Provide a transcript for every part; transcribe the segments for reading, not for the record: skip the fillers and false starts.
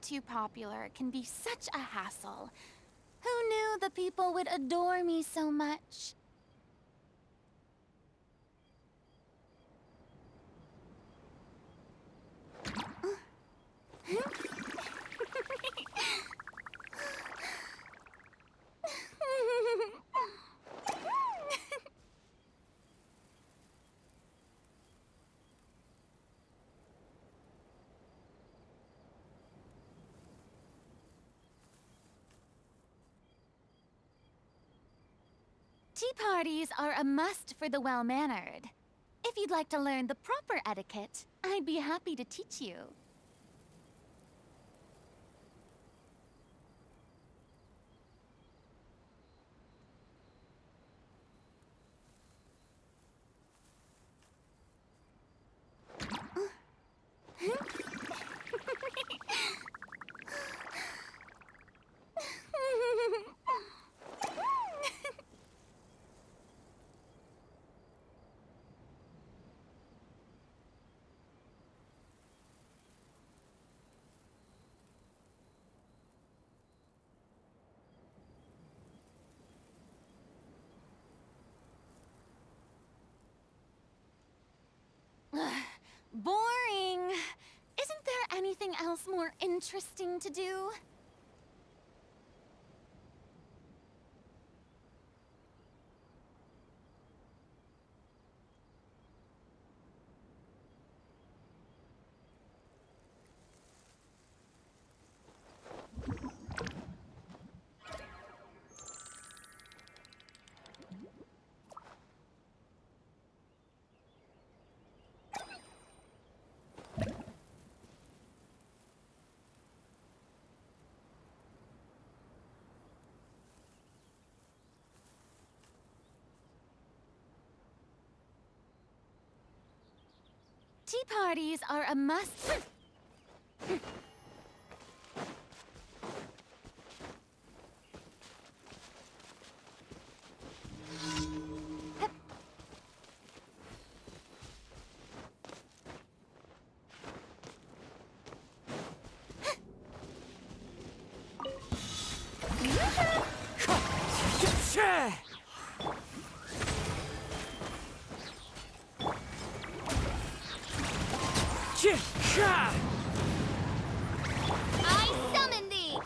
Being too popular can be such a hassle. Who knew the people would adore me so much? Tea parties are a must for the well-mannered. If you'd like to learn the proper etiquette, I'd be happy to teach you. Boring. Isn't there anything else more interesting to do? Tea parties are a must. I summon thee!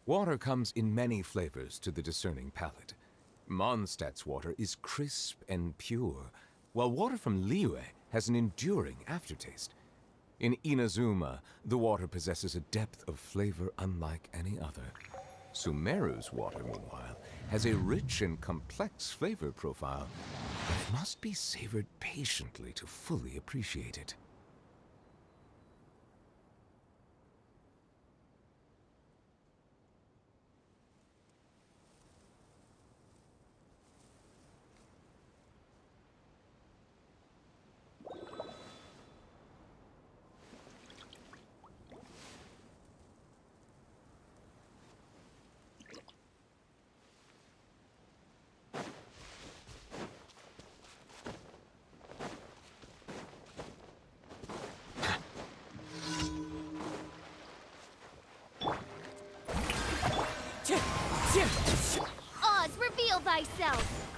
Water comes in many flavors to the discerning palate. Mondstadt's water is crisp and pure, while water from Liyue has an enduring aftertaste. In Inazuma, the water possesses a depth of flavor unlike any other. Sumeru's water, meanwhile, has a rich and complex flavor profile, but it must be savored patiently to fully appreciate it. Oz, reveal thyself!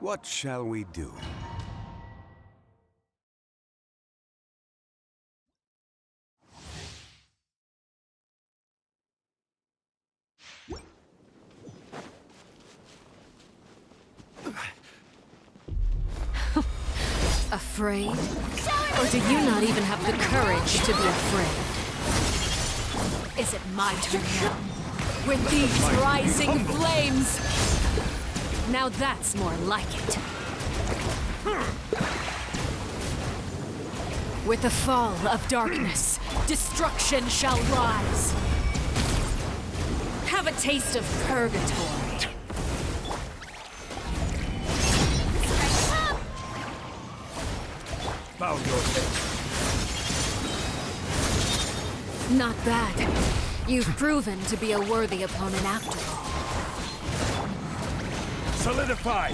What shall we do? Afraid? Or do you not even have the courage to be afraid? Is it my turn now? With these rising flames! Now that's more like it. With the fall of darkness, destruction shall rise. Have a taste of purgatory. Bow your head. Not bad. You've proven to be a worthy opponent after all. Solidify!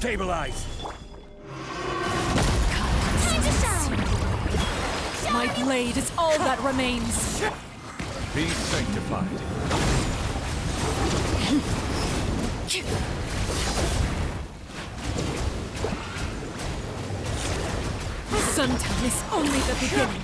Stabilize! Time to shine! My blade is all that remains. Be sanctified. Suntown is only the beginning.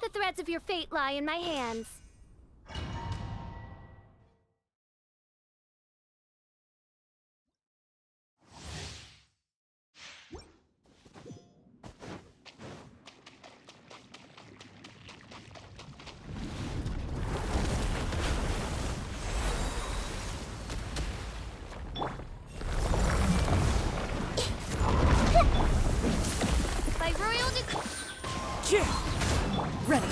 The threads of your fate lie in my hands. By royal decree. Ready.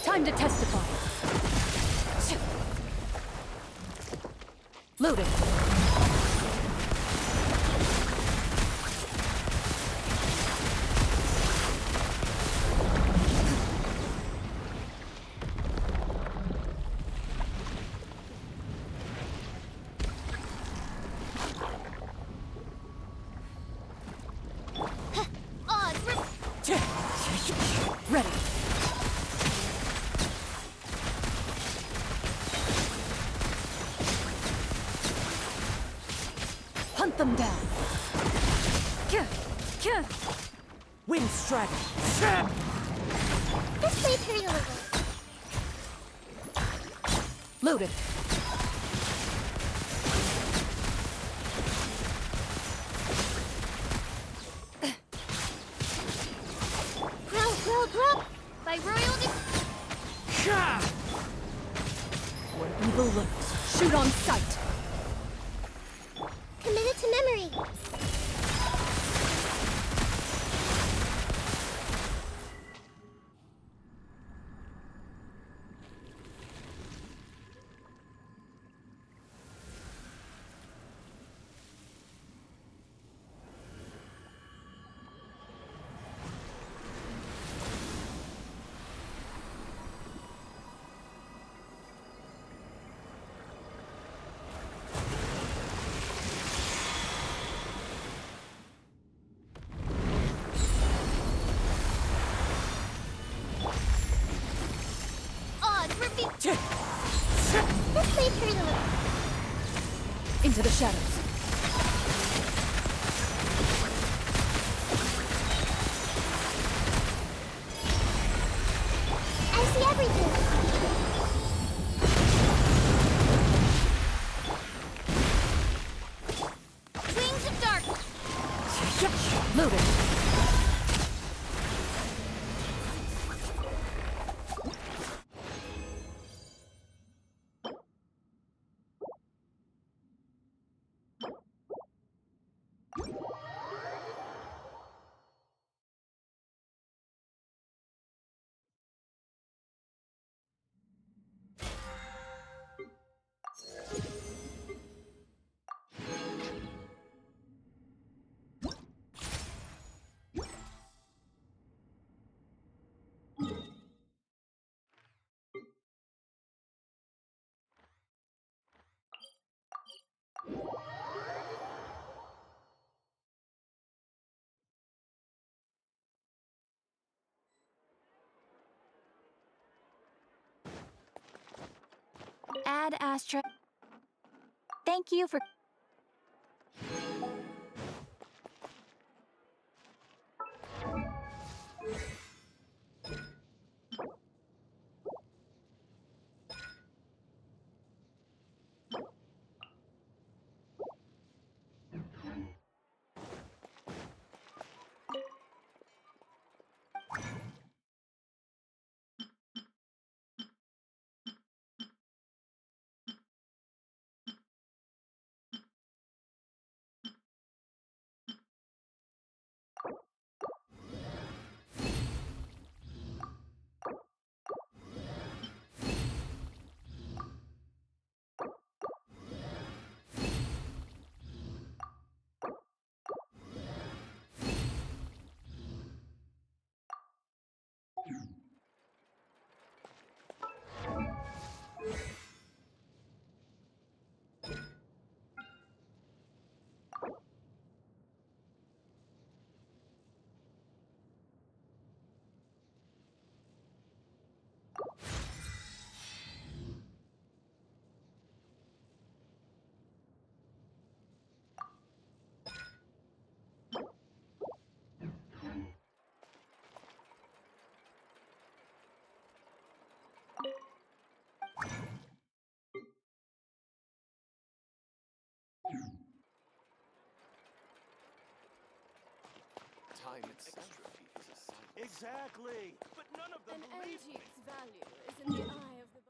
Time to testify. Loaded. Ready. Hunt them down. Wind strike. This way through the river. Loaded. Grow. By royal decree. Where evil lurks, shoot on sight. Committed to memory. This way through the river. Into the shadows. I see everything. Wings of darkness! Loaded. Ad Astra. Thank you for. Time extra fees aside. Exactly! But none of them An believe me! antique's value is in the eye of the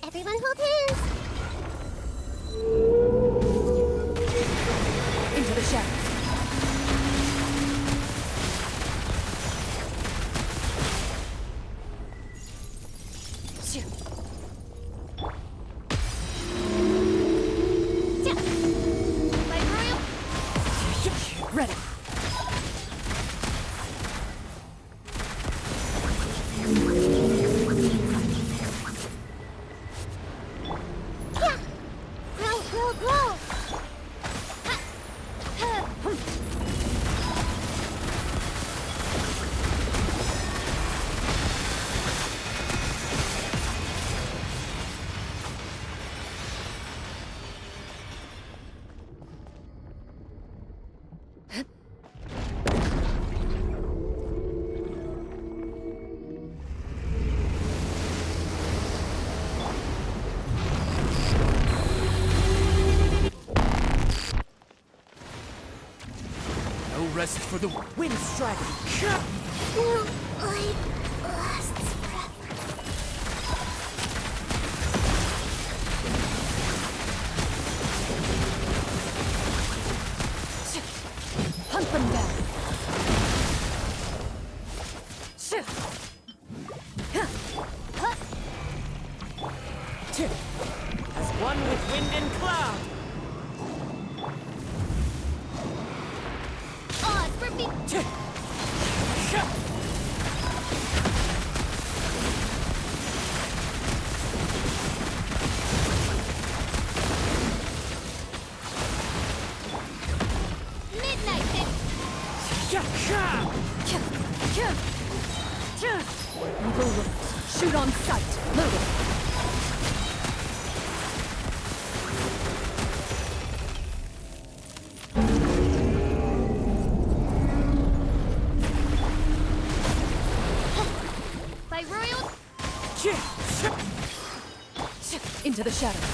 Everyone hold hands! into the shadows. Ready. Grow! No rest for the Wind striking. No life lasts forever. As one with wind and cloud. Oz for me. Midnight hit. Evil looks. Shoot on sight. Loaded. By royal. Into the shadows.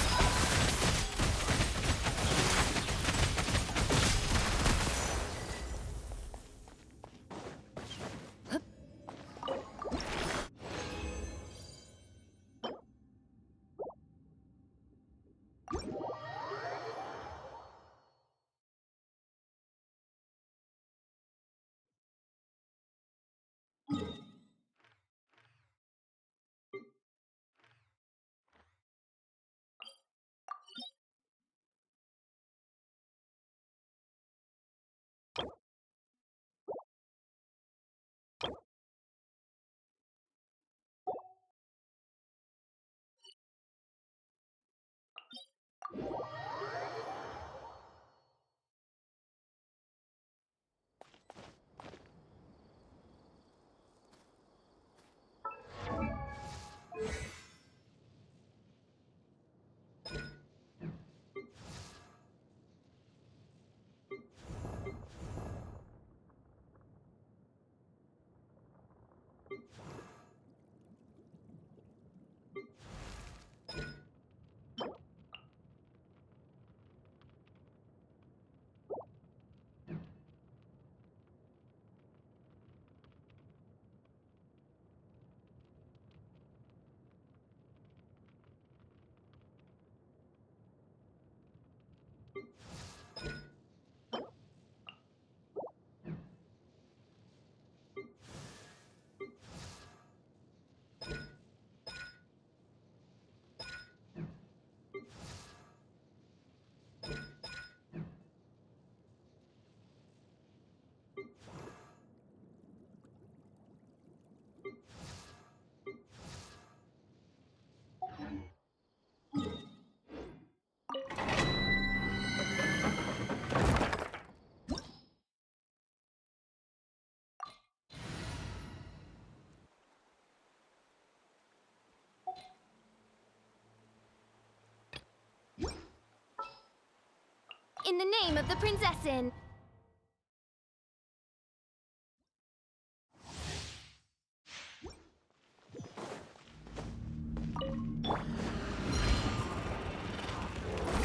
In the name of the princessin.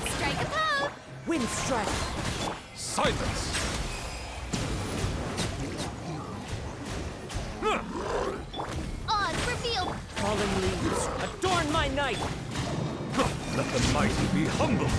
Strike a pose! Wind strike. Silence! Oz revealed. Fallen leaves. Adorn my night. Let the mighty be humble!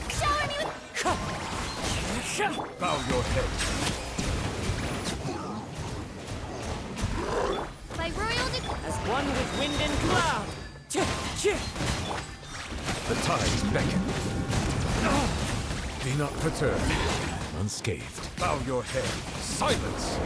Shower me with... Bow your head. By royal As one with wind and cloud. The tides beckon. Be not perturbed. Unscathed. Bow your head. Silence!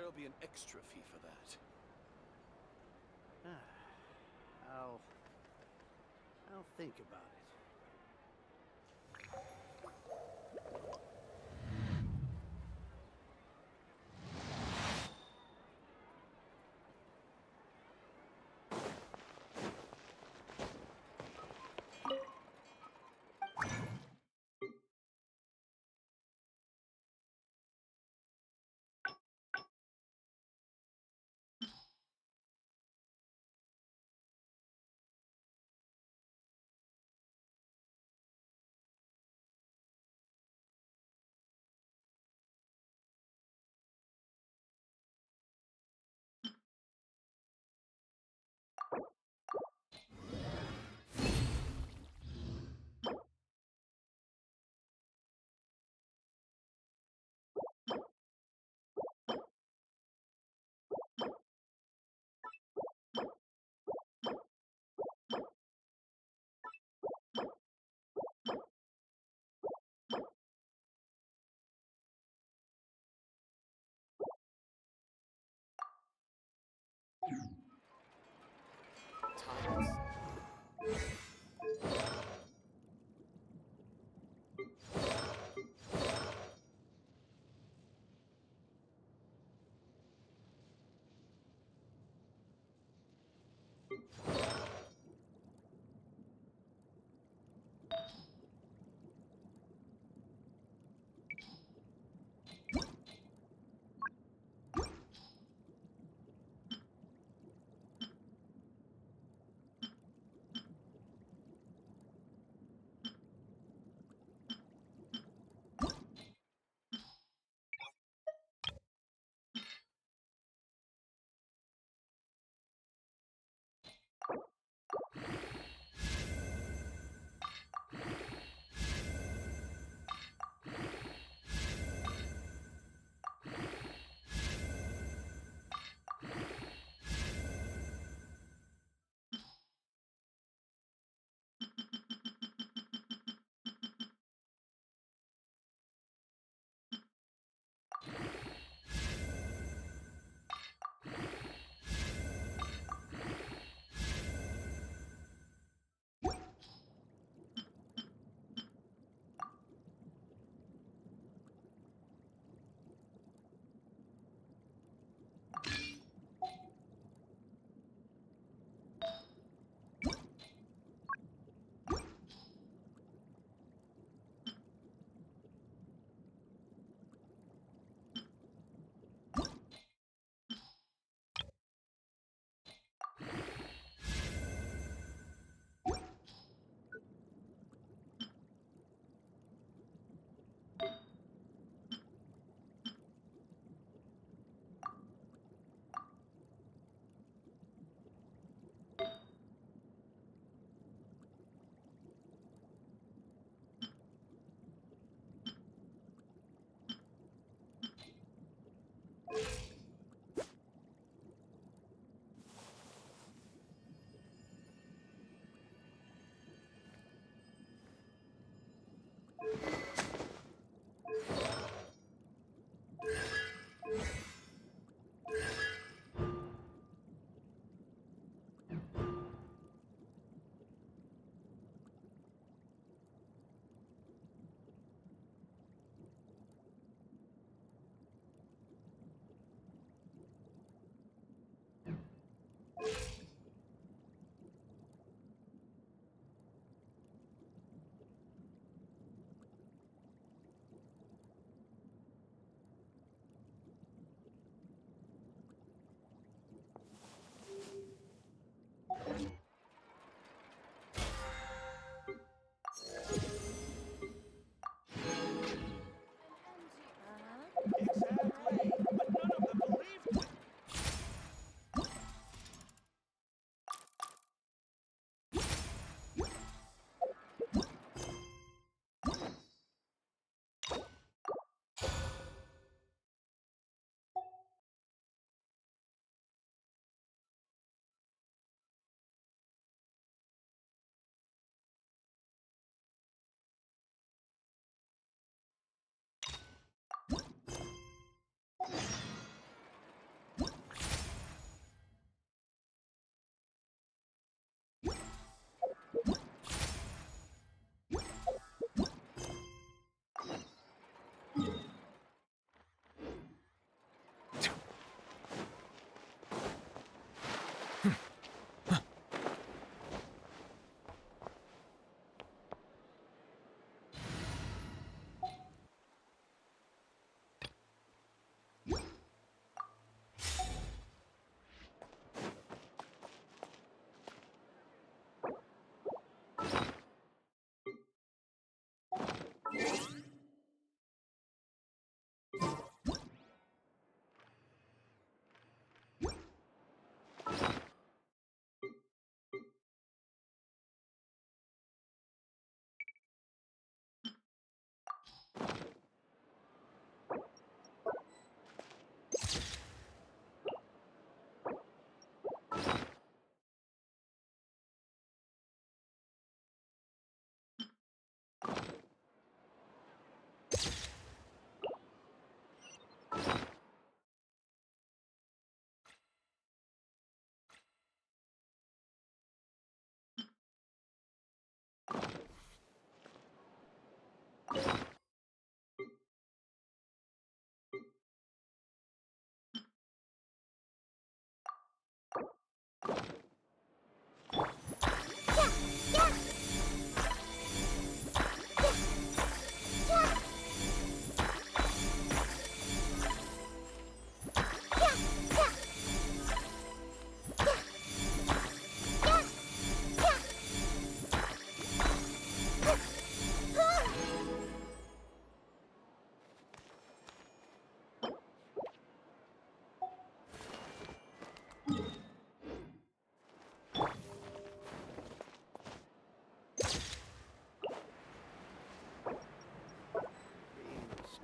There'll be an extra fee for that. I'll think about it.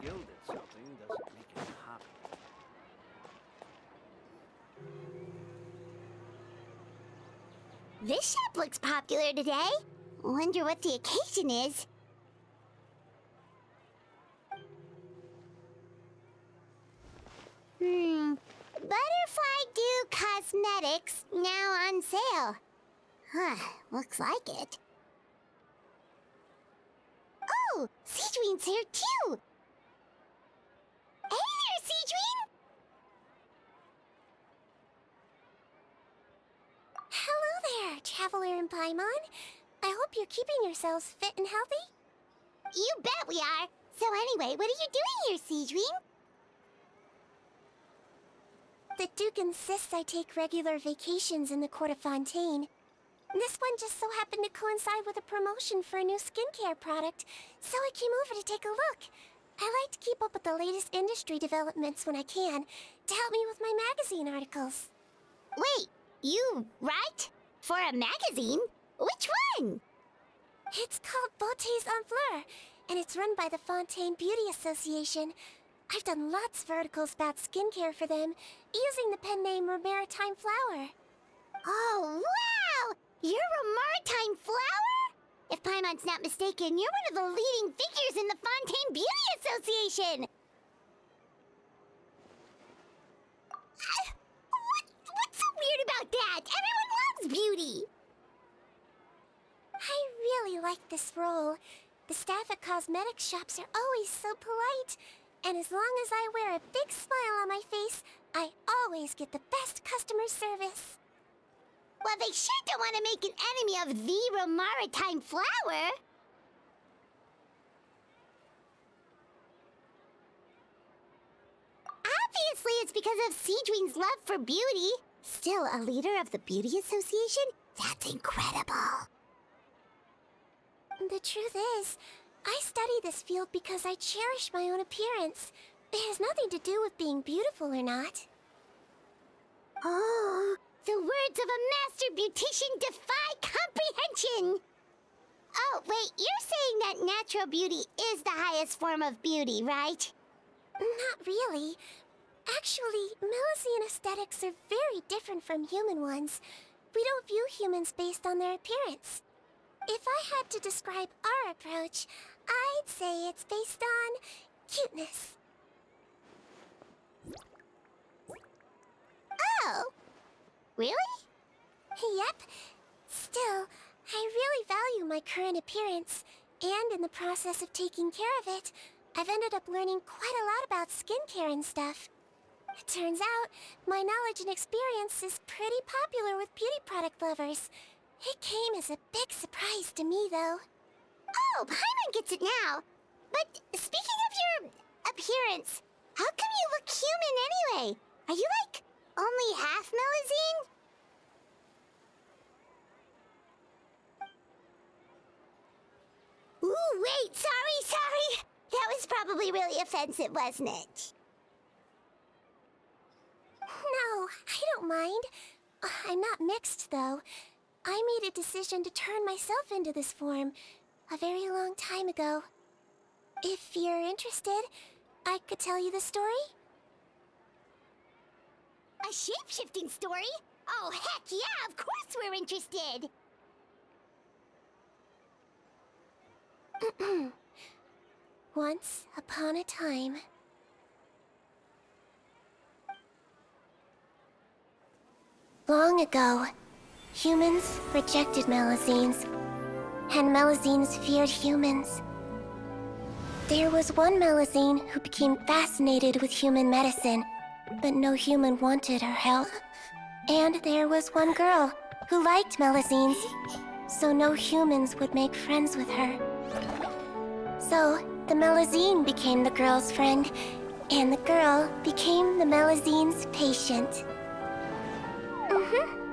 Being skilled at something doesn't make it a hobby. This shop looks popular today. Wonder what the occasion is. Butterfly Dew Cosmetics now on sale. Huh, looks like it. Oh, Sigewinne's here too. Hey there, Sigewinne! Hello there, Traveler and Paimon. I hope you're keeping yourselves fit and healthy. You bet we are. So anyway, what are you doing here, Sigewinne? The Duke insists I take regular vacations in the Court of Fontaine. This one just so happened to coincide with a promotion for a new skincare product, so I came over to take a look. I like to keep up with the latest industry developments when I can, to help me with my magazine articles. Wait, you write? For a magazine? Which one? It's called Beautés en Fleur, and it's run by the Fontaine Beauty Association. I've done lots of articles about skincare for them, using the pen name Maritime Flower. Oh, wow! You're a Maritime Flower? If Paimon's not mistaken, you're one of the leading figures in the Fontaine Beauty Association! What's so weird about that? Everyone loves beauty! I really like this role. The staff at cosmetic shops are always so polite. And as long as I wear a big smile on my face, I always get the best customer service. Well, they sure don't want to make an enemy of the Maritime Flower. Obviously, it's because of Sigewinne's love for beauty. Still a leader of the Beauty Association? That's incredible. The truth is, I study this field because I cherish my own appearance. It has nothing to do with being beautiful or not. Oh, the words of a master beautician defy comprehension! Oh, wait, you're saying that natural beauty is the highest form of beauty, right? Not really. Actually, Melusine aesthetics are very different from human ones. We don't view humans based on their appearance. If I had to describe our approach, I'd say it's based on cuteness. Oh, really? Yep. Still, I really value my current appearance, and in the process of taking care of it, I've ended up learning quite a lot about skincare and stuff. It turns out, my knowledge and experience is pretty popular with beauty product lovers. It came as a big surprise to me, though. Oh, Paimon gets it now. But speaking of your appearance, how come you look human anyway? Are you, like, only half Melusine? Ooh, wait, sorry. That was probably really offensive, wasn't it? No, I don't mind. I'm not mixed, though. I made a decision to turn myself into this form a very long time ago. If you're interested, I could tell you the story. A shape-shifting story? Oh, heck yeah, of course we're interested! Once upon a time... Long ago, humans rejected Melazines, and Melazines feared humans. There was one Melazine who became fascinated with human medicine, but no human wanted her help. And there was one girl who liked Melazines, so no humans would make friends with her. So, the Melazine became the girl's friend, and the girl became the Melazine's patient.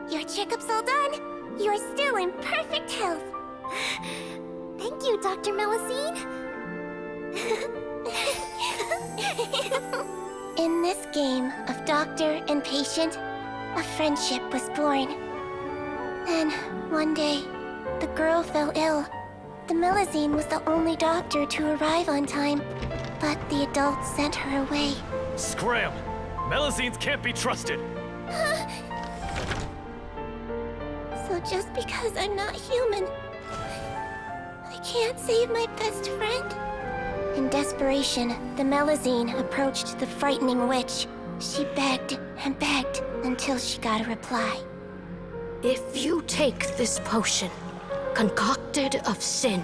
Your checkup's all done. You're still in perfect health. Thank you, Dr. Melazine. In this game of doctor and patient, a friendship was born. Then, one day, the girl fell ill. The Melazine was the only doctor to arrive on time, but the adults sent her away. Scram! Melazines can't be trusted! So just because I'm not human, I can't save my best friend? In desperation, the Melazine approached the frightening witch. She begged and begged until she got a reply. If you take this potion, concocted of sin,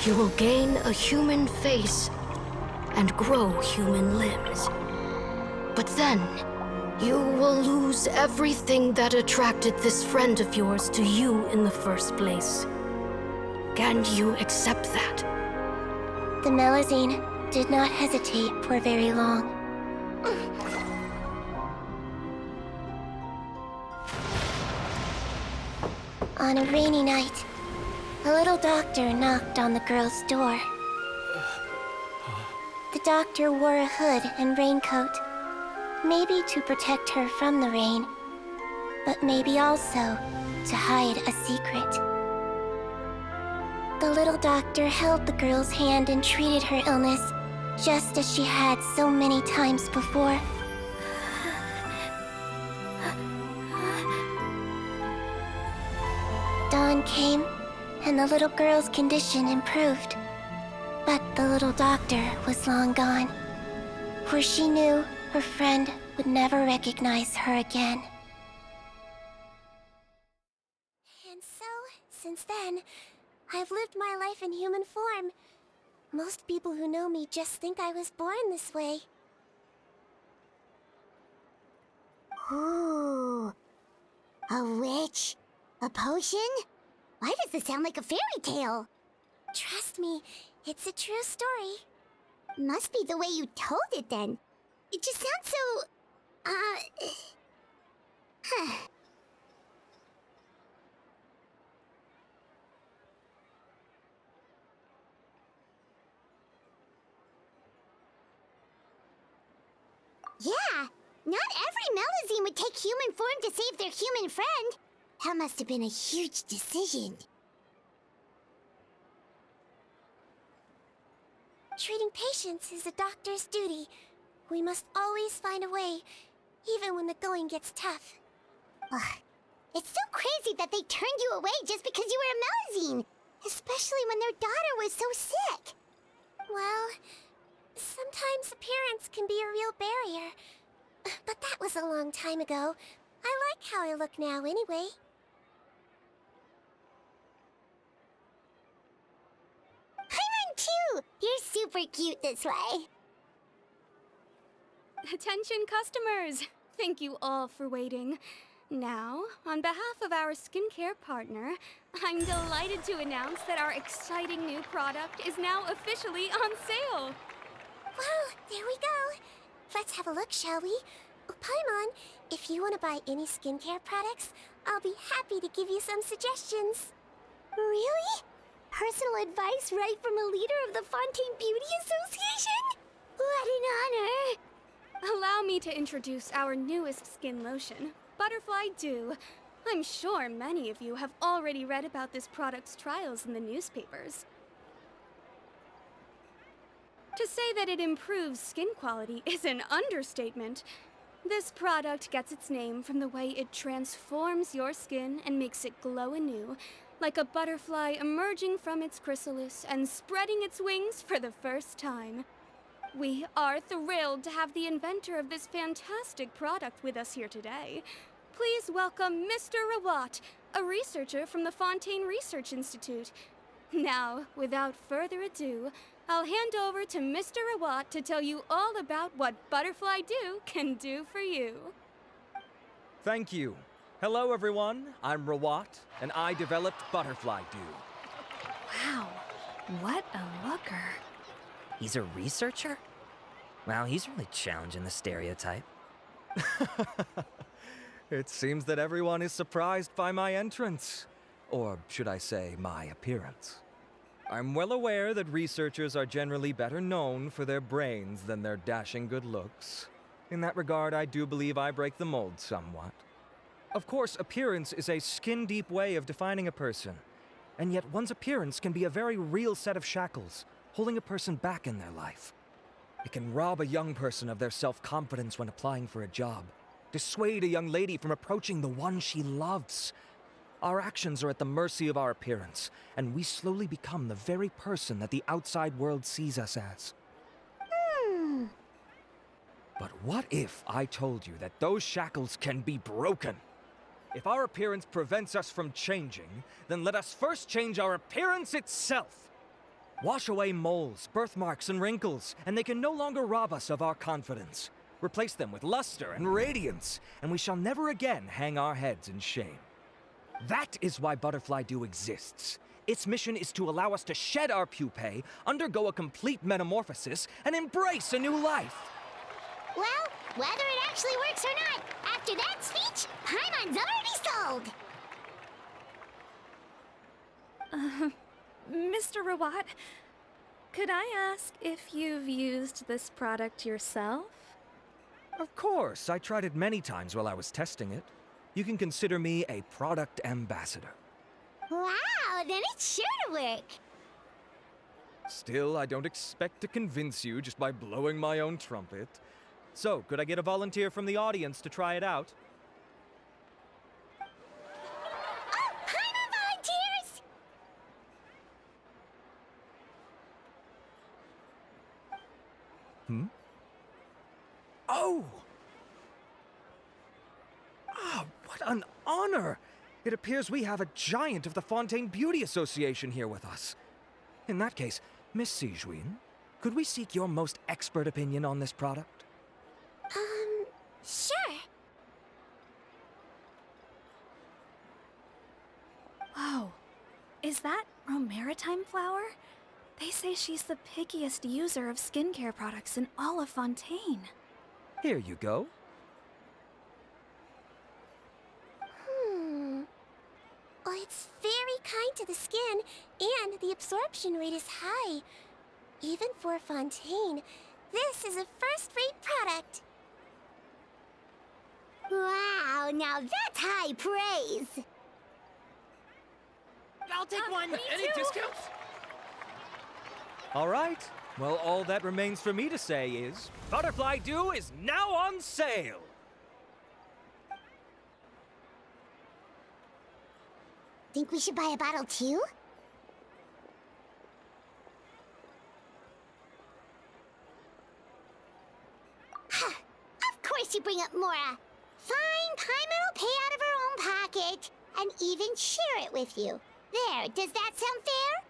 you will gain a human face and grow human limbs. But then, you will lose everything that attracted this friend of yours to you in the first place. Can you accept that? The Melazine did not hesitate for very long. On a rainy night, a little doctor knocked on the girl's door. The doctor wore a hood and raincoat, maybe to protect her from the rain, but maybe also to hide a secret. The little doctor held the girl's hand and treated her illness, just as she had so many times before. Dawn came, and the little girl's condition improved. But the little doctor was long gone, for she knew her friend would never recognize her again. And so, since then, I've lived my life in human form. Most people who know me just think I was born this way. Ooh. A witch? A potion? Why does this sound like a fairy tale? Trust me, it's a true story. Must be the way you told it then. It just sounds so... Yeah, not every Melazine would take human form to save their human friend. That must have been a huge decision. Treating patients is a doctor's duty. We must always find a way, even when the going gets tough. Ugh. It's so crazy that they turned you away just because you were a Melazine, especially when their daughter was so sick. Well, sometimes appearance can be a real barrier. But that was a long time ago. I like how I look now anyway. Paimon too! You're super cute this way. Attention customers! Thank you all for waiting. Now, on behalf of our skincare partner, I'm delighted to announce that our exciting new product is now officially on sale. Well, there we go. Let's have a look, shall we? Oh, Paimon, if you want to buy any skincare products, I'll be happy to give you some suggestions. Really? Personal advice right from a leader of the Fontaine Beauty Association? What an honor! Allow me to introduce our newest skin lotion, Butterfly Dew. I'm sure many of you have already read about this product's trials in the newspapers. To say that it improves skin quality is an understatement. This product gets its name from the way it transforms your skin and makes it glow anew, like a butterfly emerging from its chrysalis and spreading its wings for the first time. We are thrilled to have the inventor of this fantastic product with us here today. Please welcome Mr. Rawat, a researcher from the Fontaine Research Institute. Now, without further ado, I'll hand over to Mr. Rawat to tell you all about what Butterfly Dew can do for you. Thank you. Hello, everyone. I'm Rawat, and I developed Butterfly Dew. Wow, what a looker. He's a researcher? Wow, he's really challenging the stereotype. It seems that everyone is surprised by my entrance. Or should I say, my appearance. I'm well aware that researchers are generally better known for their brains than their dashing good looks. In that regard, I do believe I break the mold somewhat. Of course, appearance is a skin-deep way of defining a person. And yet one's appearance can be a very real set of shackles, holding a person back in their life. It can rob a young person of their self-confidence when applying for a job, dissuade a young lady from approaching the one she loves. Our actions are at the mercy of our appearance, and we slowly become the very person that the outside world sees us as. But what if I told you that those shackles can be broken? If our appearance prevents us from changing, then let us first change our appearance itself. Wash away moles, birthmarks, and wrinkles, and they can no longer rob us of our confidence. Replace them with luster and radiance, and we shall never again hang our heads in shame. That is why Butterfly Dew exists. Its mission is to allow us to shed our pupae, undergo a complete metamorphosis, and embrace a new life. Well, whether it actually works or not, after that speech, Paimon's already sold. Mr. Rawat, could I ask if you've used this product yourself? Of course, I tried it many times while I was testing it. You can consider me a product ambassador. Wow, then it's sure to work. Still, I don't expect to convince you just by blowing my own trumpet. So, could I get a volunteer from the audience to try it out? Oh, Paimon volunteers! Oh! Ah, what an honor! It appears we have a giant of the Fontaine Beauty Association here with us. In that case, Miss Sigewinne, could we seek your most expert opinion on this product? Sure. Whoa, is that romaritime flower? They say she's the pickiest user of skincare products in all of Fontaine. Here you go. Well, it's very kind to the skin, and the absorption rate is high. Even for Fontaine, this is a first-rate product. Wow, now that's high praise. I'll take one. Any discounts? All right. Well, all that remains for me to say is, Butterfly Dew is now on sale! Think we should buy a bottle too? Of course you bring up Mora. Fine, Paimon will pay out of her own pocket and even share it with you. There, does that sound fair?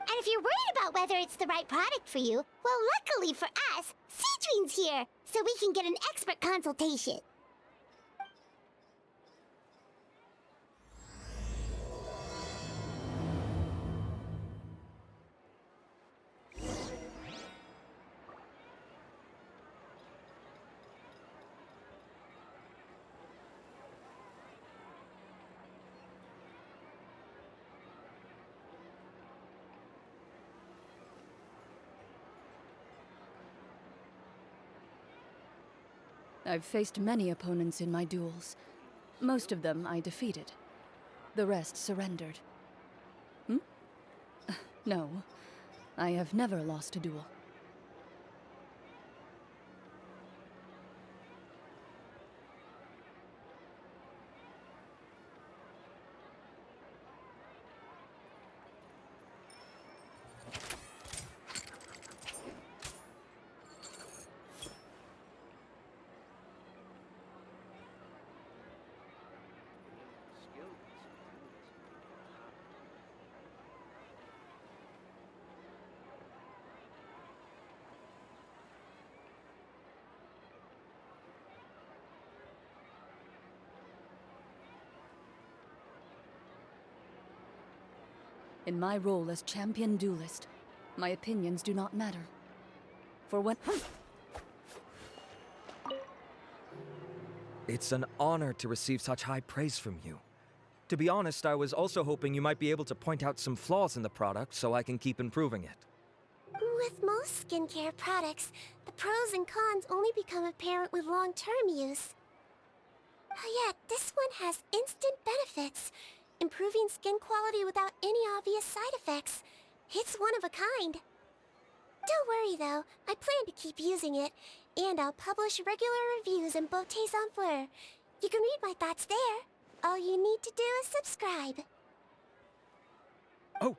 And if you're worried about whether it's the right product for you, well, luckily for us, Sigewinne's here, so we can get an expert consultation. I've faced many opponents in my duels. Most of them I defeated. The rest surrendered. No, I have never lost a duel. In my role as champion duelist, my opinions do not matter. For when... It's an honor to receive such high praise from you. To be honest, I was also hoping you might be able to point out some flaws in the product so I can keep improving it. With most skincare products, the pros and cons only become apparent with long-term use. Yet, this one has instant benefits, improving skin quality without any obvious side effects. It's one of a kind. Don't worry though, I plan to keep using it, and I'll publish regular reviews in Beautés en Fleur. You can read my thoughts there. All you need to do is subscribe. Oh,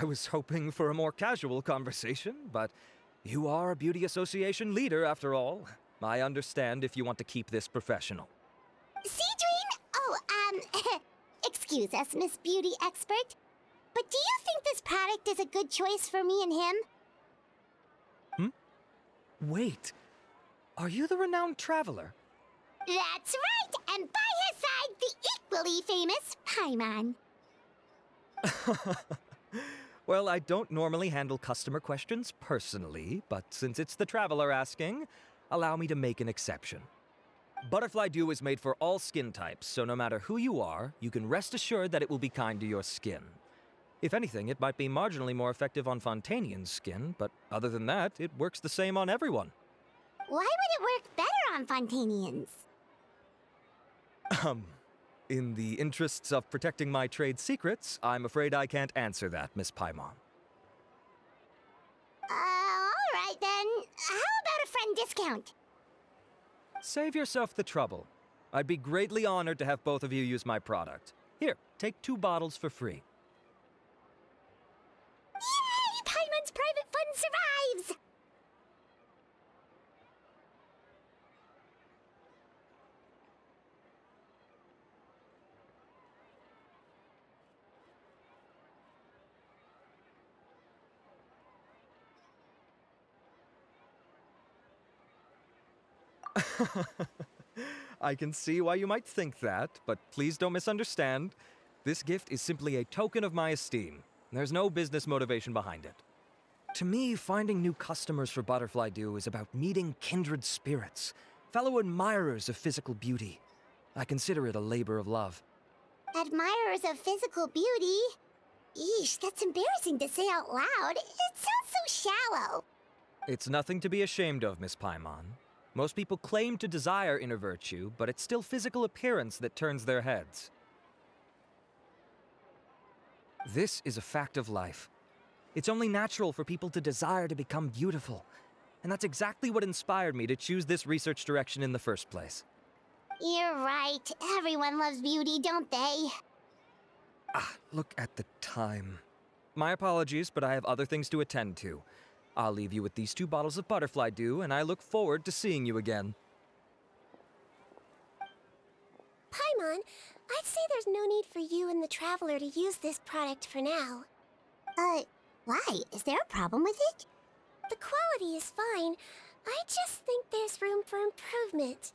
I was hoping for a more casual conversation, but you are a beauty association leader after all. I understand if you want to keep this professional. Sigewinne? Oh, excuse us, Miss Beauty Expert. But do you think this product is a good choice for me and him? Wait, are you the renowned traveler? That's right, and by his side, the equally famous Paimon. Well, I don't normally handle customer questions personally, but since it's the traveler asking, allow me to make an exception. Butterfly Dew is made for all skin types, so no matter who you are, you can rest assured that it will be kind to your skin. If anything, it might be marginally more effective on Fontainian's skin, but other than that, it works the same on everyone. Why would it work better on Fontainians? In the interests of protecting my trade secrets, I'm afraid I can't answer that, Miss Paimon. Alright then. How about a friend discount? Save yourself the trouble. I'd be greatly honored to have both of you use my product. Here, take 2 bottles for free. Yay! Paimon's private fund survives! I can see why you might think that, but please don't misunderstand. This gift is simply a token of my esteem. There's no business motivation behind it. To me, finding new customers for Butterfly Dew is about meeting kindred spirits, fellow admirers of physical beauty. I consider it a labor of love. Admirers of physical beauty? Eesh, that's embarrassing to say out loud. It sounds so shallow. It's nothing to be ashamed of, Miss Paimon. Most people claim to desire inner virtue, but it's still physical appearance that turns their heads. This is a fact of life. It's only natural for people to desire to become beautiful. And that's exactly what inspired me to choose this research direction in the first place. You're right. Everyone loves beauty, don't they? Look at the time. My apologies, but I have other things to attend to. I'll leave you with these 2 bottles of Butterfly Dew, and I look forward to seeing you again. Paimon, I'd say there's no need for you and the Traveler to use this product for now. Why? Is there a problem with it? The quality is fine. I just think there's room for improvement.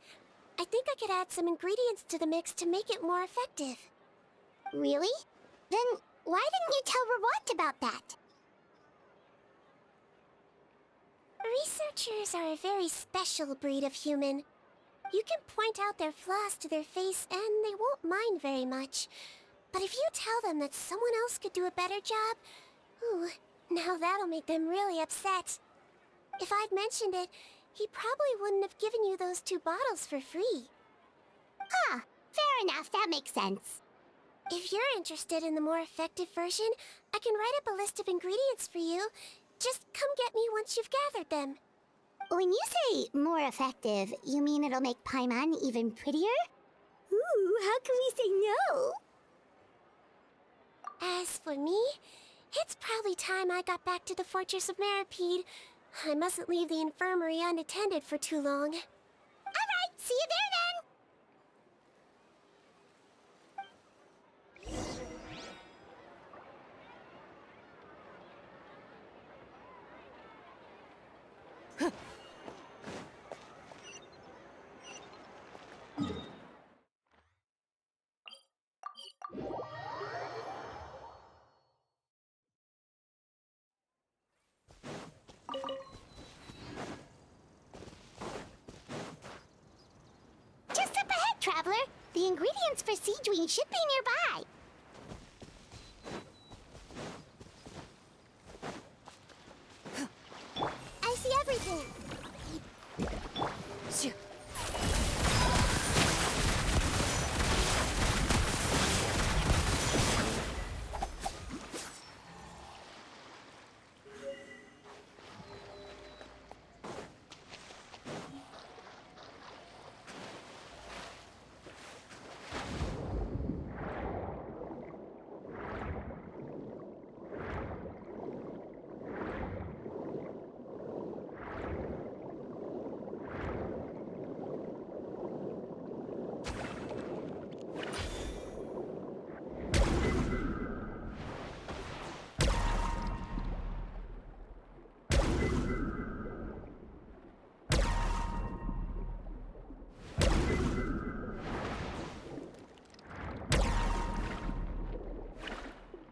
I think I could add some ingredients to the mix to make it more effective. Really? Then why didn't you tell Rawat about that? Researchers are a very special breed of human. You can point out their flaws to their face and they won't mind very much. But if you tell them that someone else could do a better job, ooh, now that'll make them really upset. If I'd mentioned it, he probably wouldn't have given you those 2 bottles for free. Fair enough, that makes sense. If you're interested in the more effective version, I can write up a list of ingredients for you. Just come get me once you've gathered them. When you say more effective, you mean it'll make Paimon even prettier? Ooh, how can we say no? As for me, it's probably time I got back to the Fortress of Meripede. I mustn't leave the infirmary unattended for too long. Alright, see you there then! Traveler, the ingredients for Sigewinne should be nearby. I see everything.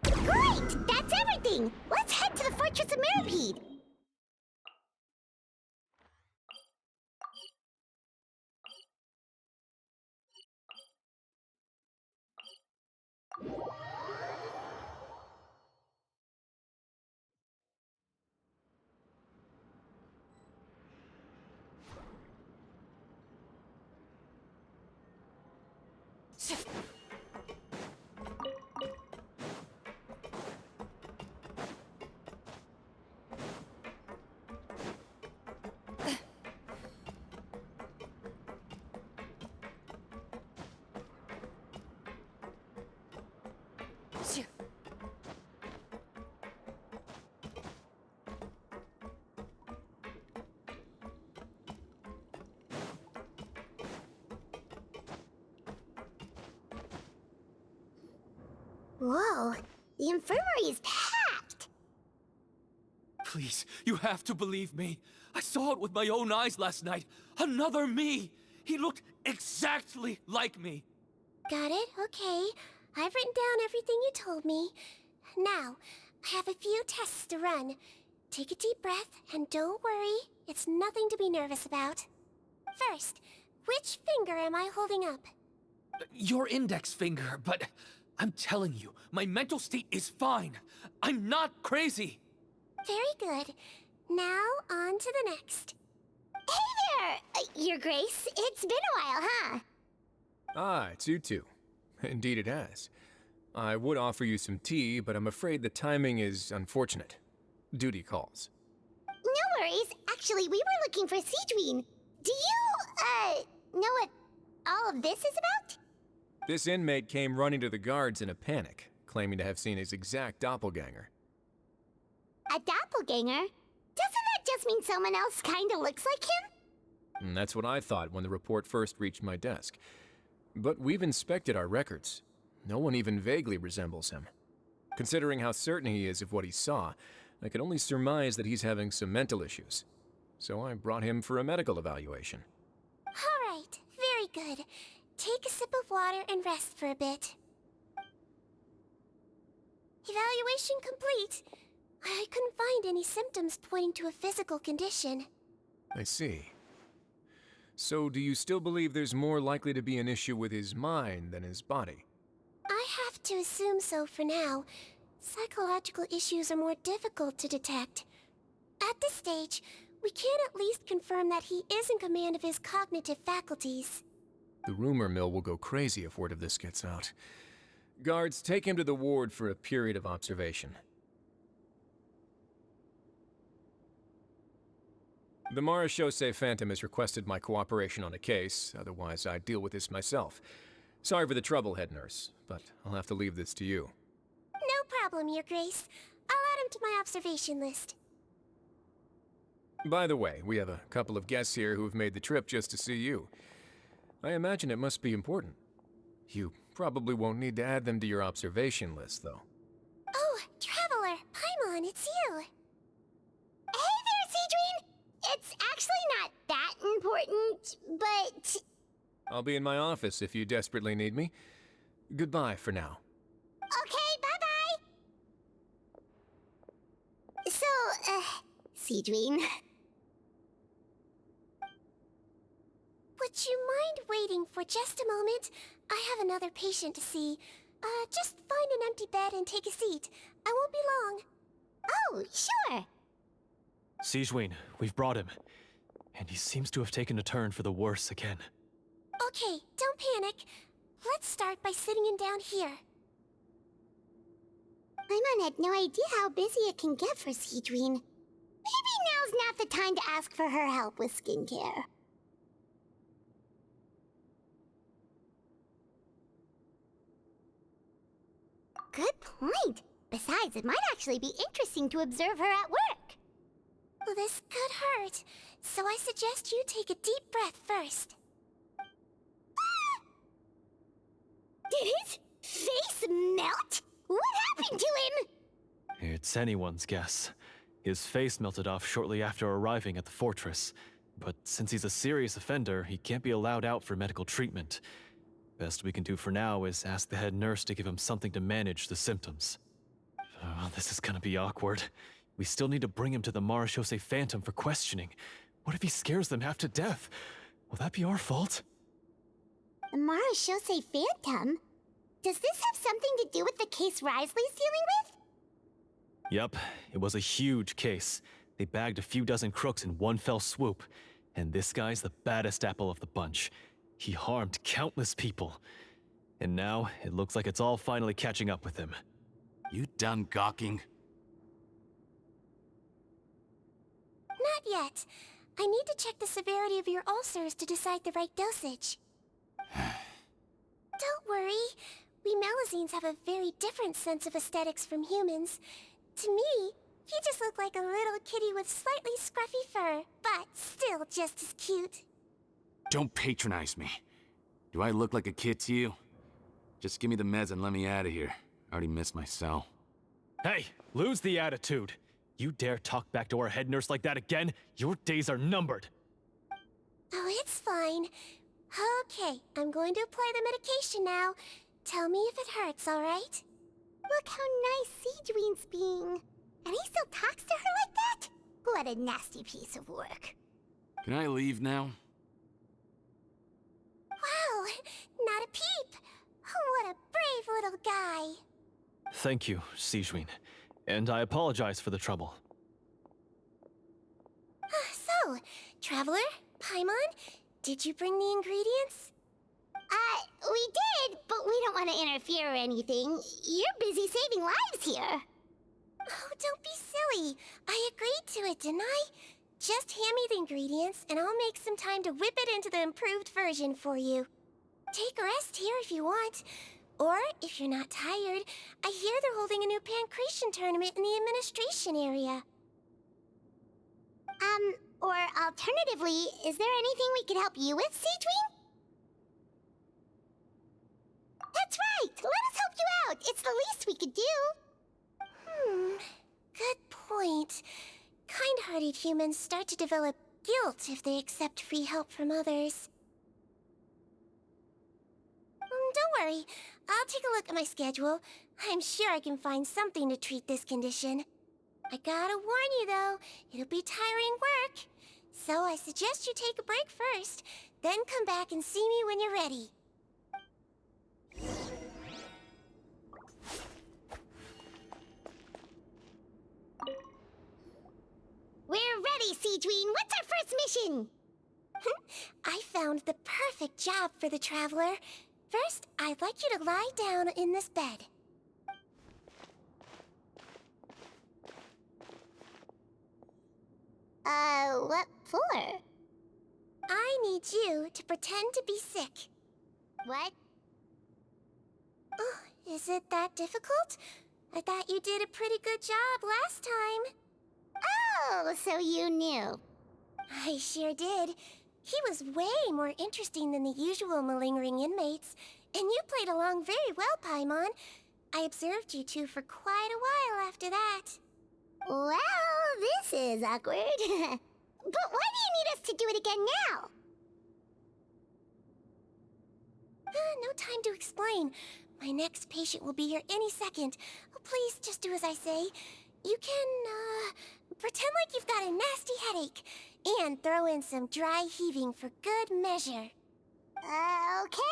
Great! That's everything! Let's head to the Fortress of Mirapede! Whoa, the infirmary is packed! Please, you have to believe me. I saw it with my own eyes last night. Another me! He looked exactly like me. Got it? Okay. I've written down everything you told me. Now, I have a few tests to run. Take a deep breath, and don't worry. It's nothing to be nervous about. First, which finger am I holding up? Your index finger, but I'm telling you, my mental state is fine. I'm not crazy. Very good. Now, on to the next. Hey there, Your Grace. It's been a while, huh? Ah, it's you two. Indeed it has. I would offer you some tea, but I'm afraid the timing is unfortunate. Duty calls. No worries. Actually, we were looking for Sigewinne. Do you, know what all of this is about? This inmate came running to the guards in a panic, claiming to have seen his exact doppelganger. A doppelganger? Doesn't that just mean someone else kinda looks like him? And that's what I thought when the report first reached my desk. But we've inspected our records. No one even vaguely resembles him. Considering how certain he is of what he saw, I can only surmise that he's having some mental issues. So I brought him for a medical evaluation. All right, very good. Take a sip of water and rest for a bit. Evaluation complete. I couldn't find any symptoms pointing to a physical condition. I see. So do you still believe there's more likely to be an issue with his mind than his body? I have to assume so for now. Psychological issues are more difficult to detect. At this stage, we can at least confirm that he is in command of his cognitive faculties. The rumor mill will go crazy if word of this gets out. Guards, take him to the ward for a period of observation. The Marechaussee Phantom has requested my cooperation on a case, otherwise I'd deal with this myself. Sorry for the trouble, head nurse, but I'll have to leave this to you. No problem, Your Grace. I'll add him to my observation list. By the way, we have a couple of guests here who have made the trip just to see you. I imagine it must be important. You probably won't need to add them to your observation list, though. Oh, Traveler! Paimon, it's you! Hey there, Sigewinne! It's actually not that important, but... I'll be in my office if you desperately need me. Goodbye for now. Okay, bye-bye! So, Sigewinne... Would you mind waiting for just a moment? I have another patient to see. Just find an empty bed and take a seat. I won't be long. Oh, sure. Sigewinne, we've brought him. And he seems to have taken a turn for the worse again. Okay, don't panic. Let's start by sitting him down here. Paimon had no idea how busy it can get for Sigewinne. Maybe now's not the time to ask for her help with skincare. Good point. Besides, it might actually be interesting to observe her at work. Well, this could hurt, so I suggest you take a deep breath first. Did his face melt? What happened to him? It's anyone's guess. His face melted off shortly after arriving at the fortress. But since he's a serious offender, he can't be allowed out for medical treatment. Best we can do for now is ask the head nurse to give him something to manage the symptoms. Oh, this is gonna be awkward. We still need to bring him to the Marechaussee Phantom for questioning. What if he scares them half to death? Will that be our fault? The Marechaussee Phantom? Does this have something to do with the case Risley's dealing with? Yep, it was a huge case. They bagged a few dozen crooks in one fell swoop. And this guy's the baddest apple of the bunch. He harmed countless people. And now, it looks like it's all finally catching up with him. You done gawking? Not yet. I need to check the severity of your ulcers to decide the right dosage. Don't worry. We Melusines have a very different sense of aesthetics from humans. To me, he just looked like a little kitty with slightly scruffy fur, but still just as cute. Don't patronize me. Do I look like a kid to you? Just give me the meds and let me out of here. I already missed my cell. Hey, lose the attitude. You dare talk back to our head nurse like that again? Your days are numbered. Oh, it's fine. Okay, I'm going to apply the medication now. Tell me if it hurts, alright? Look how nice Sigewinne's being. And he still talks to her like that? What a nasty piece of work. Can I leave now? Wow, not a peep. What a brave little guy. Thank you, Sigewinne. And I apologize for the trouble. So, Traveler, Paimon, did you bring the ingredients? We did, but we don't want to interfere or anything. You're busy saving lives here. Oh, don't be silly. I agreed to it, didn't I? Just hand me the ingredients, and I'll make some time to whip it into the improved version for you. Take a rest here if you want. Or, if you're not tired, I hear they're holding a new pancreation tournament in the administration area. Or alternatively, is there anything we could help you with, Sigewinne? That's right! Let us help you out! It's the least we could do! Good point. Kind-hearted humans start to develop guilt if they accept free help from others. Don't worry. I'll take a look at my schedule. I'm sure I can find something to treat this condition. I gotta warn you, though, it'll be tiring work. So I suggest you take a break first, then come back and see me when you're ready. We're ready, Sigewinne! What's our first mission? I found the perfect job for the Traveler. First, I'd like you to lie down in this bed. What for? I need you to pretend to be sick. What? Oh, is it that difficult? I thought you did a pretty good job last time. Oh, so you knew. I sure did. He was way more interesting than the usual malingering inmates, and you played along very well, Paimon. I observed you two for quite a while after that. Well, this is awkward. But why do you need us to do it again now? No time to explain. My next patient will be here any second. Oh, please, just do as I say. You can, pretend like you've got a nasty headache, and throw in some dry heaving for good measure. Okay.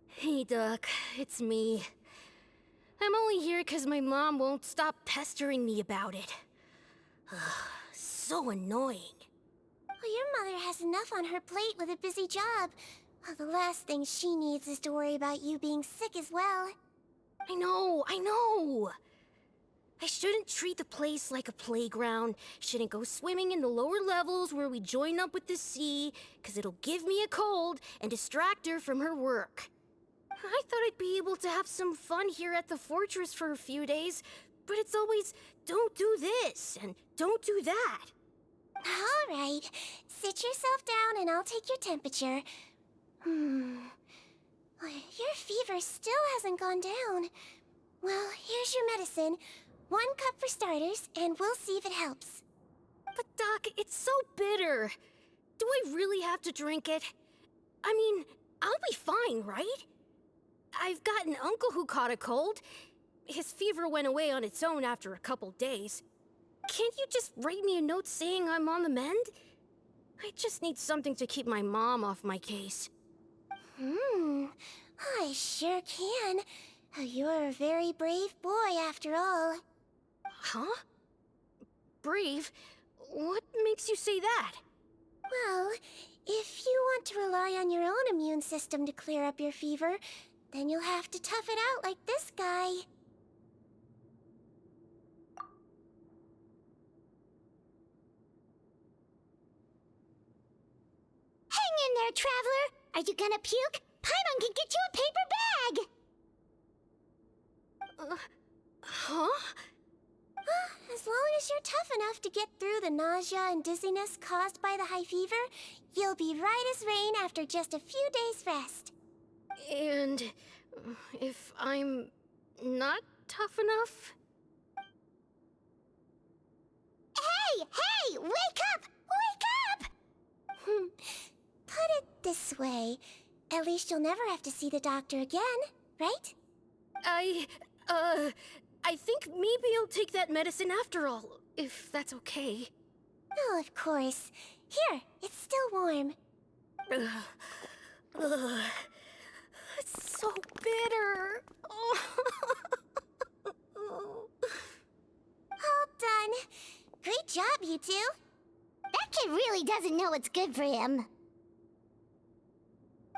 Hey, Doc. It's me. I'm only here because my mom won't stop pestering me about it. So annoying. Well, your mother has enough on her plate with a busy job. Well, the last thing she needs is to worry about you being sick as well. I know! I shouldn't treat the place like a playground, shouldn't go swimming in the lower levels where we join up with the sea, because it'll give me a cold and distract her from her work. I thought I'd be able to have some fun here at the fortress for a few days, but it's always, don't do this, and don't do that. All right. Sit yourself down and I'll take your temperature. Your fever still hasn't gone down. Well, here's your medicine. 1 cup for starters, and we'll see if it helps. But Doc, it's so bitter. Do I really have to drink it? I mean, I'll be fine, right? I've got an uncle who caught a cold. His fever went away on its own after a couple days. Can't you just write me a note saying I'm on the mend? I just need something to keep my mom off my case. I sure can. You're a very brave boy, after all. Huh? Brave? What makes you say that? Well, if you want to rely on your own immune system to clear up your fever, then you'll have to tough it out like this guy. Hang in there, traveler. Are you gonna puke? Paimon can get you a paper bag! Huh? As long as you're tough enough to get through the nausea and dizziness caused by the high fever, you'll be right as rain after just a few days' rest. And if I'm not tough enough? Hey! Wake up! Wake up! Put it this way. At least you'll never have to see the doctor again, right? I think maybe I'll take that medicine after all, if that's okay. Oh, of course. Here, it's still warm. It's so bitter. All done. Great job, you two. That kid really doesn't know what's good for him.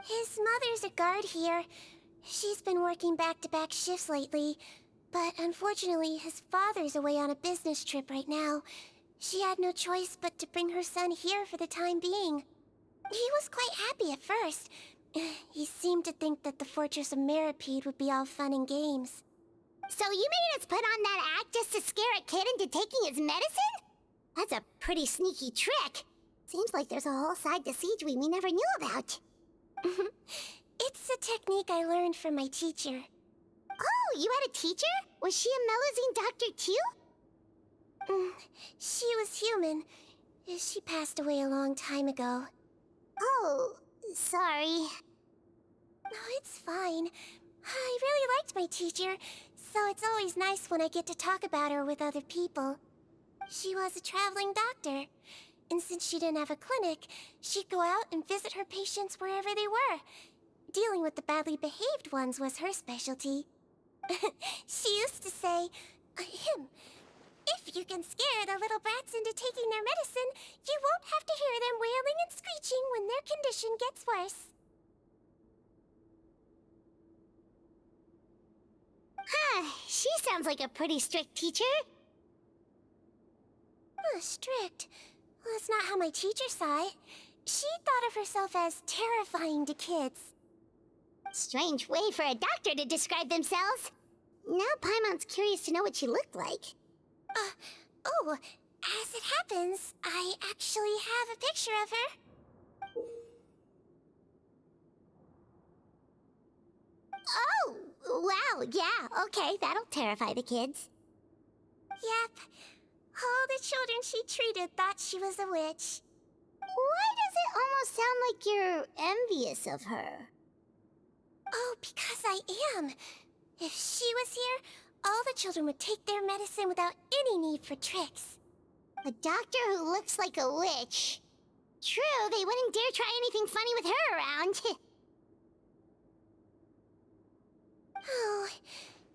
His mother's a guard here. She's been working back-to-back shifts lately, but unfortunately his father's away on a business trip right now. She had no choice but to bring her son here for the time being. He was quite happy at first. He seemed to think that the Fortress of Meripede would be all fun and games. So you made us put on that act just to scare a kid into taking his medicine? That's a pretty sneaky trick. Seems like there's a whole side to Sigewinne we never knew about. It's a technique I learned from my teacher. Oh, you had a teacher? Was she a Mellowsine doctor too? She was human. She passed away a long time ago. Oh, sorry. No, it's fine. I really liked my teacher, so it's always nice when I get to talk about her with other people. She was a traveling doctor, and since she didn't have a clinic, she'd go out and visit her patients wherever they were. Dealing with the badly behaved ones was her specialty. She used to say, if you can scare the little brats into taking their medicine, you won't have to hear them wailing and screeching when their condition gets worse. She sounds like a pretty strict teacher. Strict? Well, that's not how my teacher saw it. She thought of herself as terrifying to kids. Strange way for a doctor to describe themselves. Now Paimon's curious to know what she looked like. As it happens, I actually have a picture of her. Oh, wow, yeah, okay, that'll terrify the kids. Yep. All the children she treated thought she was a witch. Why does it almost sound like you're envious of her? Oh, because I am. If she was here, all the children would take their medicine without any need for tricks. A doctor who looks like a witch. True, they wouldn't dare try anything funny with her around. Oh,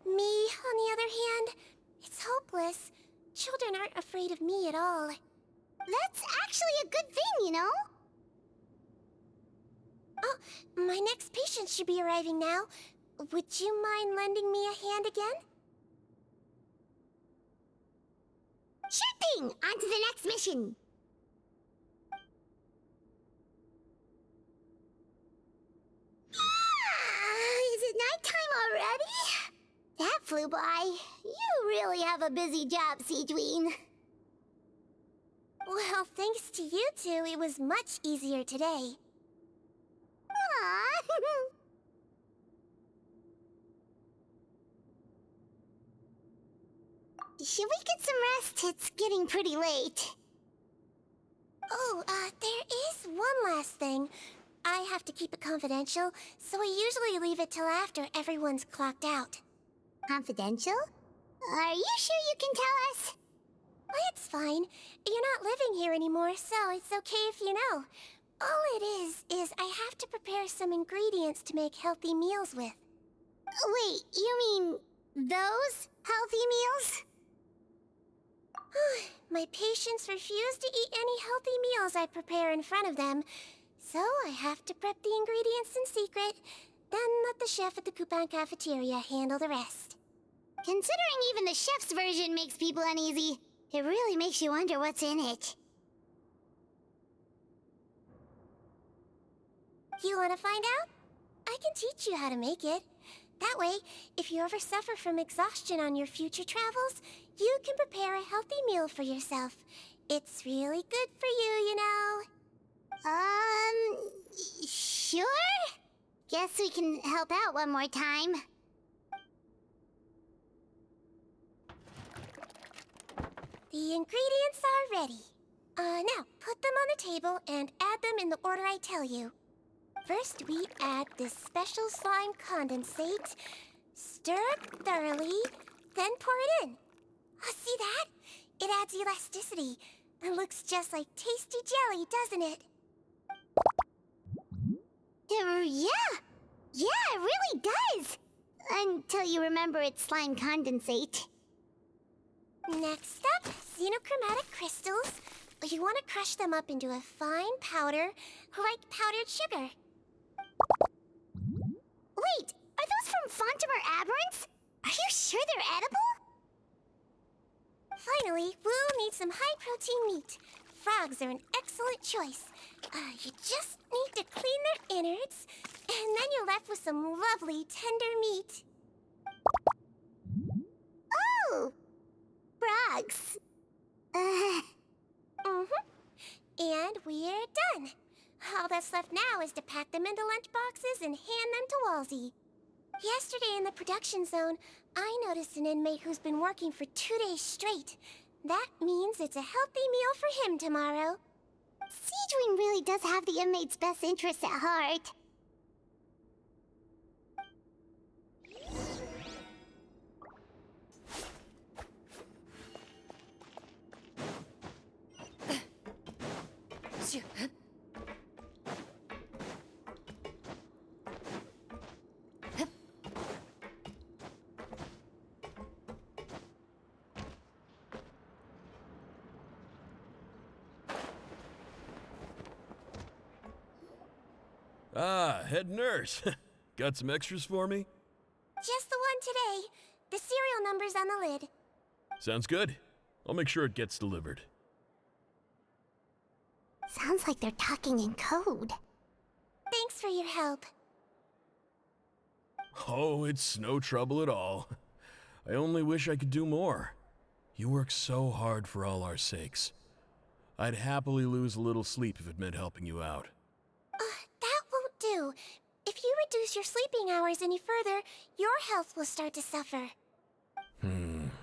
me, on the other hand, it's hopeless. Children aren't afraid of me at all. That's actually a good thing, you know? Oh, my next patient should be arriving now. Would you mind lending me a hand again? Sure thing! On to the next mission! Is it nighttime already? That flew by. You really have a busy job, Sigewinne. Well, thanks to you two, it was much easier today. Aww. Should we get some rest? It's getting pretty late. Oh, there is one last thing. I have to keep it confidential, so I usually leave it till after everyone's clocked out. Confidential? Are you sure you can tell us? Well, it's fine. You're not living here anymore, so it's okay if you know. All it is I have to prepare some ingredients to make healthy meals with. Wait, you mean those healthy meals? My patients refuse to eat any healthy meals I prepare in front of them, so I have to prep the ingredients in secret, then let the chef at the Coupon cafeteria handle the rest. Considering even the chef's version makes people uneasy, it really makes you wonder what's in it. You want to find out? I can teach you how to make it. That way, if you ever suffer from exhaustion on your future travels, you can prepare a healthy meal for yourself. It's really good for you, you know. Sure? Guess we can help out one more time. The ingredients are ready. Now, put them on the table and add them in the order I tell you. First, we add this special slime condensate, stir it thoroughly, then pour it in. Oh, see that? It adds elasticity and looks just like tasty jelly, doesn't it? Yeah, it really does. Until you remember it's slime condensate. Next up, xenochromatic crystals. You want to crush them up into a fine powder, like powdered sugar. Wait, are those from Fontimer Aberrants? Are you sure they're edible? Finally, we'll need some high-protein meat. Frogs are an excellent choice. You just need to clean their innards, and then you're left with some lovely, tender meat. Oh! Frogs. And we're done. All that's left now is to pack them into lunch boxes and hand them to Walsey. Yesterday in the production zone, I noticed an inmate who's been working for 2 days straight. That means it's a healthy meal for him tomorrow. Sigewinne really does have the inmate's best interests at heart. Ah, head nurse. Got some extras for me? Just the one today. The serial number's on the lid. Sounds good. I'll make sure it gets delivered. Sounds like they're talking in code. Thanks for your help. Oh, it's no trouble at all. I only wish I could do more. You work so hard for all our sakes. I'd happily lose a little sleep if it meant helping you out. That won't do. If you reduce your sleeping hours any further, your health will start to suffer.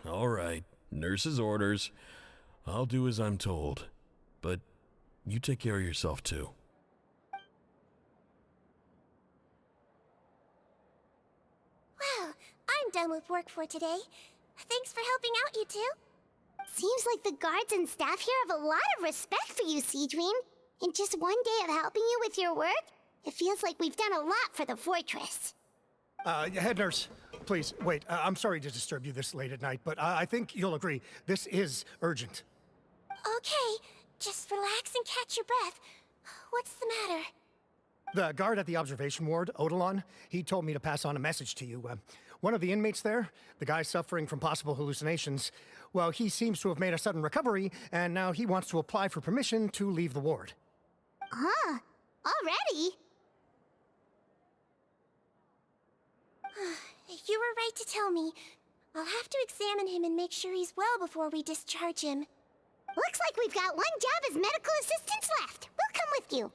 All right. Nurse's orders. I'll do as I'm told. But you take care of yourself too. I'm done with work for today. Thanks for helping out, you two. Seems like the guards and staff here have a lot of respect for you, Sigewinne. In just one day of helping you with your work, it feels like we've done a lot for the fortress. Head nurse, please, wait. I'm sorry to disturb you this late at night, but I think you'll agree, this is urgent. Okay, just relax and catch your breath. What's the matter? The guard at the observation ward, Odilon, he told me to pass on a message to you. One of the inmates there, the guy suffering from possible hallucinations, well, he seems to have made a sudden recovery, and now he wants to apply for permission to leave the ward. Huh? Already? You were right to tell me. I'll have to examine him and make sure he's well before we discharge him. Looks like we've got one job as medical assistants left. We'll come with you.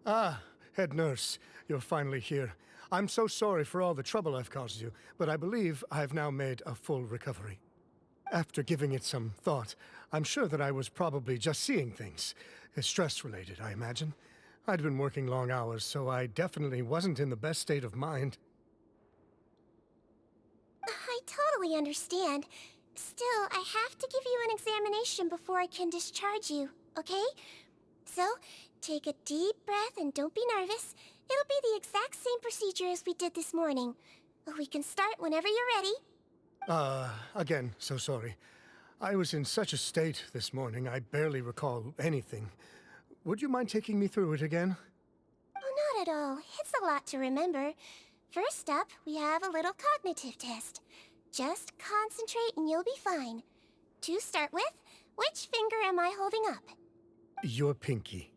Ah, head nurse, you're finally here. I'm so sorry for all the trouble I've caused you, but I believe I've now made a full recovery. After giving it some thought, I'm sure that I was probably just seeing things. Stress-related, I imagine. I'd been working long hours, so I definitely wasn't in the best state of mind. I totally understand. Still, I have to give you an examination before I can discharge you, okay? So, take a deep breath and don't be nervous. It'll be the exact same procedure as we did this morning. We can start whenever you're ready. Again, so sorry. I was in such a state this morning, I barely recall anything. Would you mind taking me through it again? Oh, not at all. It's a lot to remember. First up, we have a little cognitive test. Just concentrate and you'll be fine. To start with, which finger am I holding up? Your pinky.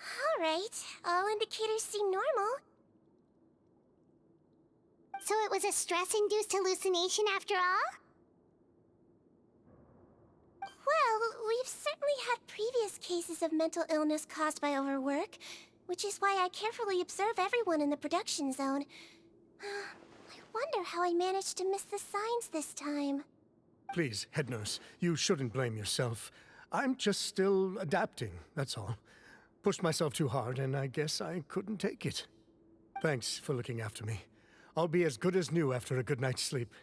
All right. All indicators seem normal. So it was a stress-induced hallucination after all? Well, we've certainly had previous cases of mental illness caused by overwork, which is why I carefully observe everyone in the production zone. I wonder how I managed to miss the signs this time. Please, head nurse, you shouldn't blame yourself. I'm just still adapting, that's all. Pushed myself too hard, and I guess I couldn't take it. Thanks for looking after me. I'll be as good as new after a good night's sleep.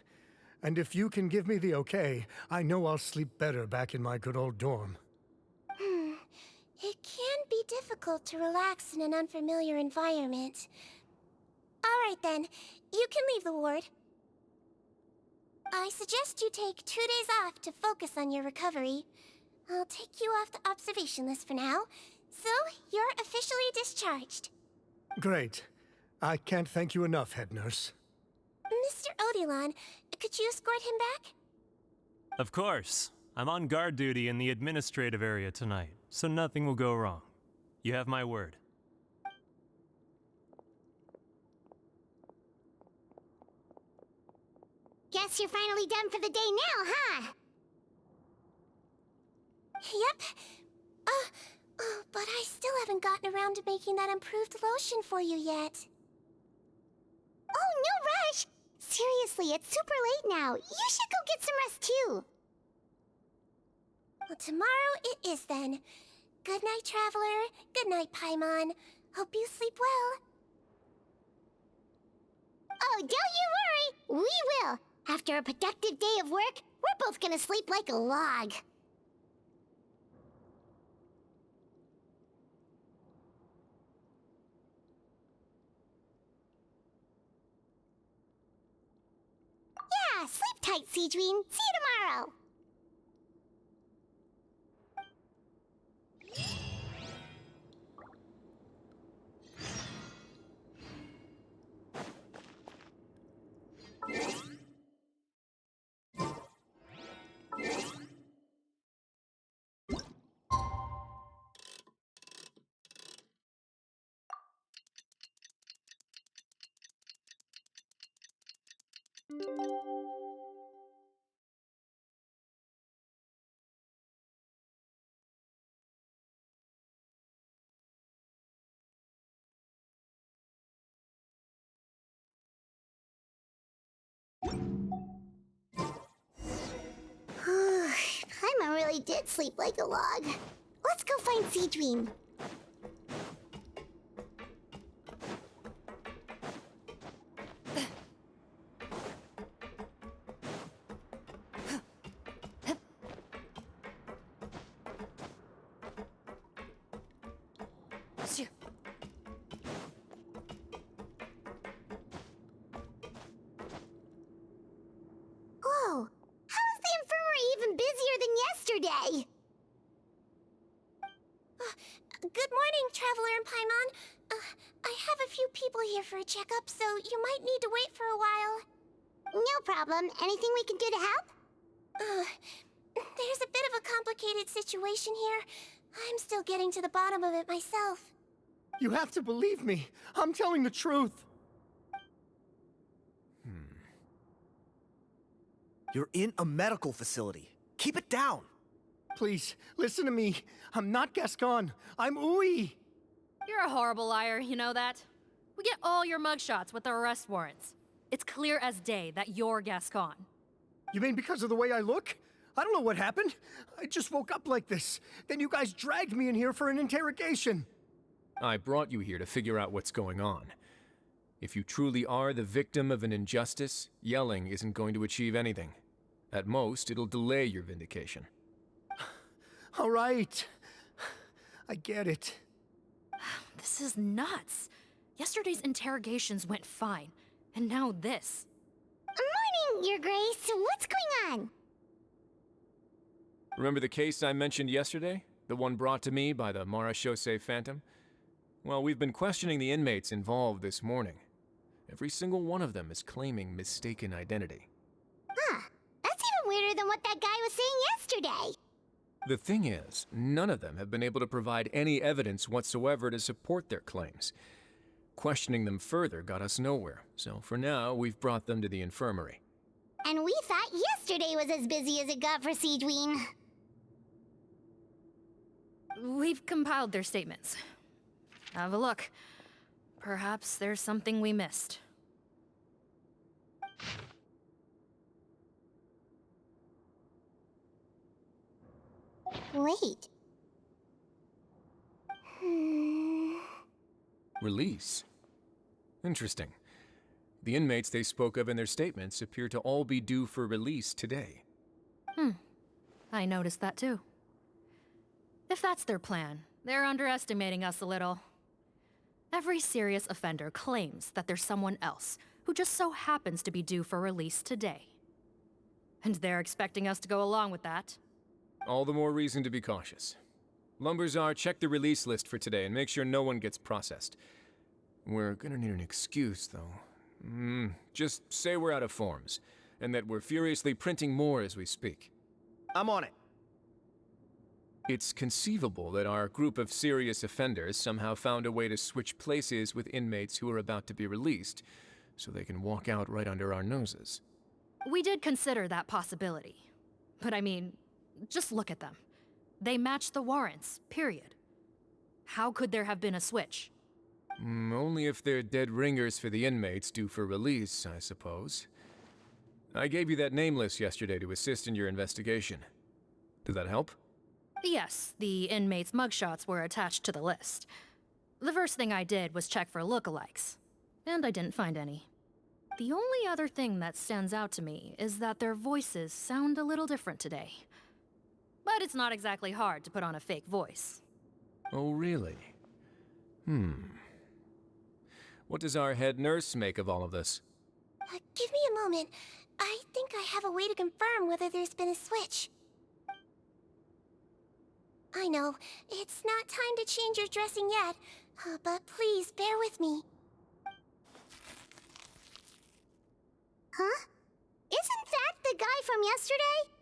And if you can give me the okay, I know I'll sleep better back in my good old dorm. It can be difficult to relax in an unfamiliar environment. All right then, you can leave the ward. I suggest you take 2 days off to focus on your recovery. I'll take you off the observation list for now, so you're officially discharged. Great. I can't thank you enough, head nurse. Mr. Odilon, could you escort him back? Of course. I'm on guard duty in the administrative area tonight, so nothing will go wrong. You have my word. Guess you're finally done for the day now, huh? Yep. But I still haven't gotten around to making that improved lotion for you yet. Oh, no rush! Seriously, it's super late now. You should go get some rest too. Well, tomorrow it is then. Good night, Traveler. Good night, Paimon. Hope you sleep well. Oh, don't you worry! We will! After a productive day of work, we're both gonna sleep like a log. Yeah, sleep tight, Sigewinne. See you tomorrow. really did sleep like a log. Let's go find Sigewinne. Whoa! How is the infirmary even busier than yesterday? Good morning, Traveler and Paimon. I have a few people here for a checkup, so you might need to wait for a while. No problem. Anything we can do to help? There's a bit of a complicated situation here. I'm still getting to the bottom of it myself. You have to believe me. I'm telling the truth. You're in a medical facility. Keep it down. Please, listen to me. I'm not Gascon. I'm Uy. You're a horrible liar, you know that? We get all your mugshots with the arrest warrants. It's clear as day that you're Gascon. You mean because of the way I look? I don't know what happened. I just woke up like this. Then you guys dragged me in here for an interrogation. I brought you here to figure out what's going on. If you truly are the victim of an injustice, yelling isn't going to achieve anything. At most, it'll delay your vindication. All right. I get it. This is nuts. Yesterday's interrogations went fine, and now this. Morning, Your Grace. What's going on? Remember the case I mentioned yesterday? The one brought to me by the Marechaussee Phantom? Well, we've been questioning the inmates involved this morning. Every single one of them is claiming mistaken identity. Huh. That's even weirder than what that guy was saying yesterday. The thing is, none of them have been able to provide any evidence whatsoever to support their claims. Questioning them further got us nowhere, so for now, we've brought them to the infirmary. And we thought yesterday was as busy as it got for Sigewinne. We've compiled their statements. Have a look. Perhaps there's something we missed. Wait. Release? Interesting. The inmates they spoke of in their statements appear to all be due for release today. I noticed that too. If that's their plan, they're underestimating us a little. Every serious offender claims that there's someone else who just so happens to be due for release today. And they're expecting us to go along with that. All the more reason to be cautious. Lumberzar, check the release list for today and make sure no one gets processed. We're gonna need an excuse, though. Just say we're out of forms, and that we're furiously printing more as we speak. I'm on it. It's conceivable that our group of serious offenders somehow found a way to switch places with inmates who are about to be released, so they can walk out right under our noses. We did consider that possibility. But I mean, just look at them. They match the warrants, period. How could there have been a switch? Only if they're dead ringers for the inmates due for release, I suppose. I gave you that name list yesterday to assist in your investigation. Did that help? Yes, the inmates' mugshots were attached to the list. The first thing I did was check for lookalikes, and I didn't find any. The only other thing that stands out to me is that their voices sound a little different today. But it's not exactly hard to put on a fake voice. Oh, really? What does our head nurse make of all of this? Give me a moment. I think I have a way to confirm whether there's been a switch. I know, it's not time to change your dressing yet, but please bear with me. Huh? Isn't that the guy from yesterday?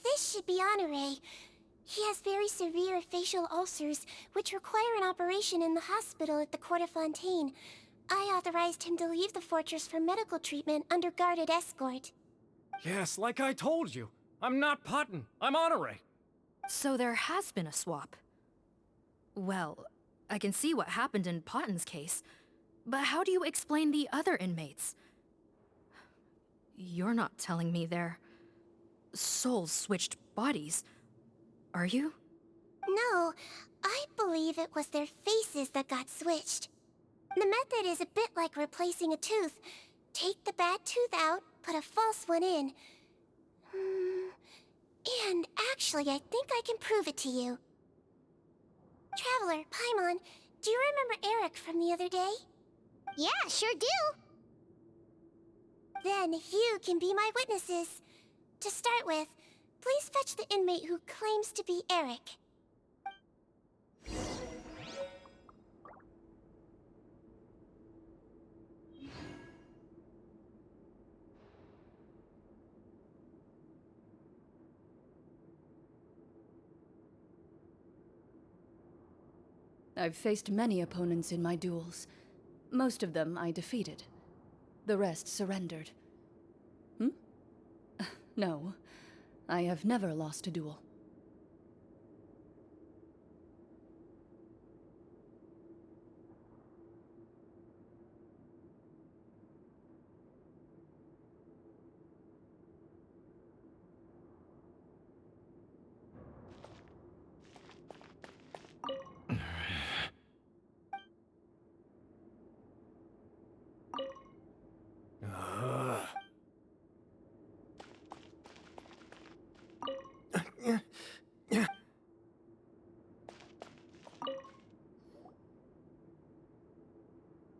This should be Honore. He has very severe facial ulcers, which require an operation in the hospital at the Court of Fontaine. I authorized him to leave the fortress for medical treatment under guarded escort. Yes, like I told you. I'm not Putton. I'm Honore. So there has been a swap. Well, I can see what happened in Potton's case, but how do you explain the other inmates? You're not telling me they're... souls switched bodies. Are you? No, I believe it was their faces that got switched. The method is a bit like replacing a tooth. Take the bad tooth out, put a false one in. And actually, I think I can prove it to you. Traveler, Paimon, do you remember Eric from the other day? Yeah, sure do. Then you can be my witnesses. To start with, please fetch the inmate who claims to be Eric. I've faced many opponents in my duels. Most of them I defeated. The rest surrendered. No, I have never lost a duel.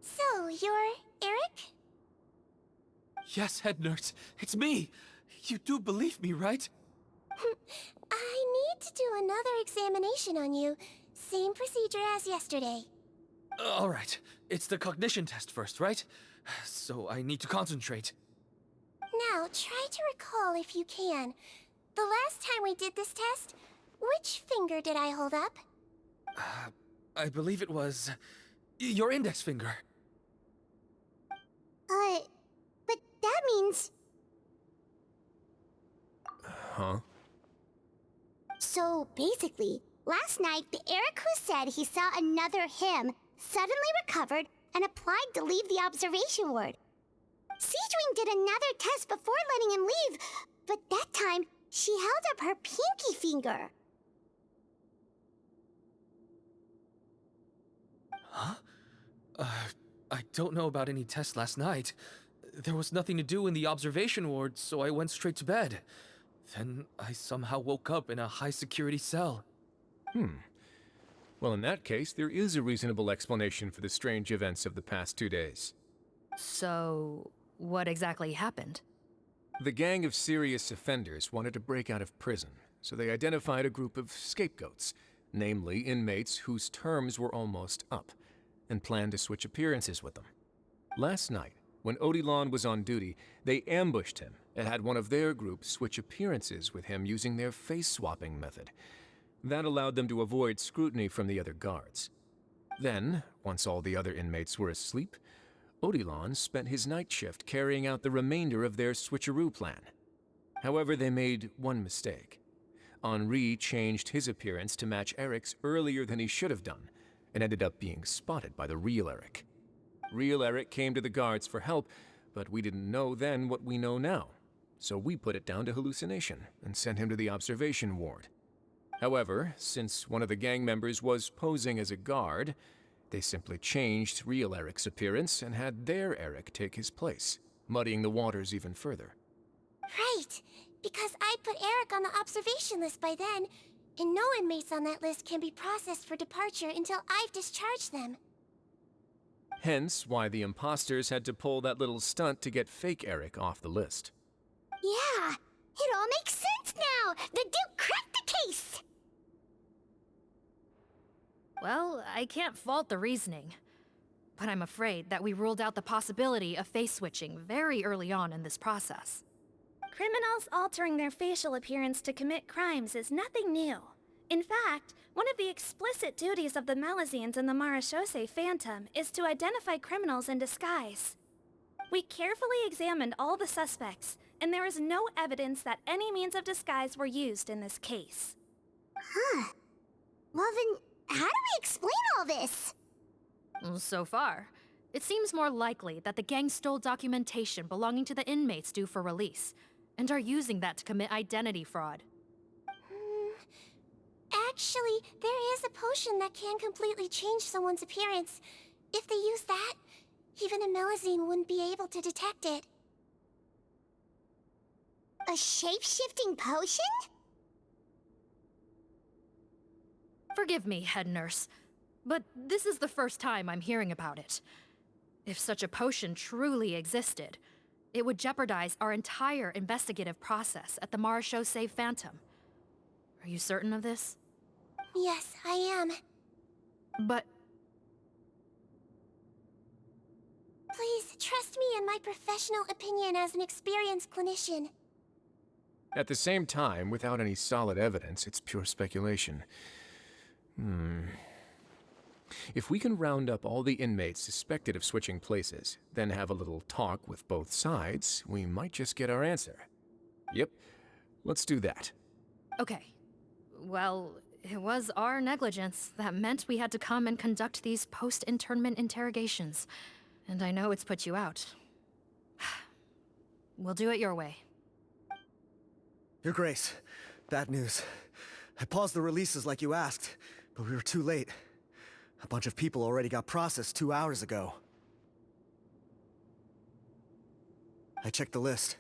So, you're Eric? Yes, head nurse. It's me. You do believe me, right? I need to do another examination on you. Same procedure as yesterday. All right. It's the cognition test first, right? So I need to concentrate. Now, try to recall if you can. The last time we did this test, which finger did I hold up? I believe it was your index finger. But that means... Huh? So, basically, last night, the Eric who said he saw another him suddenly recovered and applied to leave the observation ward. Sigewinne did another test before letting him leave, but that time, she held up her pinky finger. Huh? I don't know about any tests last night. There was nothing to do in the observation ward, so I went straight to bed. Then I somehow woke up in a high-security cell. Well, in that case, there is a reasonable explanation for the strange events of the past 2 days. So, what exactly happened? The gang of serious offenders wanted to break out of prison, so they identified a group of scapegoats, namely inmates whose terms were almost up, and planned to switch appearances with them. Last night, when Odilon was on duty, they ambushed him and had one of their group switch appearances with him using their face-swapping method. That allowed them to avoid scrutiny from the other guards. Then, once all the other inmates were asleep, Odilon spent his night shift carrying out the remainder of their switcheroo plan. However, they made one mistake. Henri changed his appearance to match Eric's earlier than he should have done, and ended up being spotted by the real Eric. Real Eric came to the guards for help, but we didn't know then what we know now, so we put it down to hallucination and sent him to the observation ward. However, since one of the gang members was posing as a guard, they simply changed real Eric's appearance and had their Eric take his place, muddying the waters even further. Right, because I put Eric on the observation list by then, and no inmates on that list can be processed for departure until I've discharged them. Hence why the imposters had to pull that little stunt to get fake Eric off the list. Yeah, it all makes sense now! The Duke cracked the case! Well, I can't fault the reasoning. But I'm afraid that we ruled out the possibility of face switching very early on in this process. Criminals altering their facial appearance to commit crimes is nothing new. In fact, one of the explicit duties of the Malazines in the Marechaussee Phantom is to identify criminals in disguise. We carefully examined all the suspects, and there is no evidence that any means of disguise were used in this case. Huh. Well then, how do we explain all this? So far, it seems more likely that the gang stole documentation belonging to the inmates due for release, and are using that to commit identity fraud. Actually, there is a potion that can completely change someone's appearance. If they use that, even a Melazine wouldn't be able to detect it. A shape-shifting potion? Forgive me, head nurse, but this is the first time I'm hearing about it. If such a potion truly existed, it would jeopardize our entire investigative process at the Marachaux Save Phantom. Are you certain of this? Yes, I am. But... Please, trust me in my professional opinion as an experienced clinician. At the same time, without any solid evidence, it's pure speculation. If we can round up all the inmates suspected of switching places, then have a little talk with both sides, we might just get our answer. Yep, let's do that. Okay. Well, it was our negligence that meant we had to come and conduct these post-internment interrogations. And I know it's put you out. We'll do it your way. Your Grace, bad news. I paused the releases like you asked, but we were too late. A bunch of people already got processed 2 hours ago. I checked the list,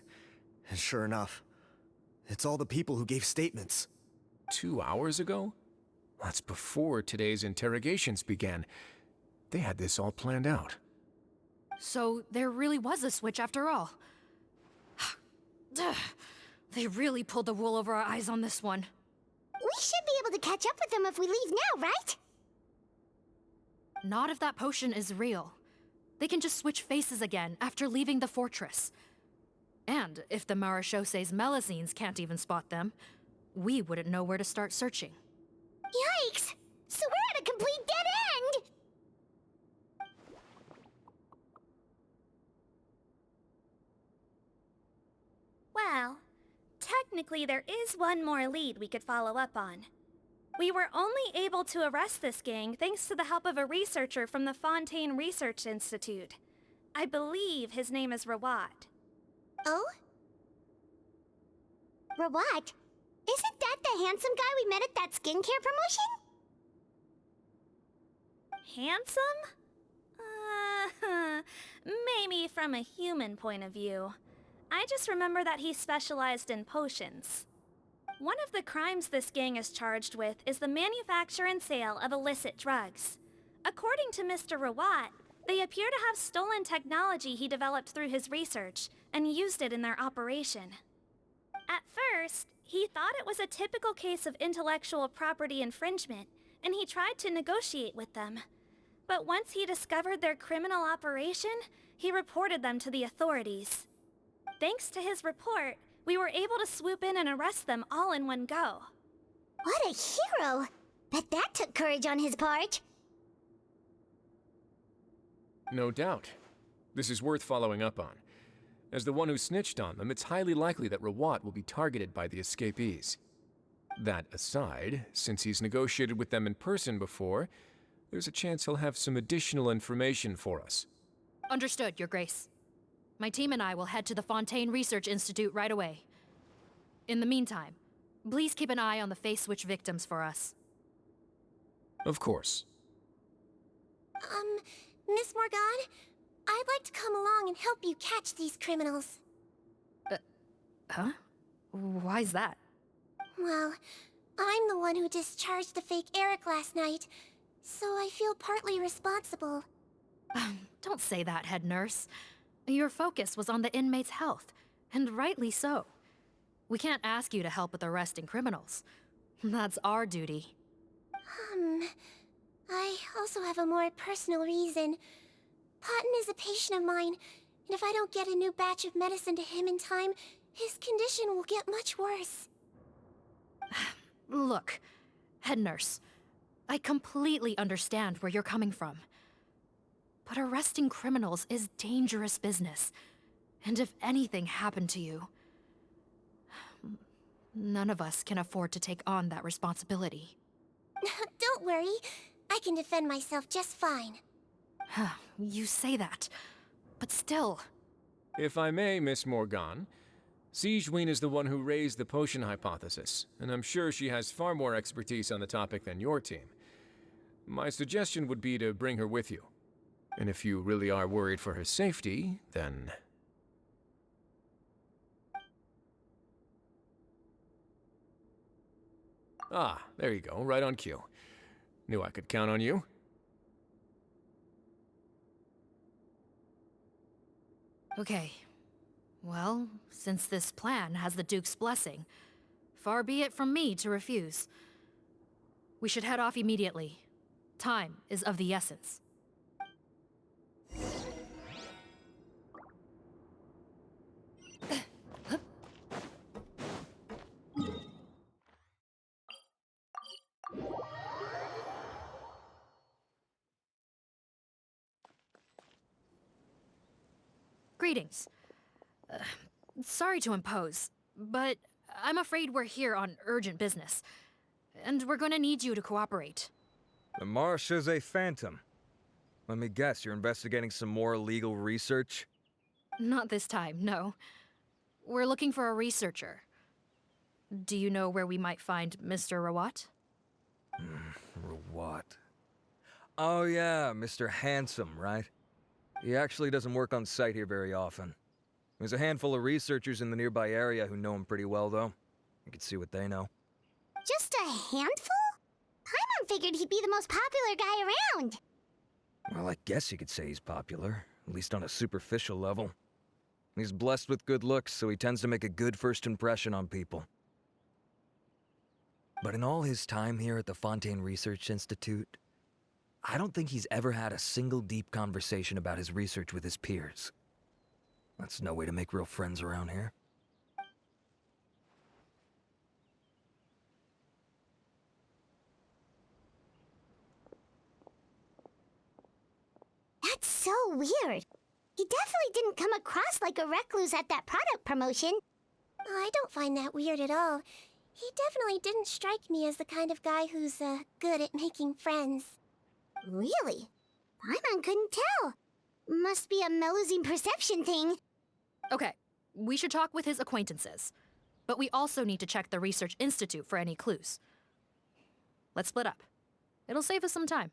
and sure enough, it's all the people who gave statements. 2 hours ago? That's before today's interrogations began. They had this all planned out. So there really was a switch after all. They really pulled the wool over our eyes on this one. We should be able to catch up with them if we leave now, right? Not if that potion is real. They can just switch faces again after leaving the fortress. And if the Marachauss's Melazines can't even spot them, we wouldn't know where to start searching. Yikes! So we're at a complete dead end! Well, technically there is one more lead we could follow up on. We were only able to arrest this gang thanks to the help of a researcher from the Fontaine Research Institute. I believe his name is Rawat. Oh? Rawat? Isn't that the handsome guy we met at that skincare promotion? Handsome? Maybe from a human point of view. I just remember that he specialized in potions. One of the crimes this gang is charged with is the manufacture and sale of illicit drugs. According to Mr. Rawat, they appear to have stolen technology he developed through his research and used it in their operation. At first, he thought it was a typical case of intellectual property infringement, and he tried to negotiate with them. But once he discovered their criminal operation, he reported them to the authorities. Thanks to his report, we were able to swoop in and arrest them all in one go. What a hero! Bet that took courage on his part. No doubt. This is worth following up on. As the one who snitched on them, it's highly likely that Rawat will be targeted by the escapees. That aside, since he's negotiated with them in person before, there's a chance he'll have some additional information for us. Understood, Your Grace. My team and I will head to the Fontaine Research Institute right away. In the meantime, please keep an eye on the face switch victims for us. Of course. Miss Morgan, I'd like to come along and help you catch these criminals. Huh? Why's that? Well, I'm the one who discharged the fake Eric last night, so I feel partly responsible. Don't say that, head nurse. Your focus was on the inmates' health, and rightly so. We can't ask you to help with arresting criminals. That's our duty. I also have a more personal reason. Potton is a patient of mine, and if I don't get a new batch of medicine to him in time, his condition will get much worse. Look, head nurse, I completely understand where you're coming from. But arresting criminals is dangerous business. And if anything happened to you, none of us can afford to take on that responsibility. Don't worry. I can defend myself just fine. You say that, but still... If I may, Miss Morgan, Sigewinne is the one who raised the potion hypothesis, and I'm sure she has far more expertise on the topic than your team. My suggestion would be to bring her with you. And if you really are worried for her safety, then... Ah, there you go, right on cue. Knew I could count on you. Okay. Well, since this plan has the Duke's blessing, far be it from me to refuse. We should head off immediately. Time is of the essence. Greetings. Sorry to impose, but I'm afraid we're here on urgent business, and we're gonna need you to cooperate. The Marsh is a phantom. Let me guess, you're investigating some more illegal research? Not this time, no. We're looking for a researcher. Do you know where we might find Mr. Rawat? Rawat. Oh yeah, Mr. Handsome, right? He actually doesn't work on site here very often. There's a handful of researchers in the nearby area who know him pretty well, though. You can see what they know. Just a handful? Paimon figured he'd be the most popular guy around. Well, I guess you could say he's popular, at least on a superficial level. He's blessed with good looks, so he tends to make a good first impression on people. But in all his time here at the Fontaine Research Institute, I don't think he's ever had a single deep conversation about his research with his peers. That's no way to make real friends around here. That's so weird. He definitely didn't come across like a recluse at that product promotion. I don't find that weird at all. He definitely didn't strike me as the kind of guy who's, good at making friends. Really? Paimon couldn't tell. Must be a Melusine perception thing. Okay, we should talk with his acquaintances. But we also need to check the Research Institute for any clues. Let's split up. It'll save us some time.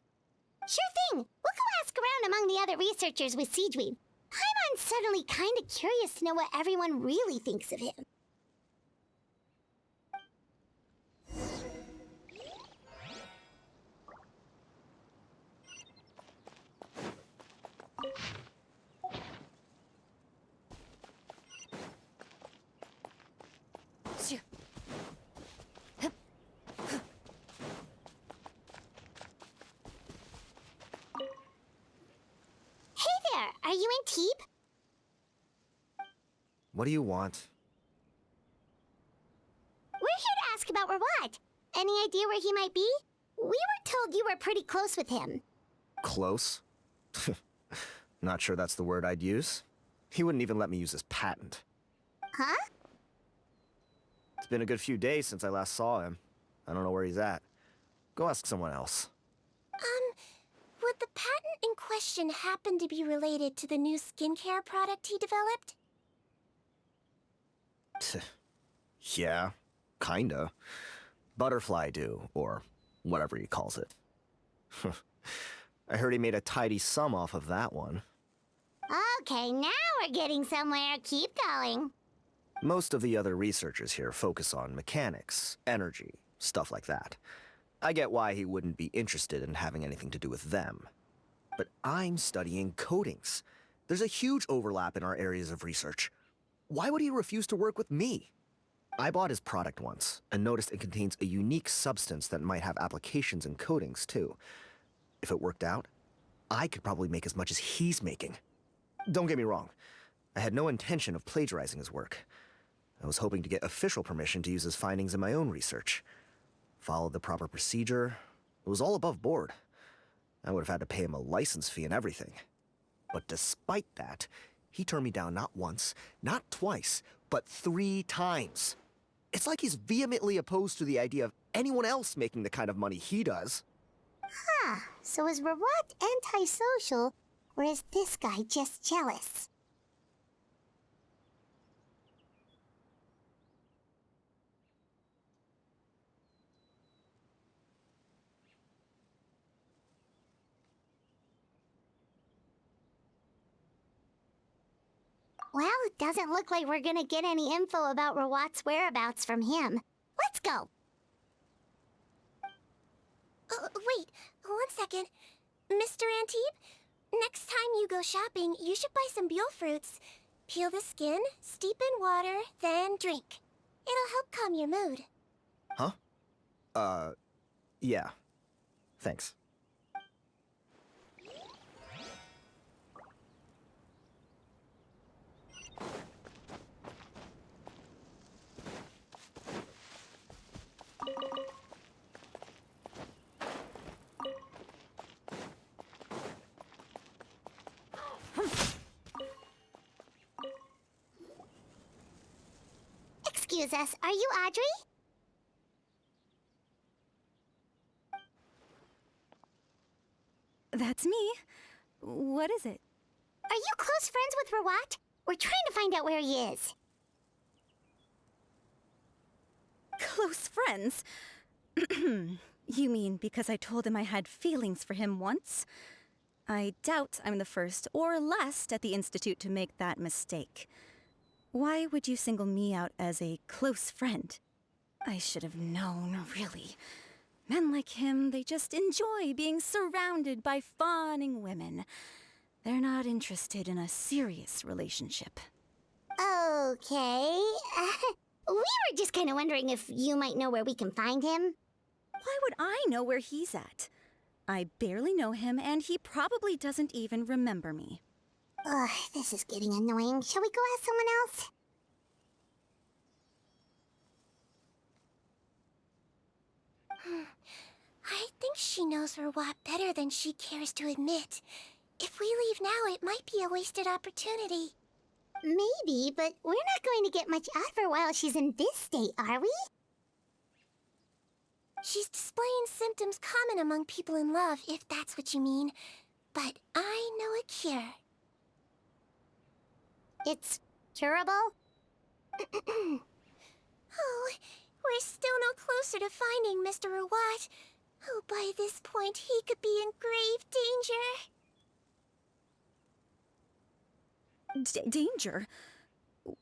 Sure thing. We'll go ask around among the other researchers with Sigewinne. Paimon's suddenly kind of curious to know what everyone really thinks of him. Are you in Teep? What do you want? We're here to ask about Rawat. Any idea where he might be? We were told you were pretty close with him. Close? Not sure that's the word I'd use. He wouldn't even let me use his patent. Huh? It's been a good few days since I last saw him. I don't know where he's at. Go ask someone else. Would the patent in question happen to be related to the new skincare product he developed? Yeah, kinda. Butterfly dew, or whatever he calls it. I heard he made a tidy sum off of that one. Okay, now we're getting somewhere. Keep going. Most of the other researchers here focus on mechanics, energy, stuff like that. I get why he wouldn't be interested in having anything to do with them. But I'm studying coatings. There's a huge overlap in our areas of research. Why would he refuse to work with me? I bought his product once, and noticed it contains a unique substance that might have applications in coatings, too. If it worked out, I could probably make as much as he's making. Don't get me wrong. I had no intention of plagiarizing his work. I was hoping to get official permission to use his findings in my own research. Followed the proper procedure. It was all above board. I would have had to pay him a license fee and everything. But despite that, he turned me down not once, not twice, but 3 times. It's like he's vehemently opposed to the idea of anyone else making the kind of money he does. Huh, so is Rawat antisocial, or is this guy just jealous? Well, it doesn't look like we're gonna get any info about Rawat's whereabouts from him. Let's go. Wait, 1 second. Mr. Antibes, next time you go shopping, you should buy some Buell fruits. Peel the skin, steep in water, then drink. It'll help calm your mood. Huh? Yeah. Thanks. Excuse us, are you Audrey? That's me. What is it? Are you close friends with Rawat? We're trying to find out where he is. Close friends? You mean because I told him I had feelings for him once? I doubt I'm the first or last at the Institute to make that mistake. Why would you single me out as a close friend? I should have known, really. Men like him, they just enjoy being surrounded by fawning women. They're not interested in a serious relationship. Okay. We were just kind of wondering if you might know where we can find him. Why would I know where he's at? I barely know him, and he probably doesn't even remember me. Ugh, this is getting annoying. Shall we go ask someone else? I think she knows Rawat better than she cares to admit. If we leave now, it might be a wasted opportunity. Maybe, but we're not going to get much out of her while she's in this state, are we? She's displaying symptoms common among people in love, if that's what you mean. But I know a cure. It's curable? Oh, we're still no closer to finding Mr. Rawat. Oh, by this point, he could be in grave danger. Danger?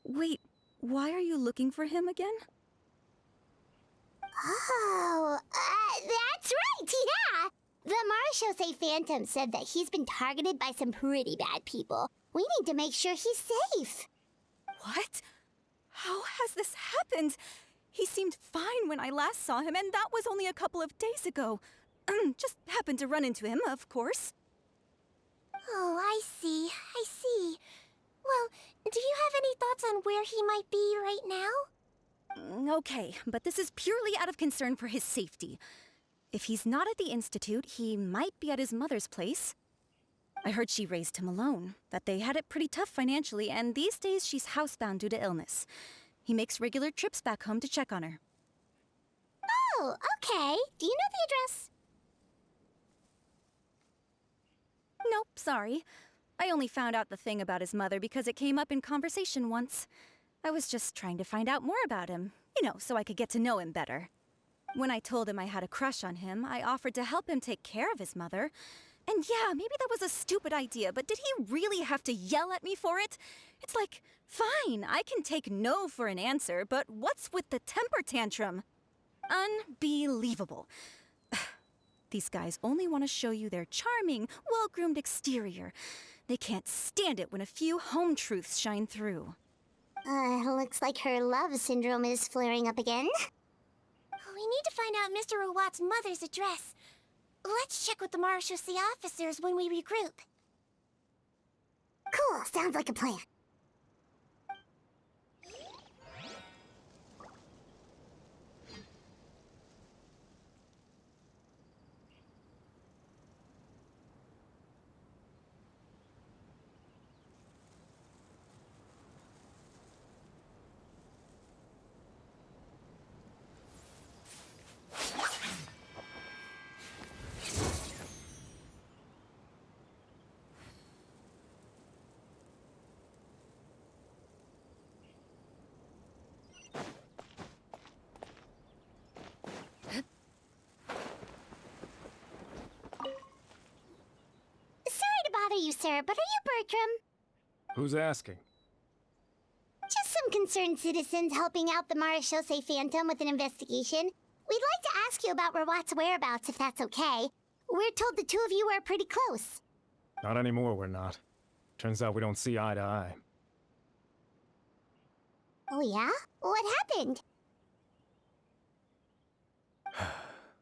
Wait, why are you looking for him again? Oh, that's right, yeah! The Marshosei Phantom said that he's been targeted by some pretty bad people. We need to make sure he's safe. What? How has this happened? He seemed fine when I last saw him, and that was only a couple of days ago. Just happened to run into him, of course. Oh, I see. Well, do you have any thoughts on where he might be right now? Okay, but this is purely out of concern for his safety. If he's not at the Institute, he might be at his mother's place. I heard she raised him alone, that they had it pretty tough financially, and these days she's housebound due to illness. He makes regular trips back home to check on her. Oh, okay. Do you know the address? Nope, sorry. I only found out the thing about his mother because it came up in conversation once. I was just trying to find out more about him, so I could get to know him better. When I told him I had a crush on him, I offered to help him take care of his mother. And yeah, maybe that was a stupid idea, but did he really have to yell at me for it? It's like, fine, I can take no for an answer, but what's with the temper tantrum? Unbelievable. These guys only want to show you their charming, well-groomed exterior. They can't stand it when a few home truths shine through. Looks like her love syndrome is flaring up again. We need to find out Mr. Rawat's mother's address. Let's check with the Marshosei officers when we regroup. Cool, sounds like a plan. Sorry to bother you, sir, but are you Bertram? Who's asking? some concerned citizens helping out the Marechaussee Phantom with an investigation. We'd like to ask you about Rawat's whereabouts, if that's okay. We're told the two of you are pretty close. Not anymore, we're not. Turns out we don't see eye to eye. Oh yeah? What happened?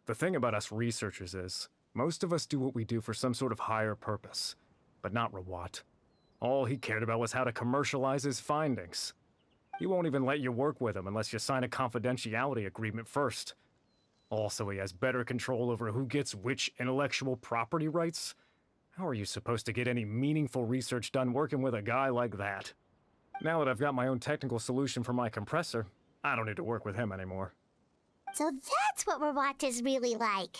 The thing about us researchers is, most of us do what we do for some sort of higher purpose. But not Rawat. All he cared about was how to commercialize his findings. He won't even let you work with him unless you sign a confidentiality agreement first. Also, he has better control over who gets which intellectual property rights. How are you supposed to get any meaningful research done working with a guy like that? Now that I've got my own technical solution for my compressor, I don't need to work with him anymore. So that's what Rawat is really like.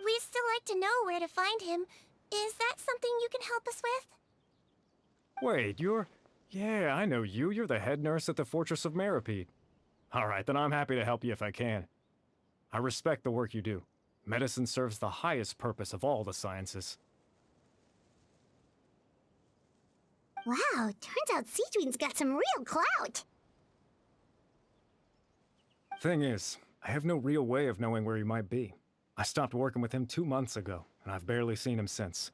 We'd still like to know where to find him. Is that something you can help us with? Wait, Yeah, I know you. You're the head nurse at the Fortress of Meripede. Alright, then I'm happy to help you if I can. I respect the work you do. Medicine serves the highest purpose of all the sciences. Wow, turns out Sigewinne's got some real clout. Thing is, I have no real way of knowing where he might be. I stopped working with him 2 months ago, and I've barely seen him since.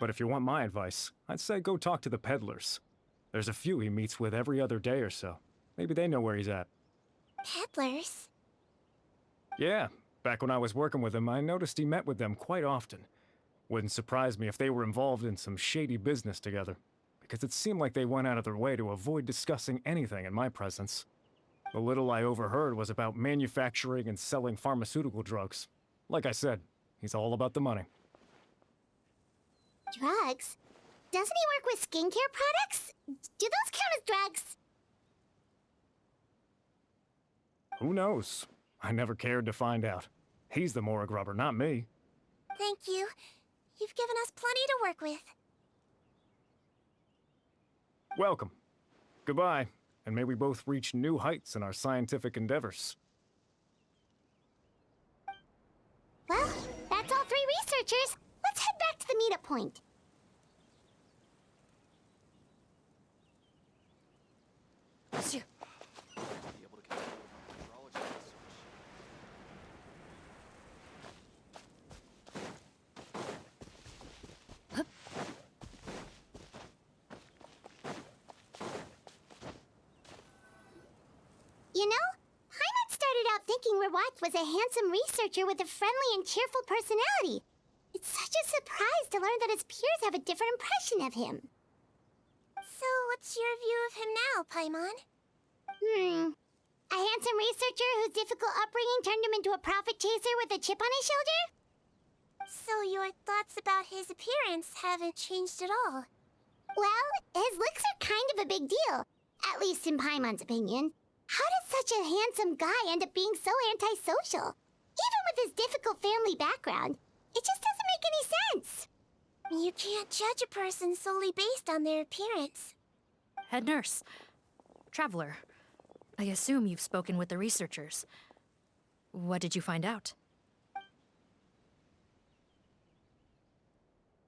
But if you want my advice, I'd say go talk to the peddlers. There's a few he meets with every other day or so. Maybe they know where he's at. Peddlers? Yeah, back when I was working with him, I noticed he met with them quite often. Wouldn't surprise me if they were involved in some shady business together, because it seemed like they went out of their way to avoid discussing anything in my presence. The little I overheard was about manufacturing and selling pharmaceutical drugs. Like I said, he's all about the money. Drugs? Doesn't he work with skincare products? Do those count as drugs? Who knows? I never cared to find out. He's the Mora grubber, not me. Thank you. You've given us plenty to work with. Welcome. Goodbye, and may we both reach new heights in our scientific endeavors. Well, that's all three researchers. Let's head back to the meetup point. You know, Paimon started out thinking Rawat was a handsome researcher with a friendly and cheerful personality. It's such a surprise to learn that his peers have a different impression of him. So, what's your view of him now, Paimon? A handsome researcher whose difficult upbringing turned him into a profit chaser with a chip on his shoulder? So your thoughts about his appearance haven't changed at all? Well, his looks are kind of a big deal. At least in Paimon's opinion. How does such a handsome guy end up being so antisocial? Even with his difficult family background, it just doesn't make any sense. You can't judge a person solely based on their appearance. Head nurse. Traveler. I assume you've spoken with the researchers. What did you find out?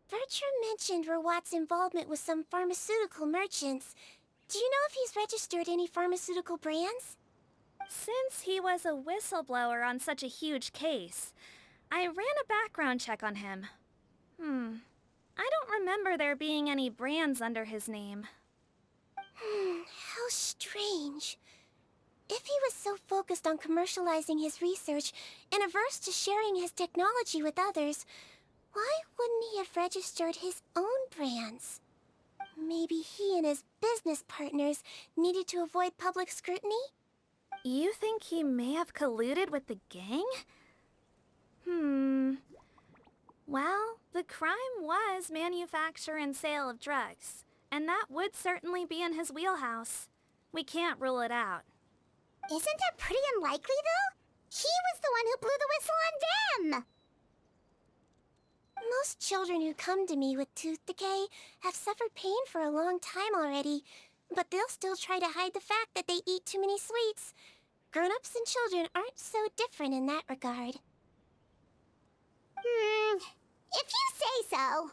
Bertram mentioned Rawat's involvement with some pharmaceutical merchants. Do you know if he's registered any pharmaceutical brands? Since he was a whistleblower on such a huge case, I ran a background check on him. I don't remember there being any brands under his name. How strange. If he was so focused on commercializing his research and averse to sharing his technology with others, why wouldn't he have registered his own brands? Maybe he and his business partners needed to avoid public scrutiny? You think he may have colluded with the gang? Well, the crime was manufacture and sale of drugs, and that would certainly be in his wheelhouse. We can't rule it out. Isn't that pretty unlikely, though? He was the one who blew the whistle on them! Most children who come to me with tooth decay have suffered pain for a long time already, but they'll still try to hide the fact that they eat too many sweets. Grown-ups and children aren't so different in that regard. If you say so.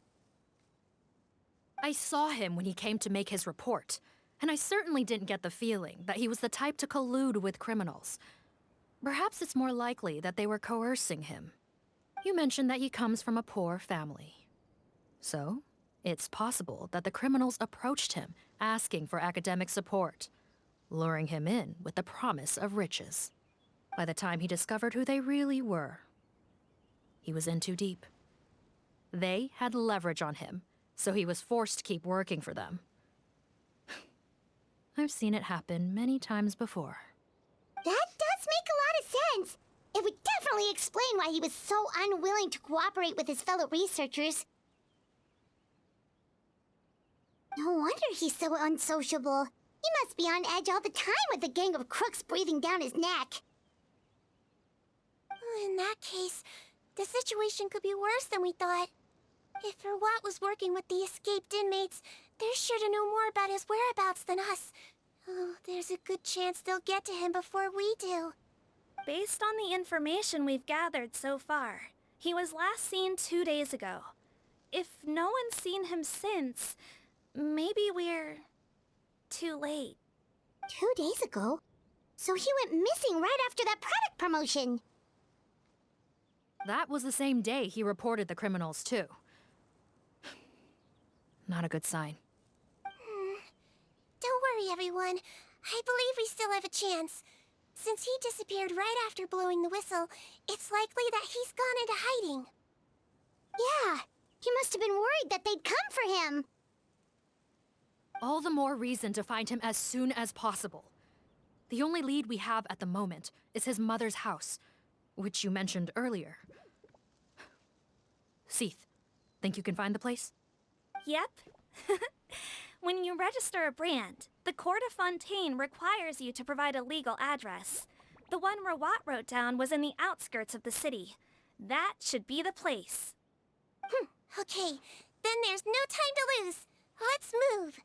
I saw him when he came to make his report, and I certainly didn't get the feeling that he was the type to collude with criminals. Perhaps it's more likely that they were coercing him. You mentioned that he comes from a poor family. So, it's possible that the criminals approached him, asking for academic support, luring him in with the promise of riches. By the time he discovered who they really were, he was in too deep. They had leverage on him, so he was forced to keep working for them. I've seen it happen many times before. That does make a lot of sense. It would definitely explain why he was so unwilling to cooperate with his fellow researchers. No wonder he's so unsociable. He must be on edge all the time with a gang of crooks breathing down his neck. In that case, the situation could be worse than we thought. If Verwatt was working with the escaped inmates, they're sure to know more about his whereabouts than us. Oh, there's a good chance they'll get to him before we do. Based on the information we've gathered so far, he was last seen 2 days ago. If no one's seen him since, maybe we're too late. 2 days ago? So he went missing right after that product promotion. That was the same day he reported the criminals, too. Not a good sign. Don't worry, everyone. I believe we still have a chance. Since he disappeared right after blowing the whistle, it's likely that he's gone into hiding. Yeah, he must have been worried that they'd come for him. All the more reason to find him as soon as possible. The only lead we have at the moment is his mother's house, which you mentioned earlier. Seath, think you can find the place? Yep. When you register a brand, the Court of Fontaine requires you to provide a legal address. The one Rawat wrote down was in the outskirts of the city. That should be the place. Okay, then there's no time to lose. Let's move.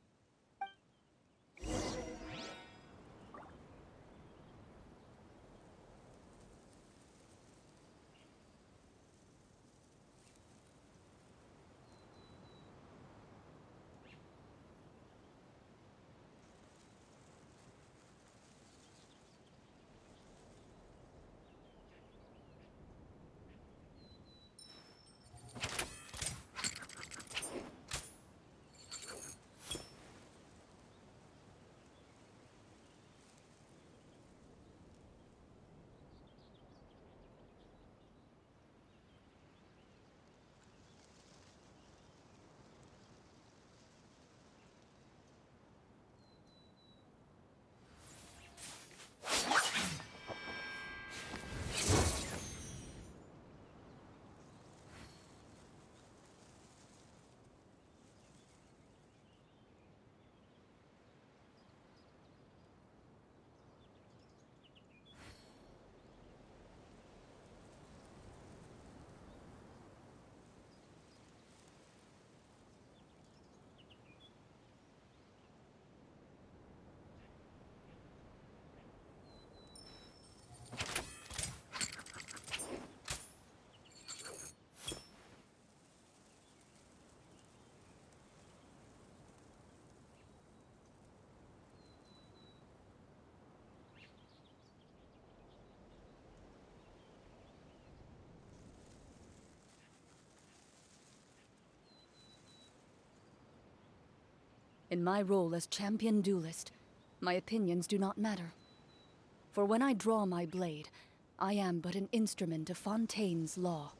In my role as champion duelist, my opinions do not matter. For when I draw my blade, I am but an instrument of Fontaine's law.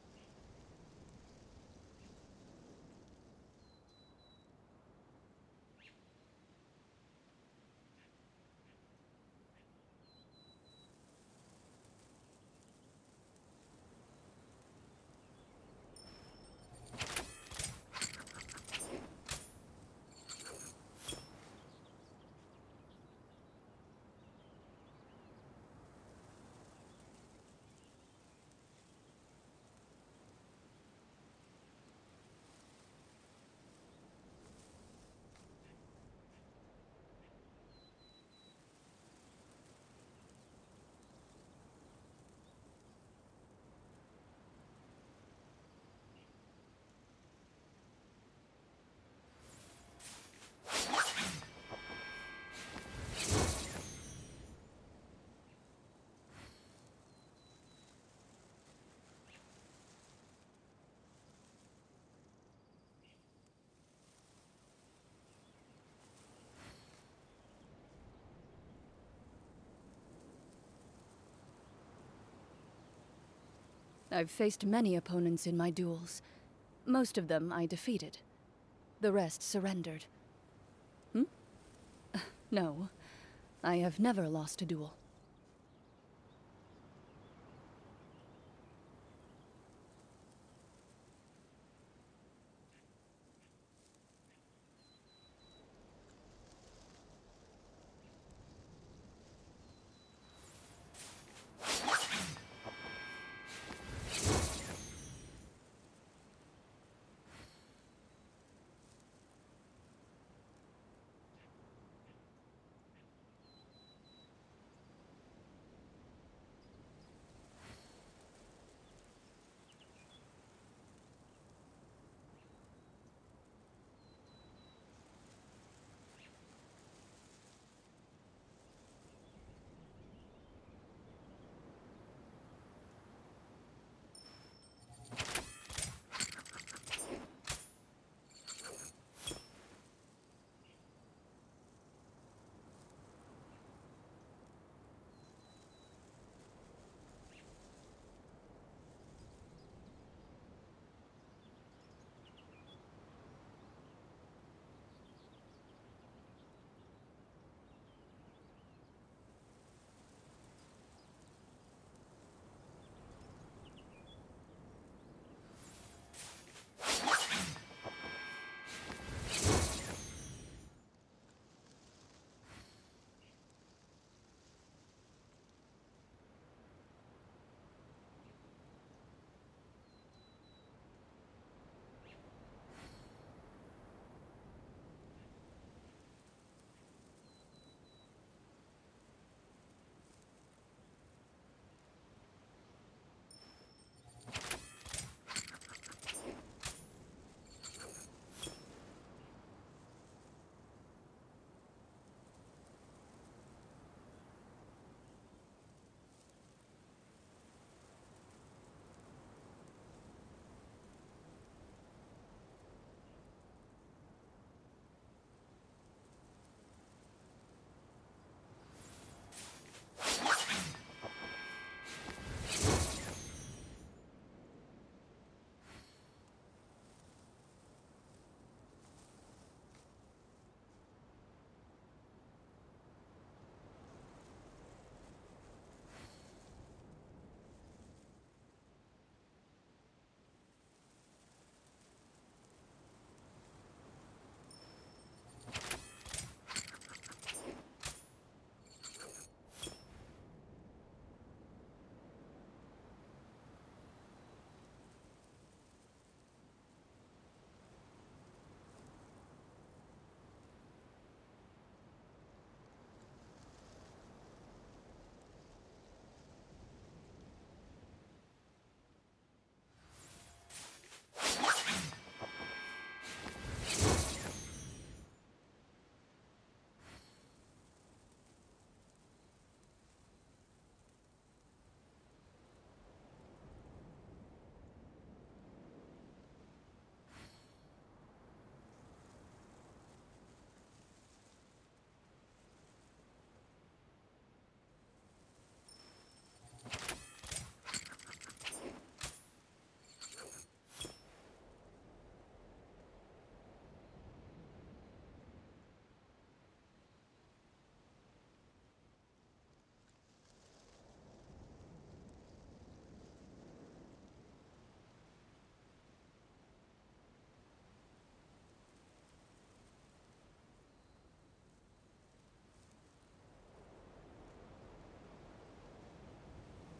I've faced many opponents in my duels. Most of them I defeated. The rest surrendered. No, I have never lost a duel.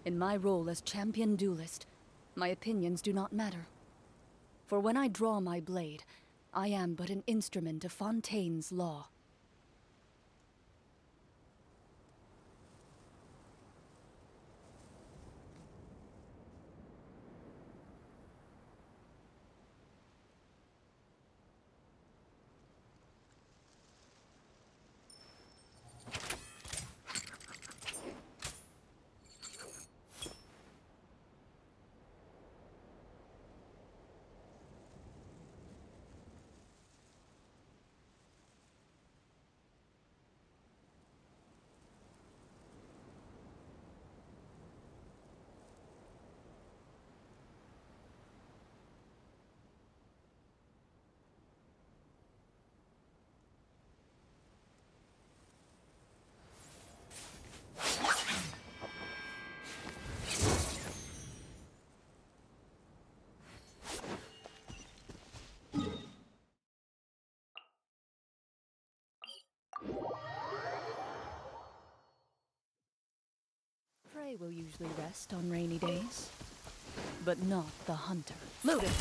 In my role as champion duelist, my opinions do not matter. For when I draw my blade, I am but an instrument of Fontaine's law. prey will usually rest on rainy days, but not the hunter. Move it!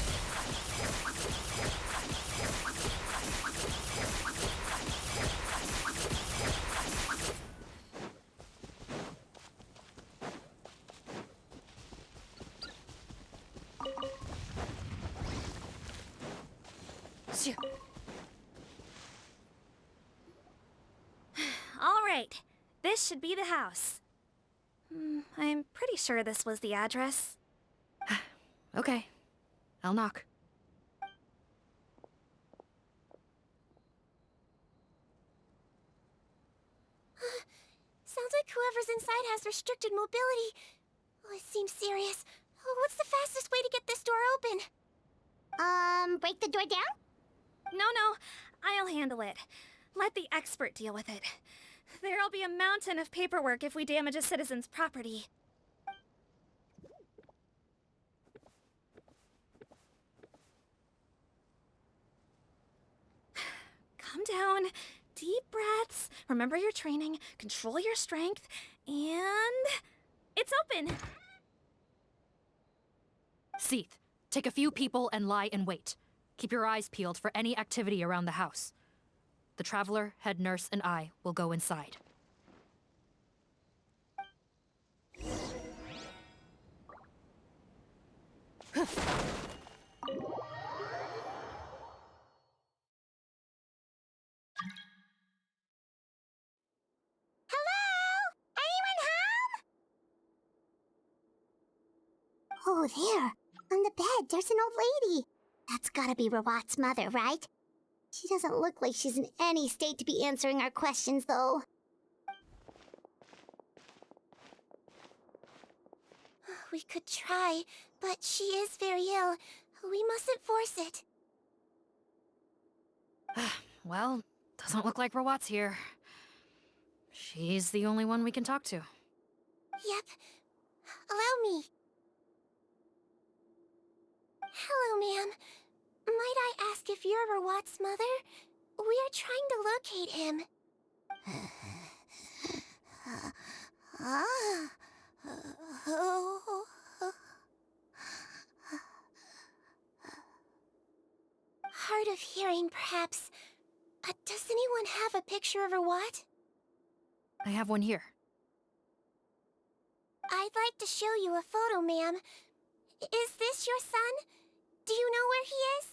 All right, this should be the house. I'm pretty sure this was the address. Okay, I'll knock. Sounds like whoever's inside has restricted mobility. Oh, it seems serious. Oh, what's the fastest way to get this door open? Break the door down? No, I'll handle it. Let the expert deal with it. There'll be a mountain of paperwork if we damage a citizen's property. Calm down. Deep breaths. Remember your training. Control your strength. And... it's open! Seath, take a few people and lie in wait. Keep your eyes peeled for any activity around the house. The Traveler, head nurse, and I will go inside. Oh, there. On the bed, there's an old lady. That's gotta be Rawat's mother, right? She doesn't look like she's in any state to be answering our questions, though. We could try, but she is very ill. We mustn't force it. Well, doesn't look like Rawat's here. She's the only one we can talk to. Yep. Allow me. Hello, ma'am. Might I ask if you're Rawat's mother? We are trying to locate him. Hard of hearing, perhaps. Does anyone have a picture of Rawat? I have one here. I'd like to show you a photo, ma'am. Is this your son? Do you know where he is?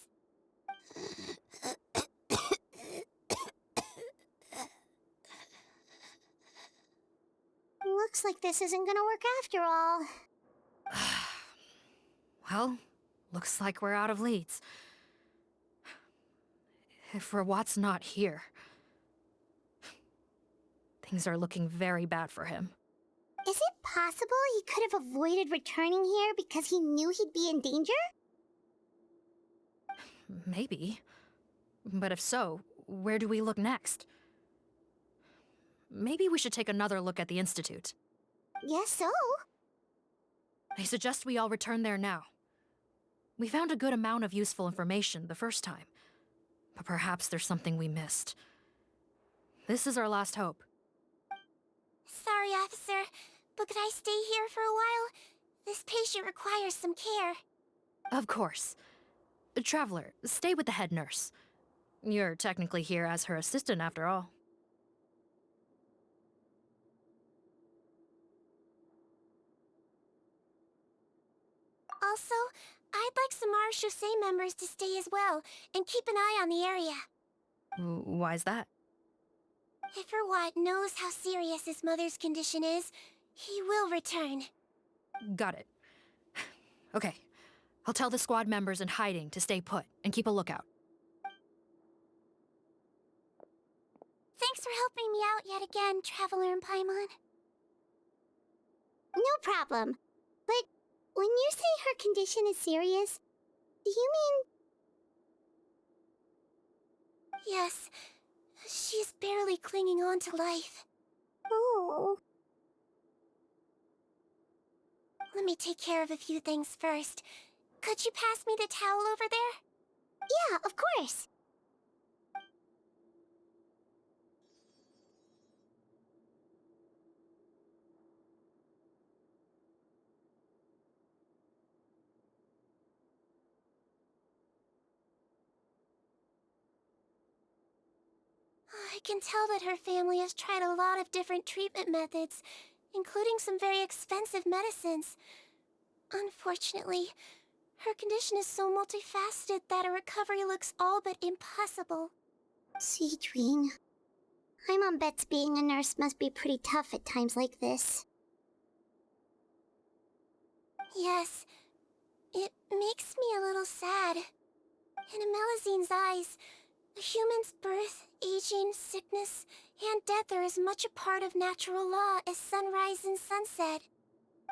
Looks like this isn't gonna work after all. Well, looks like we're out of leads. If Rawat's not here, things are looking very bad for him. Is it possible he could have avoided returning here because he knew he'd be in danger? Maybe. But if so, where do we look next? Maybe we should take another look at the Institute. Yes, so. I suggest we all return there now. We found a good amount of useful information the first time, but perhaps there's something we missed. This is our last hope. Sorry, officer, but could I stay here for a while? This patient requires some care. Of course. Traveler, stay with the head nurse. You're technically here as her assistant after all. Also, I'd like some Marechaussee members to stay as well, and keep an eye on the area. Why's that? If Rawat knows how serious his mother's condition is, he will return. Got it. Okay. I'll tell the squad members in hiding to stay put and keep a lookout. Thanks for helping me out yet again, Traveler and Paimon. No problem. But when you say her condition is serious, do you mean... Yes. She's barely clinging on to life. Oh. Let me take care of a few things first. Could you pass me the towel over there? Yeah, of course. can tell that her family has tried a lot of different treatment methods, including some very expensive medicines. Unfortunately, her condition is so multifaceted that a recovery looks all but impossible. Sigewinne, my mom bets being a nurse must be pretty tough at times like this. Yes, it makes me a little sad. In Melizine's eyes, a human's birth, aging, sickness, and death are as much a part of natural law as sunrise and sunset.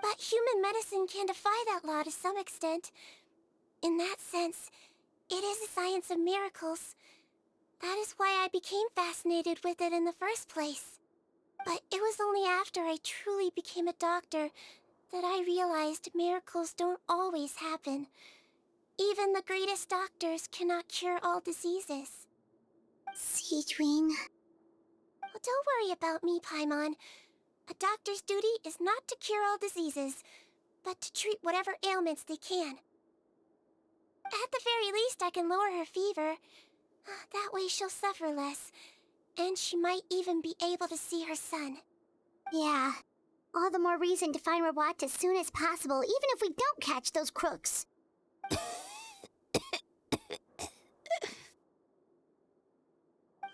But human medicine can defy that law to some extent. In that sense, it is a science of miracles. That is why I became fascinated with it in the first place. But it was only after I truly became a doctor that I realized miracles don't always happen. Even the greatest doctors cannot cure all diseases. Sigewinne. Well, don't worry about me, Paimon. A doctor's duty is not to cure all diseases, but to treat whatever ailments they can. At the very least, I can lower her fever. That way she'll suffer less, and she might even be able to see her son. Yeah. All the more reason to find Rawat as soon as possible, even if we don't catch those crooks.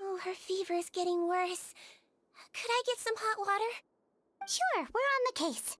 Oh, her fever is getting worse. Could I get some hot water? Sure, we're on the case.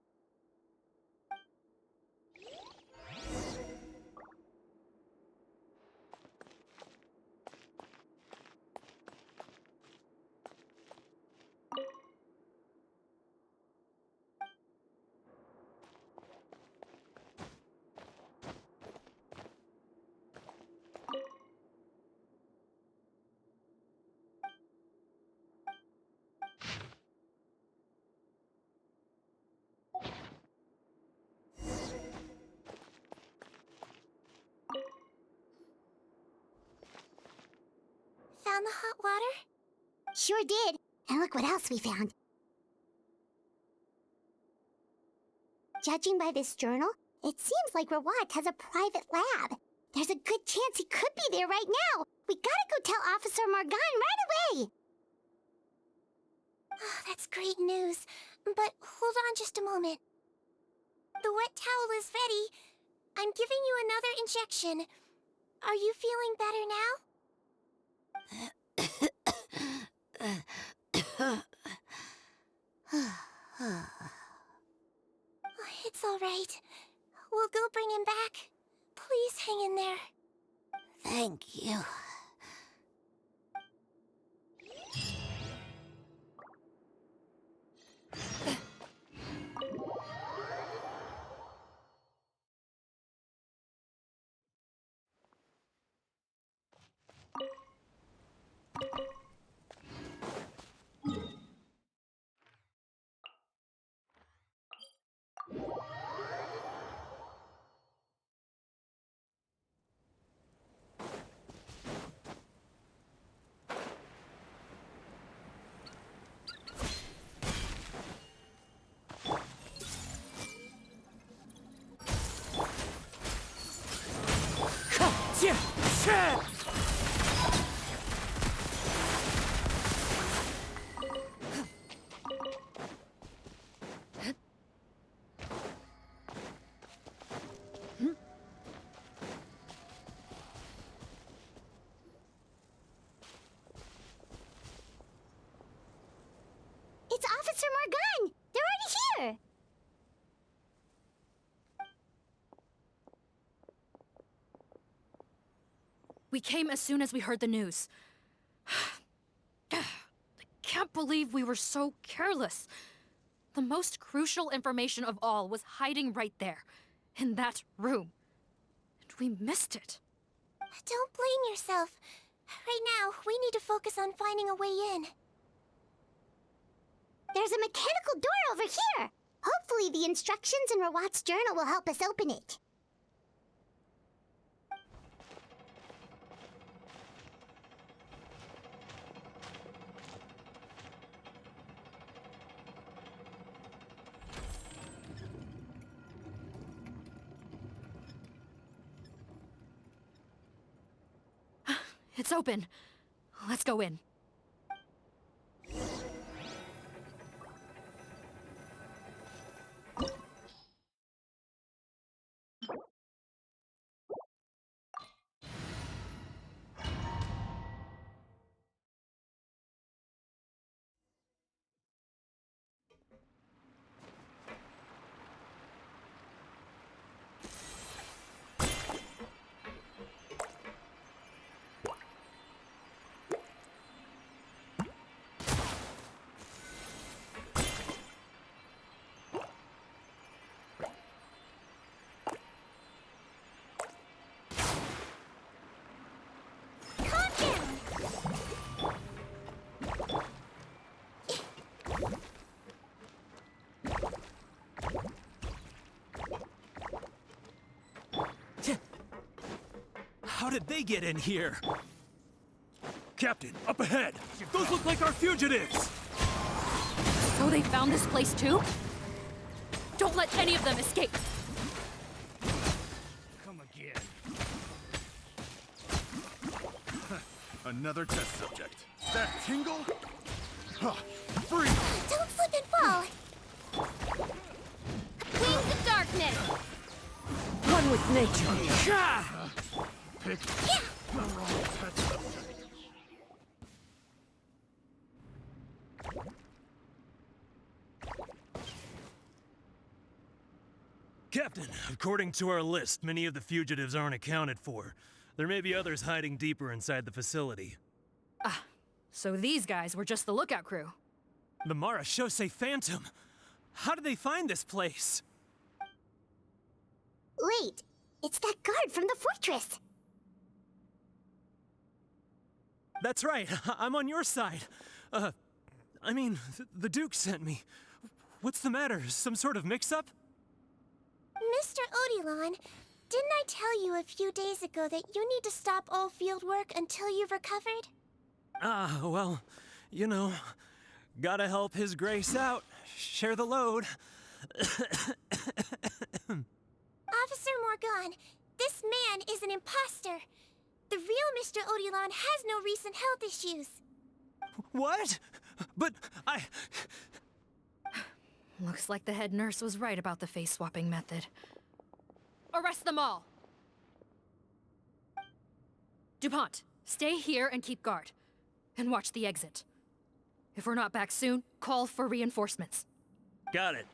Found the hot water? Sure did. And look what else we found. Judging by this journal, it seems like Rawat has a private lab. There's a good chance he could be there right now. We gotta go tell Officer Morgan right away. Oh, that's great news. But hold on just a moment. The wet towel is ready. I'm giving you another injection. Are you feeling better now? It's all right. We'll go bring him back. Please hang in there. Thank you. It's Officer Morgan! They're already here! We came as soon as we heard the news. I can't believe we were so careless. The most crucial information of all was hiding right there, in that room. And we missed it. Don't blame yourself. Right now, we need to focus on finding a way in. There's a mechanical door over here! Hopefully the instructions in Rawat's journal will help us open it. It's open. Let's go in. How did they get in here? Captain, up ahead! Those look like our fugitives! So they found this place too? Don't let any of them escape! Come again. Another test subject. That tingle? Huh. Free! Don't slip and fall! Wings of darkness! One with nature. Pick the wrong test subject. Captain, according to our list, many of the fugitives aren't accounted for. There may be others hiding deeper inside the facility. Ah, so these guys were just the lookout crew. The Marachose Phantom! How did they find this place? Wait, it's that guard from the fortress. That's right, I'm on your side. The Duke sent me. What's the matter? Some sort of mix-up? Mr. Odilon, didn't I tell you a few days ago that you need to stop all field work until you've recovered? Well, you know, gotta help His Grace out. Share the load. Officer Morgan, this man is an imposter. The real Mr. Odilon has no recent health issues. What? But Looks like the head nurse was right about the face-swapping method. Arrest them all! DuPont, stay here and keep guard. And watch the exit. If we're not back soon, call for reinforcements. got it.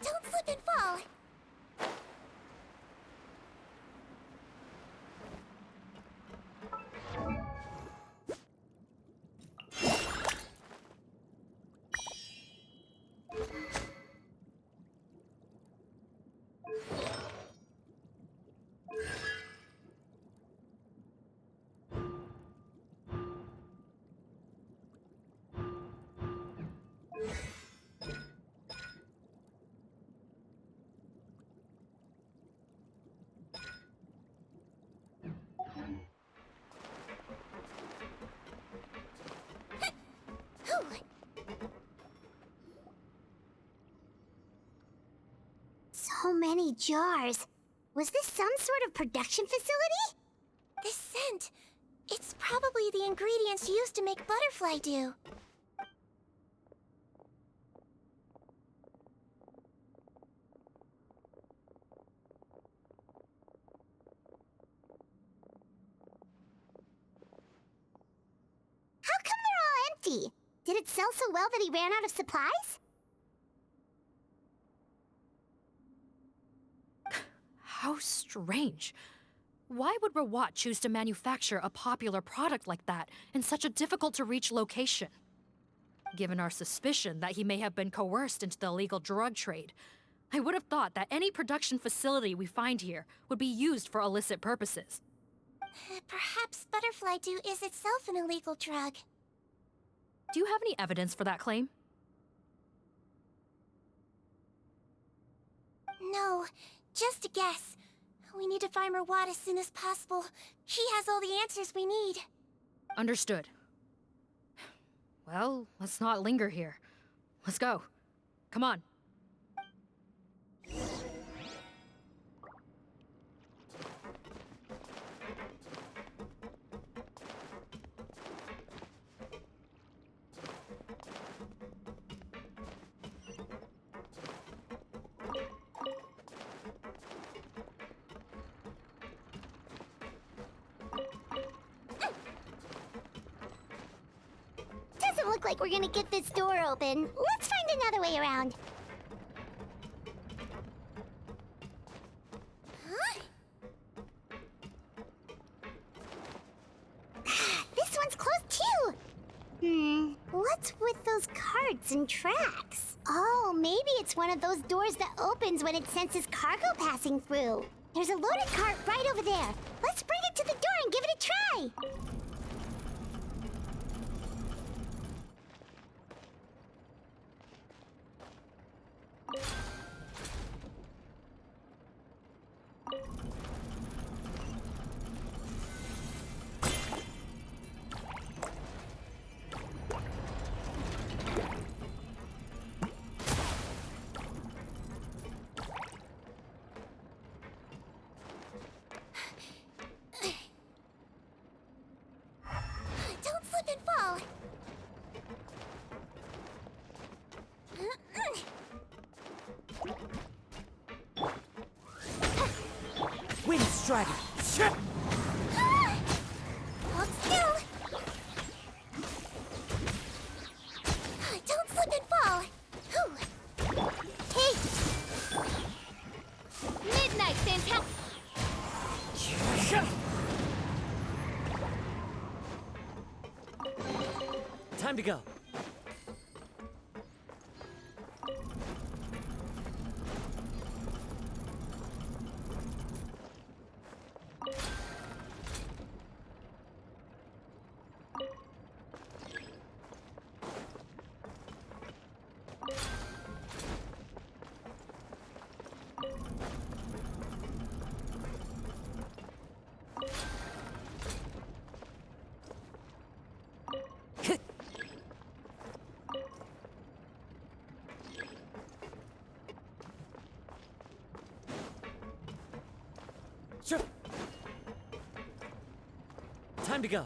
Don't slip and fall. So many jars. Was this some sort of production facility? This scent. It's probably the ingredients used to make butterfly dew. How come they're all empty? Did it sell so well that he ran out of supplies? How strange. Why would Rawat choose to manufacture a popular product like that in such a difficult-to-reach location? Given our suspicion that he may have been coerced into the illegal drug trade, I would have thought that any production facility we find here would be used for illicit purposes. Perhaps butterfly dew is itself an illegal drug. Do you have any evidence for that claim? No, just a guess. We need to find Rawat as soon as possible. He has all the answers we need. Understood. Well, let's not linger here. Let's go. Come on. Doesn't look like we're gonna get this door open. Let's find another way around. Huh? What's with those carts and tracks? Oh, maybe it's one of those doors that opens when it senses cargo passing through. There's a loaded cart right over there. Let's bring it to the door and give it a try. Don't slip and fall. Wind Strider! Hold still. Don't slip and fall. Whew. Hey! Midnight Fantastic! Time to go. Sure. Time to go.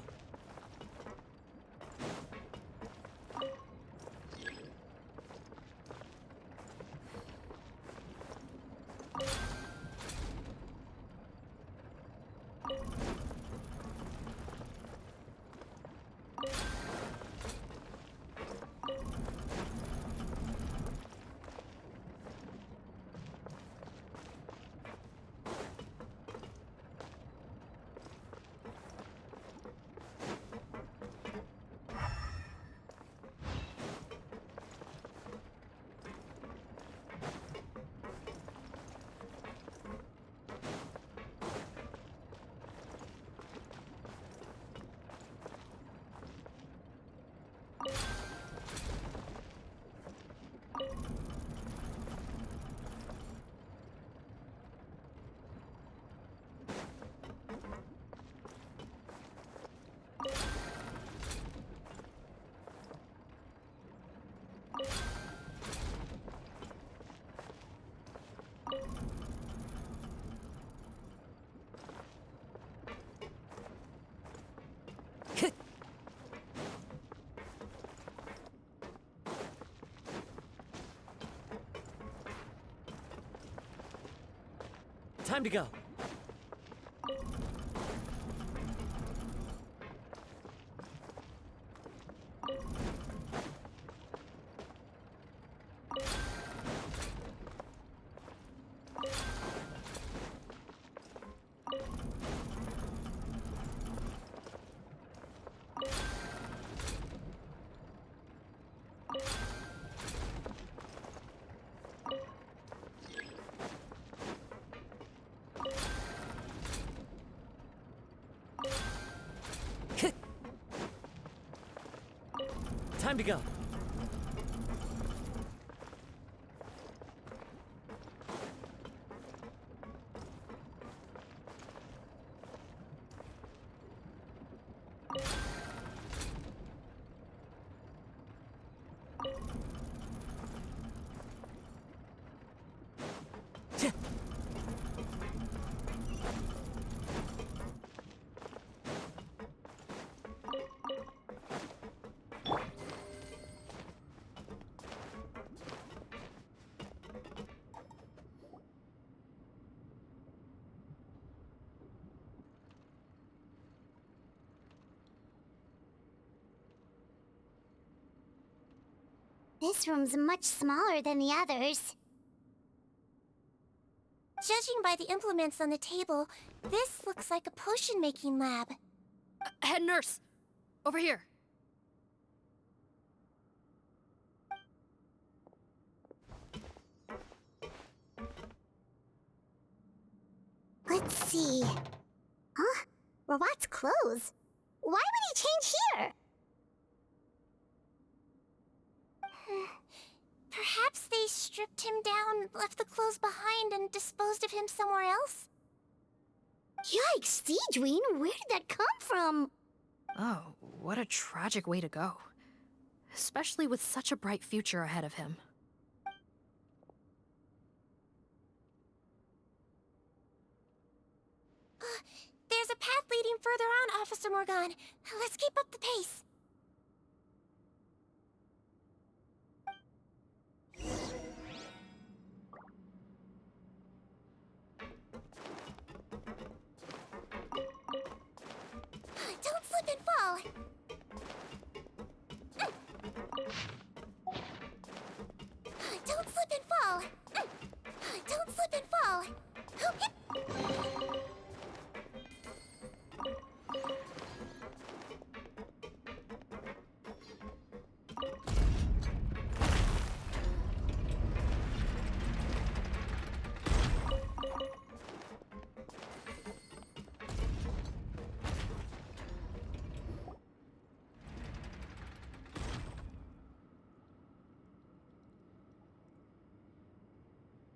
Time to go. Time to go. This room's much smaller than the others. Judging by the implements on the table, this looks like a potion-making lab. Head nurse! Over here. see. Huh? Rawat's clothes? Why would he change here? Perhaps they stripped him down, left the clothes behind, and disposed of him somewhere else? Yikes, Sigewinne, where did that come from? Oh, what a tragic way to go. Especially with such a bright future ahead of him. There's a path leading further on, Officer Morgan. Let's keep up the pace. Don't slip and fall. Don't slip and fall. Don't slip and fall.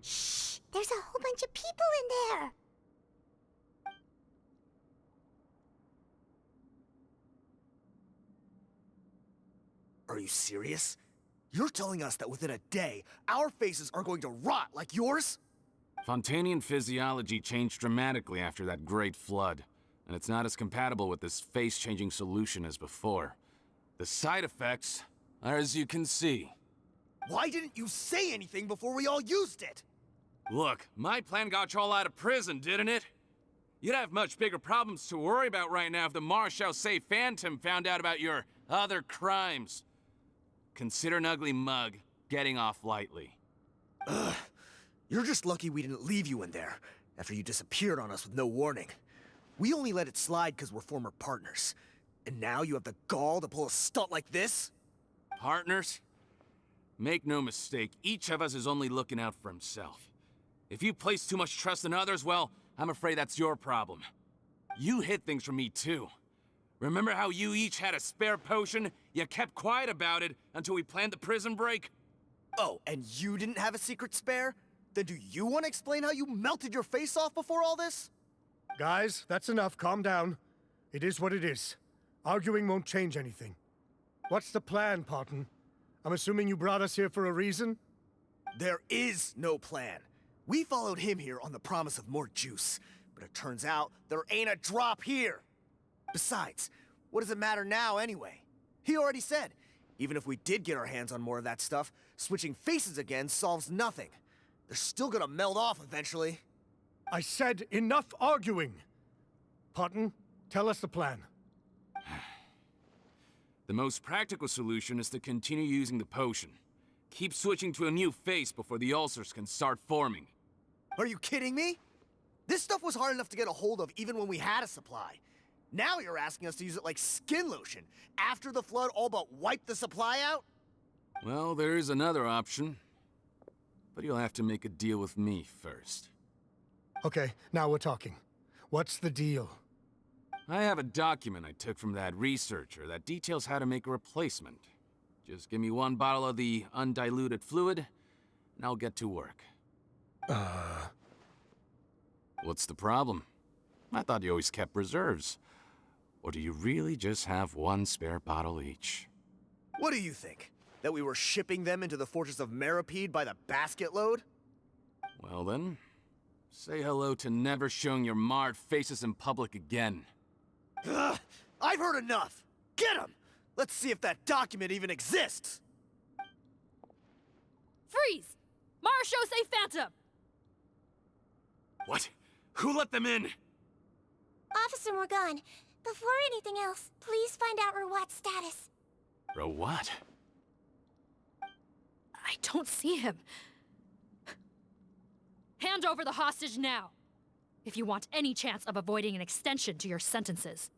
Shh! There's a whole bunch of people in there! Are you serious? You're telling us that within a day, our faces are going to rot like yours? Fontanian physiology changed dramatically after that great flood, and it's not as compatible with this face-changing solution as before. The side effects are as you can see. Why didn't you say anything before we all used it? Look, my plan got you all out of prison, didn't it? You'd have much bigger problems to worry about right now if the Marshal Say Phantom found out about your other crimes. Consider an ugly mug getting off lightly. Ugh. You're just lucky we didn't leave you in there after you disappeared on us with no warning. We only let it slide because we're former partners. And now you have the gall to pull a stunt like this? Partners? Make no mistake, each of us is only looking out for himself. If you place too much trust in others, well, I'm afraid that's your problem. You hid things from me too. Remember how you each had a spare potion? You kept quiet about it until we planned the prison break? Oh, and you didn't have a secret spare? Then do you want to explain how you melted your face off before all this? Guys, that's enough. Calm down. It is what it is. Arguing won't change anything. What's the plan, Parton? I'm assuming you brought us here for a reason? There is no plan. We followed him here on the promise of more juice, but it turns out there ain't a drop here. Besides, what does it matter now anyway? He already said, even if we did get our hands on more of that stuff, switching faces again solves nothing. They're still gonna melt off eventually. I said enough arguing! Parton, tell us the plan. The most practical solution is to continue using the potion. Keep switching to a new face before the ulcers can start forming. Are you kidding me? This stuff was hard enough to get a hold of even when we had a supply. Now you're asking us to use it like skin lotion, after the flood all but wiped the supply out? Well, there is another option. But you'll have to make a deal with me first. Okay, now we're talking. What's the deal? I have a document I took from that researcher that details how to make a replacement. Just give me one bottle of the undiluted fluid, and I'll get to work. What's the problem? I thought you always kept reserves. Or do you really just have one spare bottle each? What do you think? That we were shipping them into the fortress of Meripede by the basket load? Well then, say hello to never showing your marred faces in public again. Ugh, I've heard enough! Get him! Let's see if that document even exists! Freeze! Marshal Say Phantom! What? Who let them in? Officer Morgan, before anything else, please find out Rawat's status. What? I don't see him. Hand over the hostage now, if you want any chance of avoiding an extension to your sentences.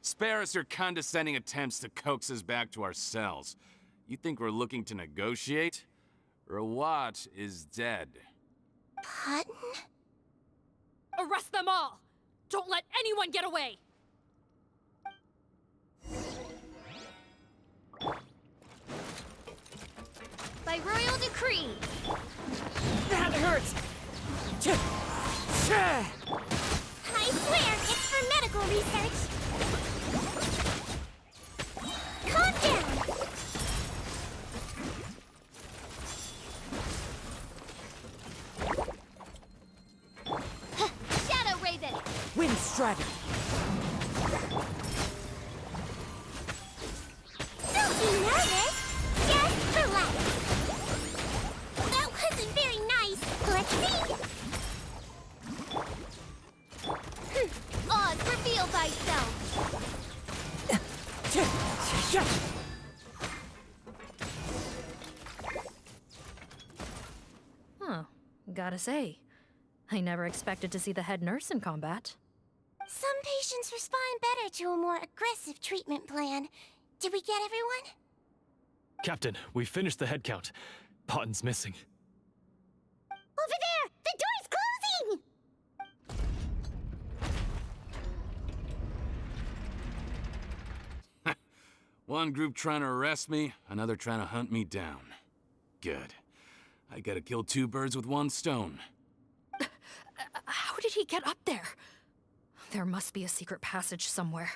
Spare us your condescending attempts to coax us back to our cells. You think we're looking to negotiate? Rawat is dead. Parton? Arrest them all! Don't let anyone get away! By royal decree. That hurts! I swear, it's for medical research. Calm down. Shadow Raven. Wind Strider! Don't be nervous. Just relax. That wasn't very nice. Let's see. Oz, reveal thyself. Huh. Gotta say, I never expected to see the head nurse in combat. Some patients respond better to a more aggressive treatment plan. Did we get everyone? Captain, we finished the head count. Potten's missing. Over there! The door's closing! One group trying to arrest me, another trying to hunt me down. Good. I gotta kill two birds with one stone. How did he get up there? There must be a secret passage somewhere.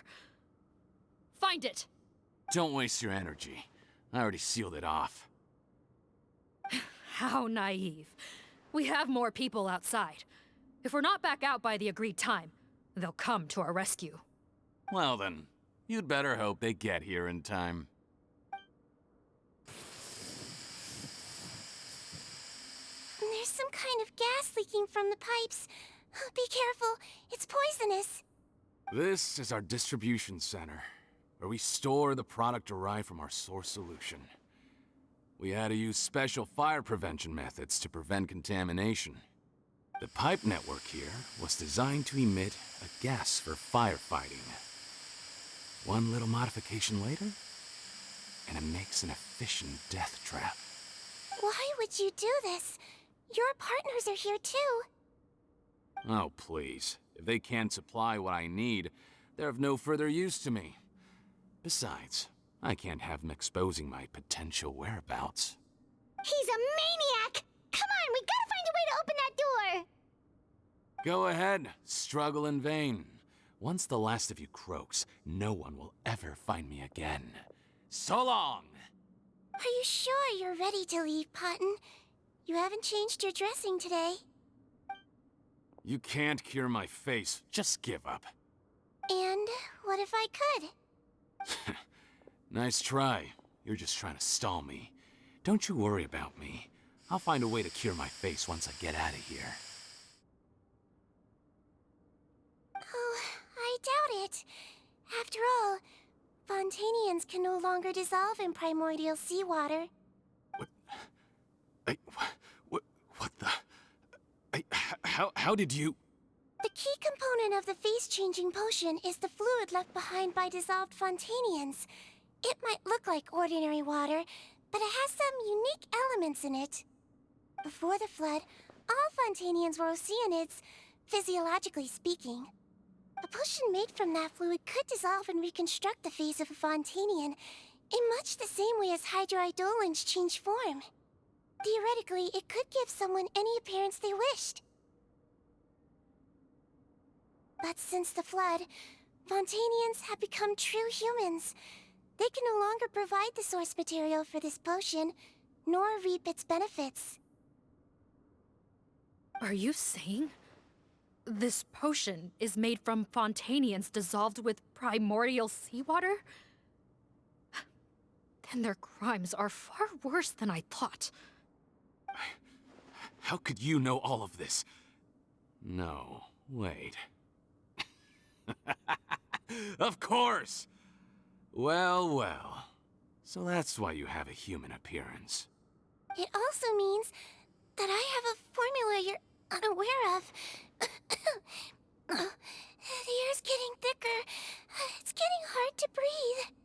Find it! Don't waste your energy. I already sealed it off. How naive. We have more people outside. If we're not back out by the agreed time, they'll come to our rescue. Well then, you'd better hope they get here in time. There's some kind of gas leaking from the pipes. Be careful, it's poisonous. This is our distribution center, where we store the product derived from our source solution. We had to use special fire prevention methods to prevent contamination. The pipe network here was designed to emit a gas for firefighting. One little modification later, and it makes an efficient death trap. Why would you do this? Your partners are here too. Oh, please. If they can't supply what I need, they're of no further use to me. Besides, I can't have them exposing my potential whereabouts. He's a maniac! Come on, we gotta find a way to open that door! Go ahead, struggle in vain. Once the last of you croaks, no one will ever find me again. So long! Are you sure you're ready to leave, Potten? You haven't changed your dressing today. You can't cure my face. Just give up. And what if I could? Nice try. You're just trying to stall me. Don't you worry about me. I'll find a way to cure my face once I get out of here. Oh, I doubt it. After all, Fontanians can no longer dissolve in primordial seawater. What the... How did you... The key component of the face-changing potion is the fluid left behind by dissolved Fontanians. It might look like ordinary water, but it has some unique elements in it. Before the flood, all Fontanians were oceanids, physiologically speaking. A potion made from that fluid could dissolve and reconstruct the face of a Fontanian in much the same way as hydroidolins change form. Theoretically, it could give someone any appearance they wished. But since the flood, Fontanians have become true humans. They can no longer provide the source material for this potion, nor reap its benefits. Are you saying this potion is made from Fontanians dissolved with primordial seawater? Then their crimes are far worse than I thought. How could you know all of this? No, wait. Of course! Well, well. So that's why you have a human appearance. It also means that I have a formula you're unaware of. The air's getting thicker. It's getting hard to breathe.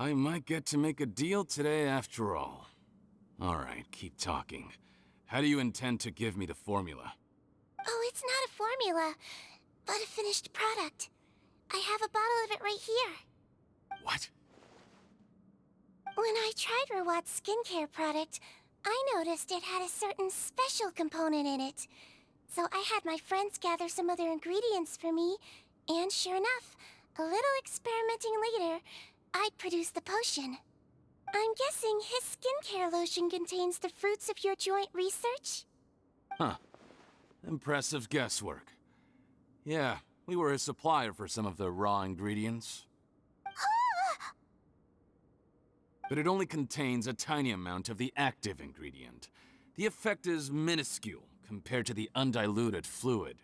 I might get to make a deal today after all. Alright, keep talking. How do you intend to give me the formula? Oh, it's not a formula, but a finished product. I have a bottle of it right here. What? When I tried Rawat's skincare product, I noticed it had a certain special component in it. So I had my friends gather some other ingredients for me, and sure enough, a little experimenting later, I'd produced the potion. I'm guessing his skincare lotion contains the fruits of your joint research? Huh. Impressive guesswork. Yeah, we were his supplier for some of the raw ingredients. But it only contains a tiny amount of the active ingredient. The effect is minuscule compared to the undiluted fluid.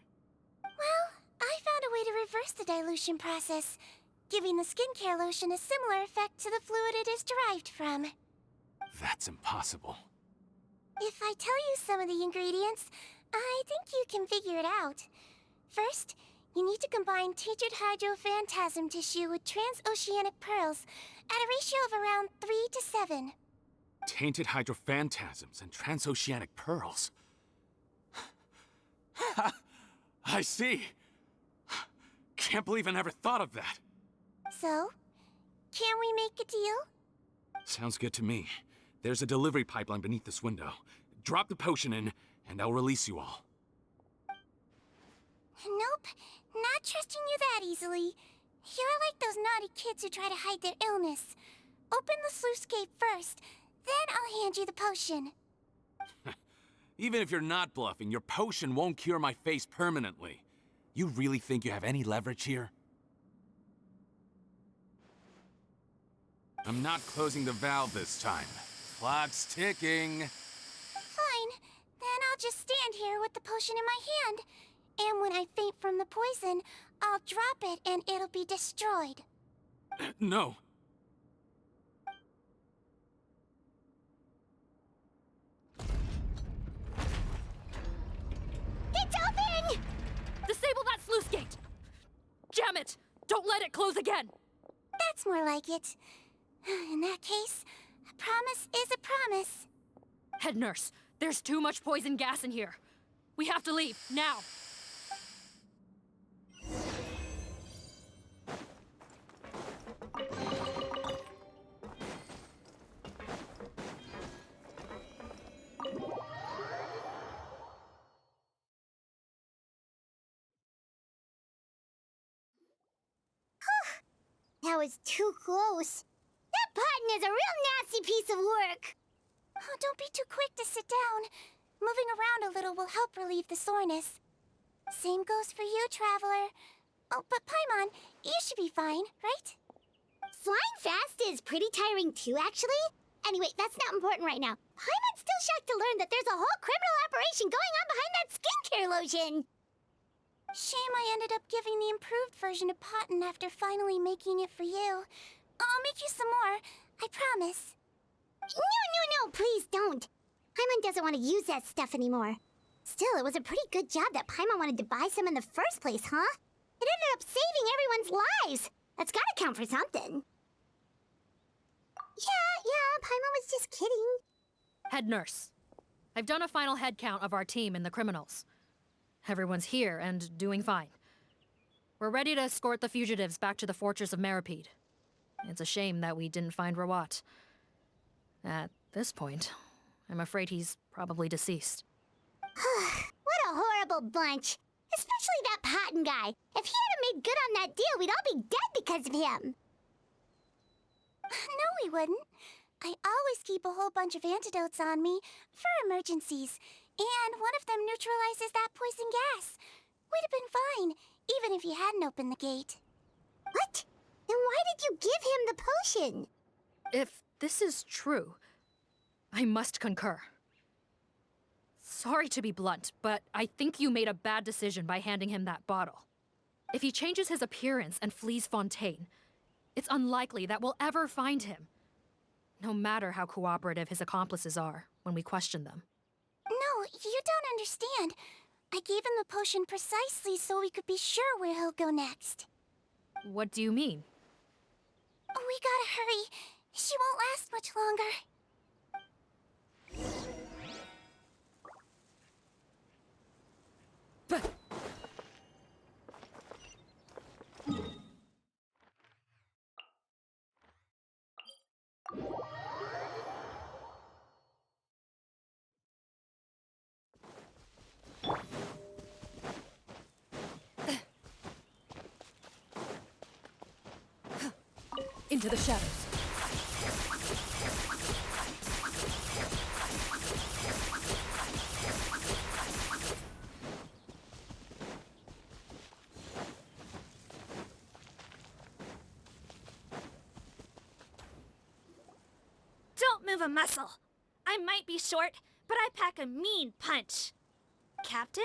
Well, I found a way to reverse the dilution process, giving the skincare lotion a similar effect to the fluid it is derived from. That's impossible. If I tell you some of the ingredients, I think you can figure it out. First, you need to combine tainted hydrophantasm tissue with transoceanic pearls at a ratio of around 3 to 7. Tainted hydrophantasms and transoceanic pearls. I see. Can't believe I never thought of that. So, can we make a deal? Sounds good to me. There's a delivery pipeline beneath this window. Drop the potion in, and I'll release you all. Nope, not trusting you that easily. You're like those naughty kids who try to hide their illness. Open the sluice gate first, then I'll hand you the potion. Even if you're not bluffing, your potion won't cure my face permanently. You really think you have any leverage here? I'm not closing the valve this time. Clock's ticking. Fine, then I'll just stand here with the potion in my hand. And when I faint from the poison, I'll drop it and it'll be destroyed. No. It's open! Disable that sluice gate! Jam it! Don't let it close again! That's more like it. In that case, a promise is a promise. Head nurse, there's too much poison gas in here. We have to leave, now! That was too close. That button is a real nasty piece of work. Oh, don't be too quick to sit down. Moving around a little will help relieve the soreness. Same goes for you, Traveler. Oh, but Paimon, you should be fine, right? Flying fast is pretty tiring too, actually. Anyway, that's not important right now. Paimon's still shocked to learn that there's a whole criminal operation going on behind that skincare lotion. Shame I ended up giving the improved version to Potten after finally making it for you. I'll make you some more, I promise. No, please don't. Paimon doesn't want to use that stuff anymore. Still, it was a pretty good job that Paimon wanted to buy some in the first place, huh? It ended up saving everyone's lives. That's gotta count for something. Yeah, Paimon was just kidding. Head nurse, I've done a final head count of our team and the criminals. Everyone's here and doing fine. We're ready to escort the fugitives back to the fortress of Meripede. It's a shame that we didn't find Rawat. At this point, I'm afraid he's probably deceased. What a horrible bunch. Especially that Potten guy. If he hadn't made good on that deal, we'd all be dead because of him. No, we wouldn't. I always keep a whole bunch of antidotes on me for emergencies. And one of them neutralizes that poison gas. We'd have been fine, even if you hadn't opened the gate. What? Then why did you give him the potion? If this is true, I must concur. Sorry to be blunt, but I think you made a bad decision by handing him that bottle. If he changes his appearance and flees Fontaine, it's unlikely that we'll ever find him. No matter how cooperative his accomplices are when we question them. No, you don't understand. I gave him the potion precisely so we could be sure where he'll go next. What do you mean? We gotta hurry. She won't last much longer. Into the shadows. Don't move a muscle. I might be short, but I pack a mean punch. Captain,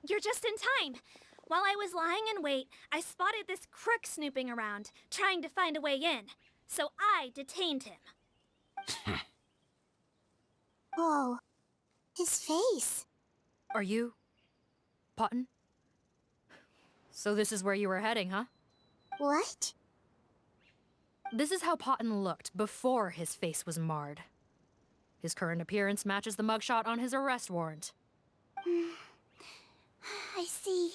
you're just in time. While I was lying in wait, I spotted this crook snooping around, trying to find a way in. So I detained him. Oh, his face. Are you... Potton? So this is where you were heading, huh? What? This is how Potton looked before his face was marred. His current appearance matches the mugshot on his arrest warrant. I see.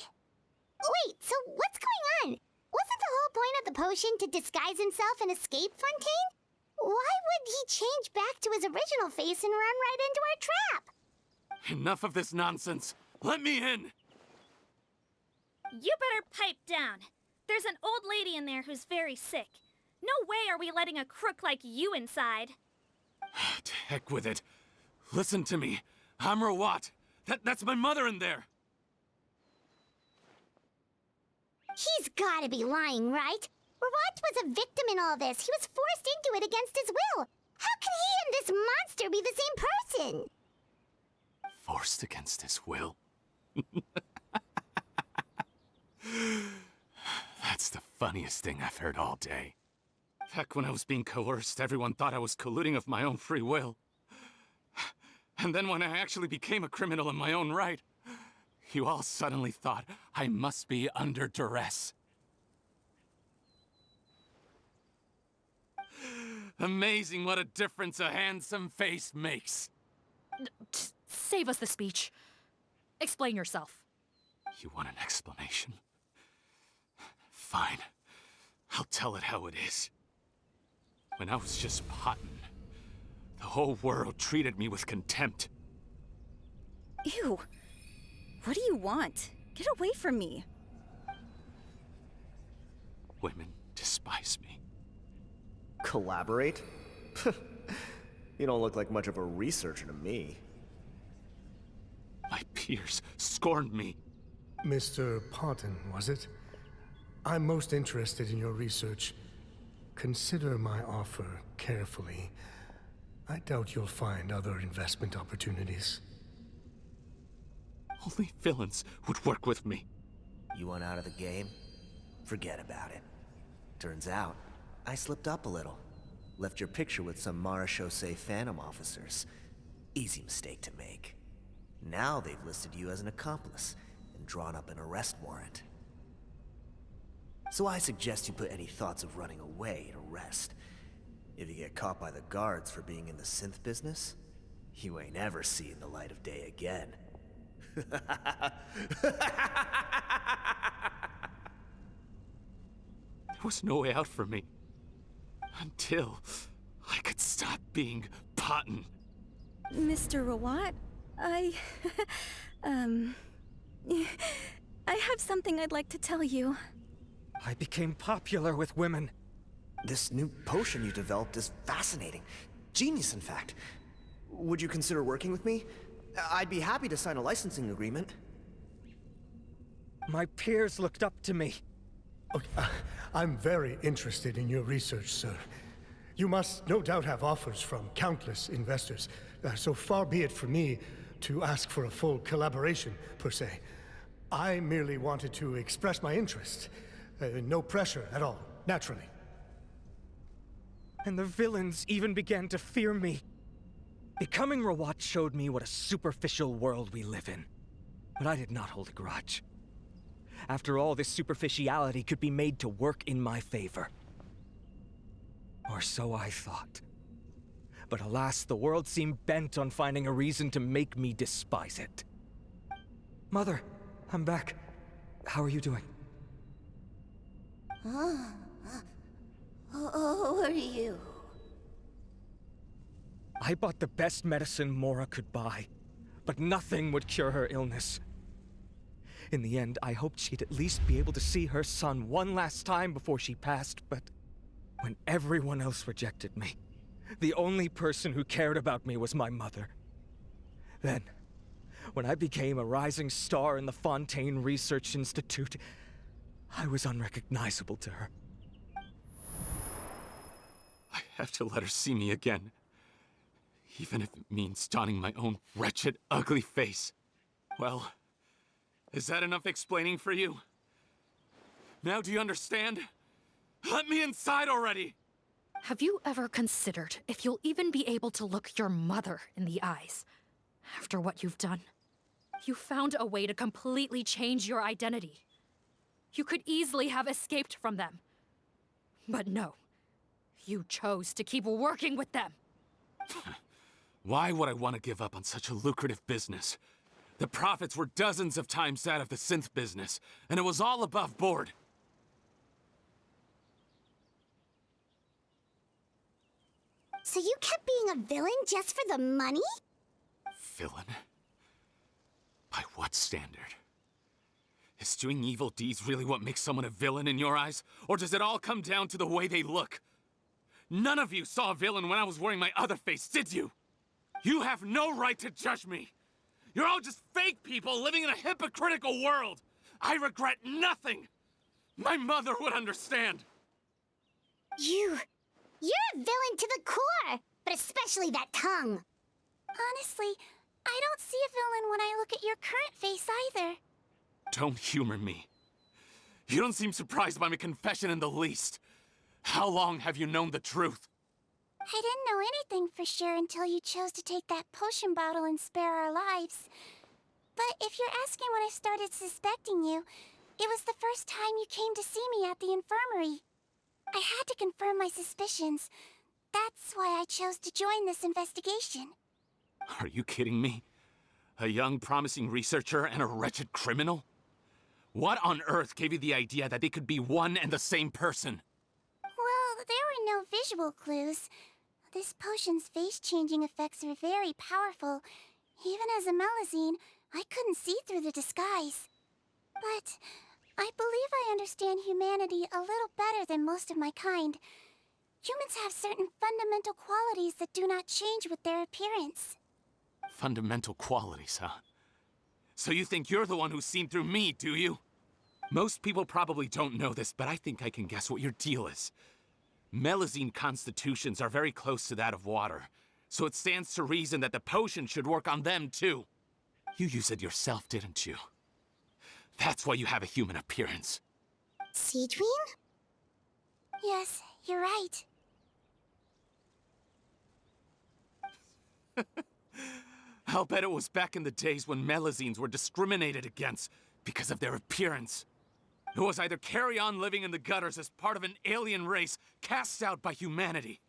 Wait, so what's going on? Wasn't the whole point of the potion to disguise himself and escape Fontaine? Why would he change back to his original face and run right into our trap? Enough of this nonsense. Let me in. You better pipe down. There's an old lady in there who's very sick. No way are we letting a crook like you inside. To heck with it. Listen to me. I'm Rawat. That's my mother in there. He's gotta be lying, right? Rawat was a victim in all this. He was forced into it against his will. How could he and this monster be the same person? Forced against his will? That's the funniest thing I've heard all day. Back when I was being coerced, everyone thought I was colluding of my own free will. And then when I actually became a criminal in my own right, you all suddenly thought I must be under duress. Amazing what a difference a handsome face makes. Save us the speech. Explain yourself. You want an explanation? Fine. I'll tell it how it is. When I was just Potton, the whole world treated me with contempt. Ew. What do you want? Get away from me. Women despise me. Collaborate? You don't look like much of a researcher to me. My peers scorned me. Mr. Potton, was it? I'm most interested in your research. Consider my offer carefully. I doubt you'll find other investment opportunities. Only villains would work with me. You want out of the game? Forget about it. Turns out, I slipped up a little. Left your picture with some Marechaussee Phantom officers. Easy mistake to make. Now they've listed you as an accomplice and drawn up an arrest warrant. So I suggest you put any thoughts of running away to rest. If you get caught by the guards for being in the synth business, you ain't ever seeing the light of day again. There was no way out for me. Until I could stop being Potton. Mr. Rawat, I have something I'd like to tell you. I became popular with women. This new potion you developed is fascinating. Genius, in fact. Would you consider working with me? I'd be happy to sign a licensing agreement. My peers looked up to me. Okay, I'm very interested in your research, sir. You must no doubt have offers from countless investors. So far be it from me to ask for a full collaboration, per se. I merely wanted to express my interest. No pressure at all, naturally. And the villains even began to fear me. Becoming Rawat showed me what a superficial world we live in. But I did not hold a grudge. After all, this superficiality could be made to work in my favor. Or so I thought. But alas, the world seemed bent on finding a reason to make me despise it. Mother, I'm back. How are you doing? Who are you? I bought the best medicine Mora could buy, but nothing would cure her illness. In the end, I hoped she'd at least be able to see her son one last time before she passed, but when everyone else rejected me, the only person who cared about me was my mother. Then, when I became a rising star in the Fontaine Research Institute, I was unrecognizable to her. I have to let her see me again. Even if it means donning my own wretched, ugly face. Well, is that enough explaining for you? Now do you understand? Let me inside already! Have you ever considered if you'll even be able to look your mother in the eyes after what you've done? You found a way to completely change your identity. You could easily have escaped from them. But no, you chose to keep working with them. Why would I want to give up on such a lucrative business? The profits were dozens of times that of the synth business, and it was all above board. So you kept being a villain just for the money? Villain? By what standard? Is doing evil deeds really what makes someone a villain in your eyes? Or does it all come down to the way they look? None of you saw a villain when I was wearing my other face, did you? You have no right to judge me! You're all just fake people living in a hypocritical world! I regret nothing! My mother would understand! You're a villain to the core! But especially that tongue! Honestly, I don't see a villain when I look at your current face either. Don't humor me. You don't seem surprised by my confession in the least. How long have you known the truth? I didn't know anything for sure until you chose to take that potion bottle and spare our lives. But if you're asking when I started suspecting you, it was the first time you came to see me at the infirmary. I had to confirm my suspicions. That's why I chose to join this investigation. Are you kidding me? A young, promising researcher and a wretched criminal? What on earth gave you the idea that they could be one and the same person? Well, there were no visual clues. This potion's face-changing effects are very powerful. Even as a Melazine, I couldn't see through the disguise. But I believe I understand humanity a little better than most of my kind. Humans have certain fundamental qualities that do not change with their appearance. Fundamental qualities, huh? So you think you're the one who's seen through me, do you? Most people probably don't know this, but I think I can guess what your deal is. Melazine constitutions are very close to that of water, so it stands to reason that the potion should work on them too. You used it yourself, didn't you? That's why you have a human appearance. Sigewinne? Yes, you're right. I'll bet it was back in the days when Melazines were discriminated against because of their appearance. It was either carry on living in the gutters as part of an alien race cast out by humanity,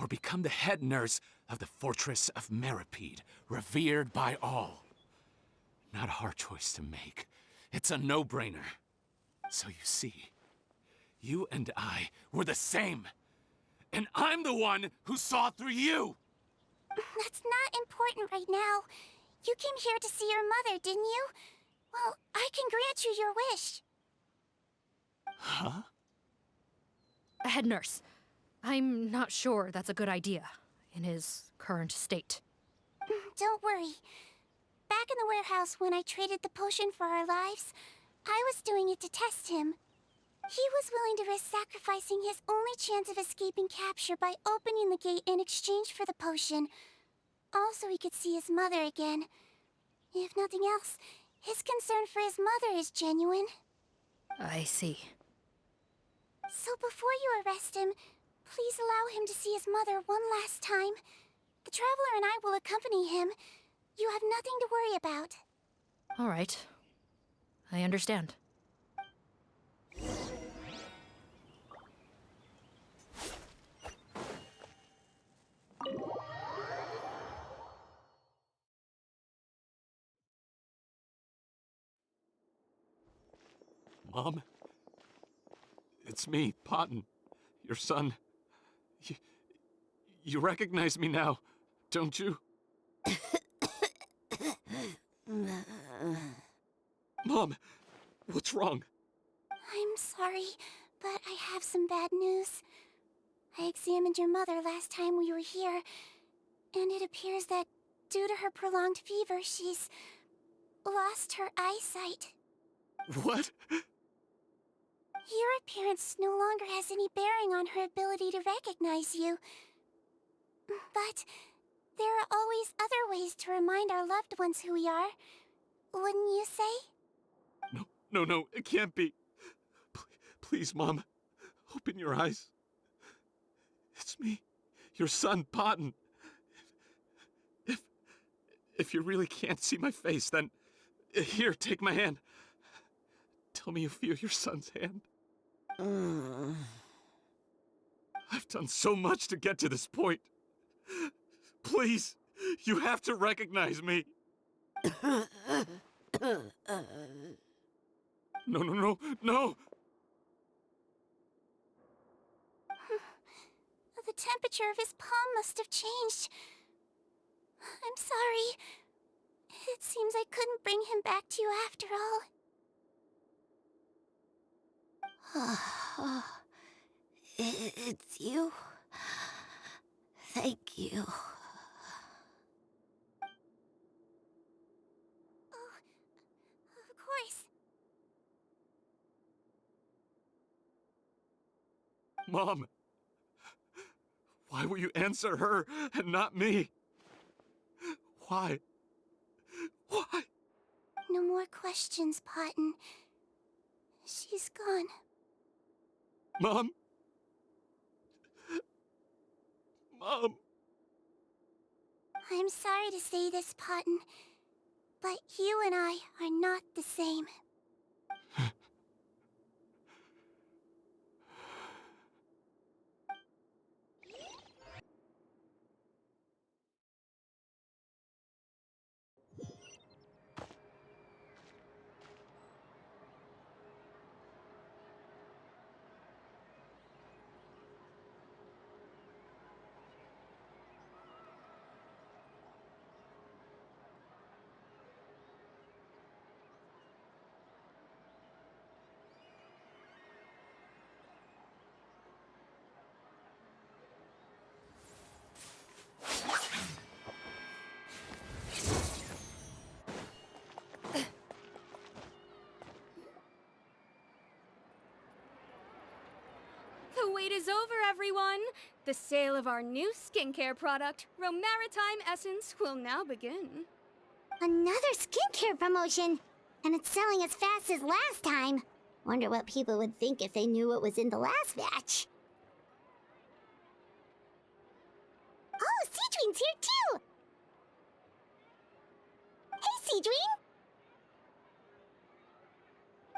or become the head nurse of the Fortress of Meripede, revered by all. Not a hard choice to make. It's a no-brainer. So you see, you and I were the same. And I'm the one who saw through you! That's not important right now. You came here to see your mother, didn't you? Well, I can grant you your wish. Huh? Head nurse, I'm not sure that's a good idea in his current state. Don't worry. Back in the warehouse when I traded the potion for our lives, I was doing it to test him. He was willing to risk sacrificing his only chance of escaping capture by opening the gate in exchange for the potion. Also, he could see his mother again. If nothing else, his concern for his mother is genuine. I see. So before you arrest him, please allow him to see his mother one last time. The Traveler and I will accompany him. You have nothing to worry about. All right. I understand. Mom? It's me, Potton, your son. You recognize me now, don't you? Mom, what's wrong? I'm sorry, but I have some bad news. I examined your mother last time we were here, and it appears that due to her prolonged fever, she's lost her eyesight. What? Your appearance no longer has any bearing on her ability to recognize you. But there are always other ways to remind our loved ones who we are. Wouldn't you say? No, it can't be. Please, Mom, open your eyes. It's me, your son, Potton. If you really can't see my face, then here, take my hand. Tell me you feel your son's hand. I've done so much to get to this point. Please, you have to recognize me. No. The temperature of his palm must have changed. I'm sorry. It seems I couldn't bring him back to you after all. It's you. Thank you. Of course. Mom, why will you answer her and not me? Why? No more questions, Potton. She's gone. Mom? I'm sorry to say this, Potton, but you and I are not the same. The wait is over, everyone! The sale of our new skincare product, Romaritime Essence, will now begin. Another skincare promotion! And it's selling as fast as last time. Wonder what people would think if they knew what was in the last batch. Oh, Sigewinne's here too! Hey, Sigewinne!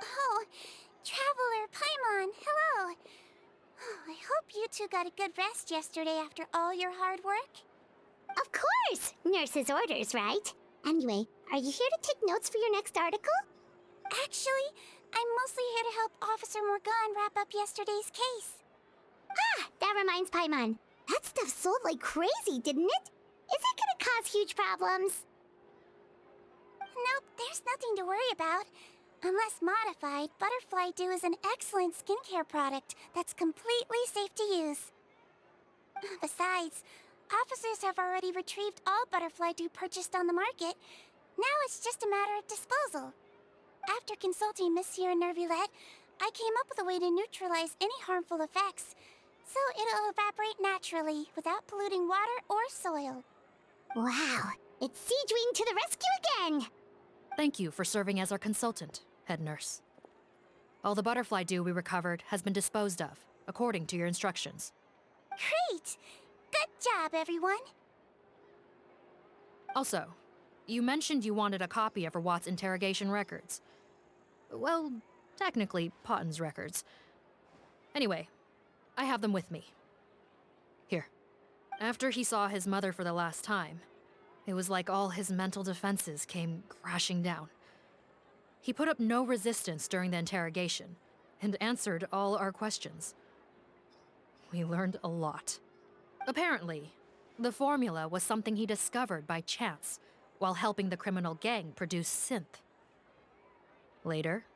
Oh, Traveler Paimon, hello! I hope you two got a good rest yesterday after all your hard work. Of course! Nurse's orders, right? Anyway, are you here to take notes for your next article? Actually, I'm mostly here to help Officer Morgan wrap up yesterday's case. Ah, that reminds Paimon. That stuff sold like crazy, didn't it? Is it gonna cause huge problems? Nope, there's nothing to worry about. Unless modified, Butterfly Dew is an excellent skincare product that's completely safe to use. Besides, officers have already retrieved all Butterfly Dew purchased on the market. Now it's just a matter of disposal. After consulting Monsieur Nervulette, I came up with a way to neutralize any harmful effects, so it'll evaporate naturally without polluting water or soil. Wow, it's Sigewinne to the rescue again! Thank you for serving as our consultant, head nurse. All the butterfly dew we recovered has been disposed of, according to your instructions. Great! Good job, everyone! Also, you mentioned you wanted a copy of Watt's interrogation records. Well, technically, Potton's records. Anyway, I have them with me. Here. After he saw his mother for the last time, it was like all his mental defenses came crashing down. He put up no resistance during the interrogation and answered all our questions. We learned a lot. Apparently, the formula was something he discovered by chance while helping the criminal gang produce synth. Later,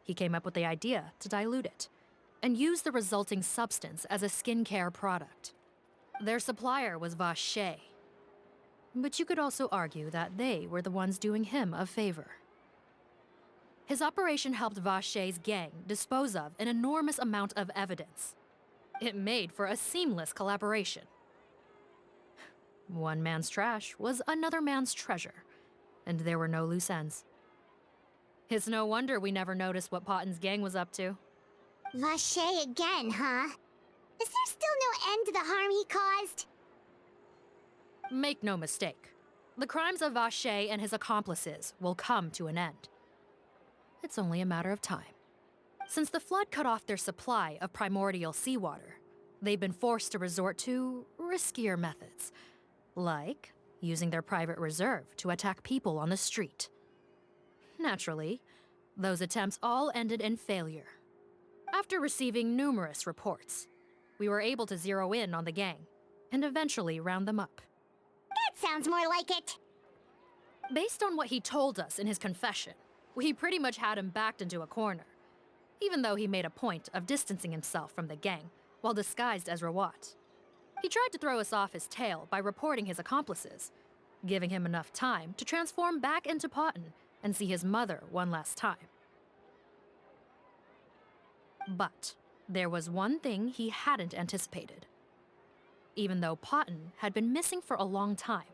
he came up with the idea to dilute it and use the resulting substance as a skincare product. Their supplier was Vache, but you could also argue that they were the ones doing him a favor. His operation helped Vache's gang dispose of an enormous amount of evidence. It made for a seamless collaboration. One man's trash was another man's treasure, and there were no loose ends. It's no wonder we never noticed what Potten's gang was up to. Vache again, huh? Is there still no end to the harm he caused? Make no mistake, the crimes of Vache and his accomplices will come to an end. It's only a matter of time. Since the flood cut off their supply of primordial seawater, they've been forced to resort to riskier methods, like using their private reserve to attack people on the street. Naturally, those attempts all ended in failure. After receiving numerous reports, we were able to zero in on the gang and eventually round them up. That sounds more like it. Based on what he told us in his confession, we pretty much had him backed into a corner, even though he made a point of distancing himself from the gang while disguised as Rawat. He tried to throw us off his tail by reporting his accomplices, giving him enough time to transform back into Potten and see his mother one last time. But there was one thing he hadn't anticipated. Even though Potten had been missing for a long time,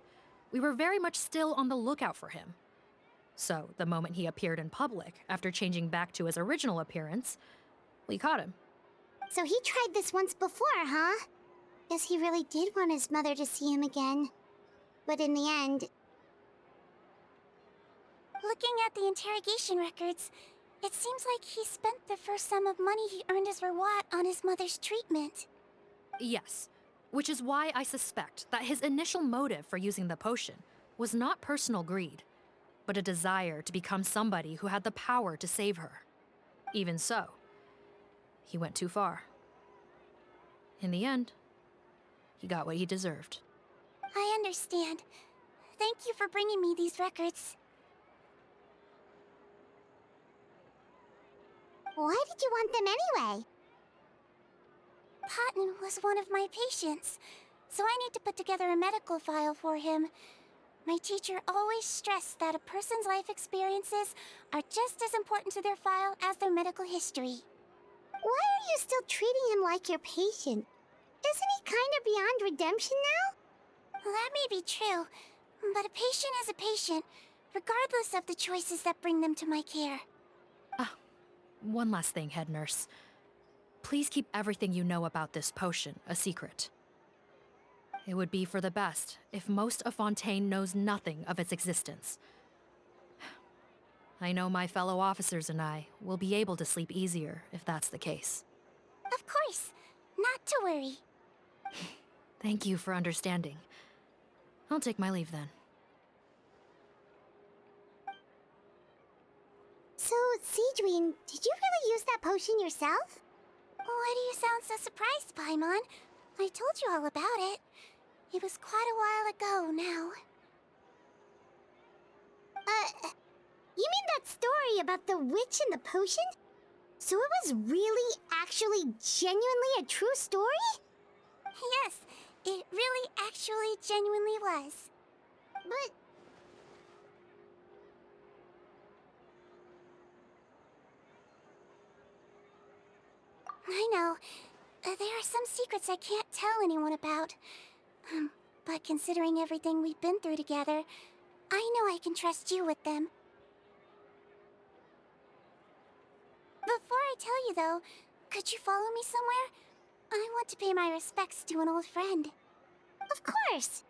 we were very much still on the lookout for him. So the moment he appeared in public after changing back to his original appearance, we caught him. So he tried this once before, huh? Guess he really did want his mother to see him again. But in the end... Looking at the interrogation records, it seems like he spent the first sum of money he earned as Rawat on his mother's treatment. Yes, which is why I suspect that his initial motive for using the potion was not personal greed, but a desire to become somebody who had the power to save her. Even so, he went too far. In the end, he got what he deserved. I understand. Thank you for bringing me these records. Why did you want them anyway? Potten was one of my patients, so I need to put together a medical file for him. My teacher always stressed that a person's life experiences are just as important to their file as their medical history. Why are you still treating him like your patient? Isn't he kind of beyond redemption now? That may be true, but a patient is a patient, regardless of the choices that bring them to my care. One last thing, head nurse. Please keep everything you know about this potion a secret. It would be for the best if most of Fontaine knows nothing of its existence. I know my fellow officers and I will be able to sleep easier if that's the case. Of course. Not to worry. Thank you for understanding. I'll take my leave then. So, Sigewinne, did you really use that potion yourself? Why do you sound so surprised, Paimon? I told you all about it. It was quite a while ago now. You mean that story about the witch and the potion? So it was really, actually, genuinely a true story? Yes, it really actually genuinely was. But... I know. There are some secrets I can't tell anyone about. But considering everything we've been through together, I know I can trust you with them. Before I tell you, though, could you follow me somewhere? I want to pay my respects to an old friend. Of course!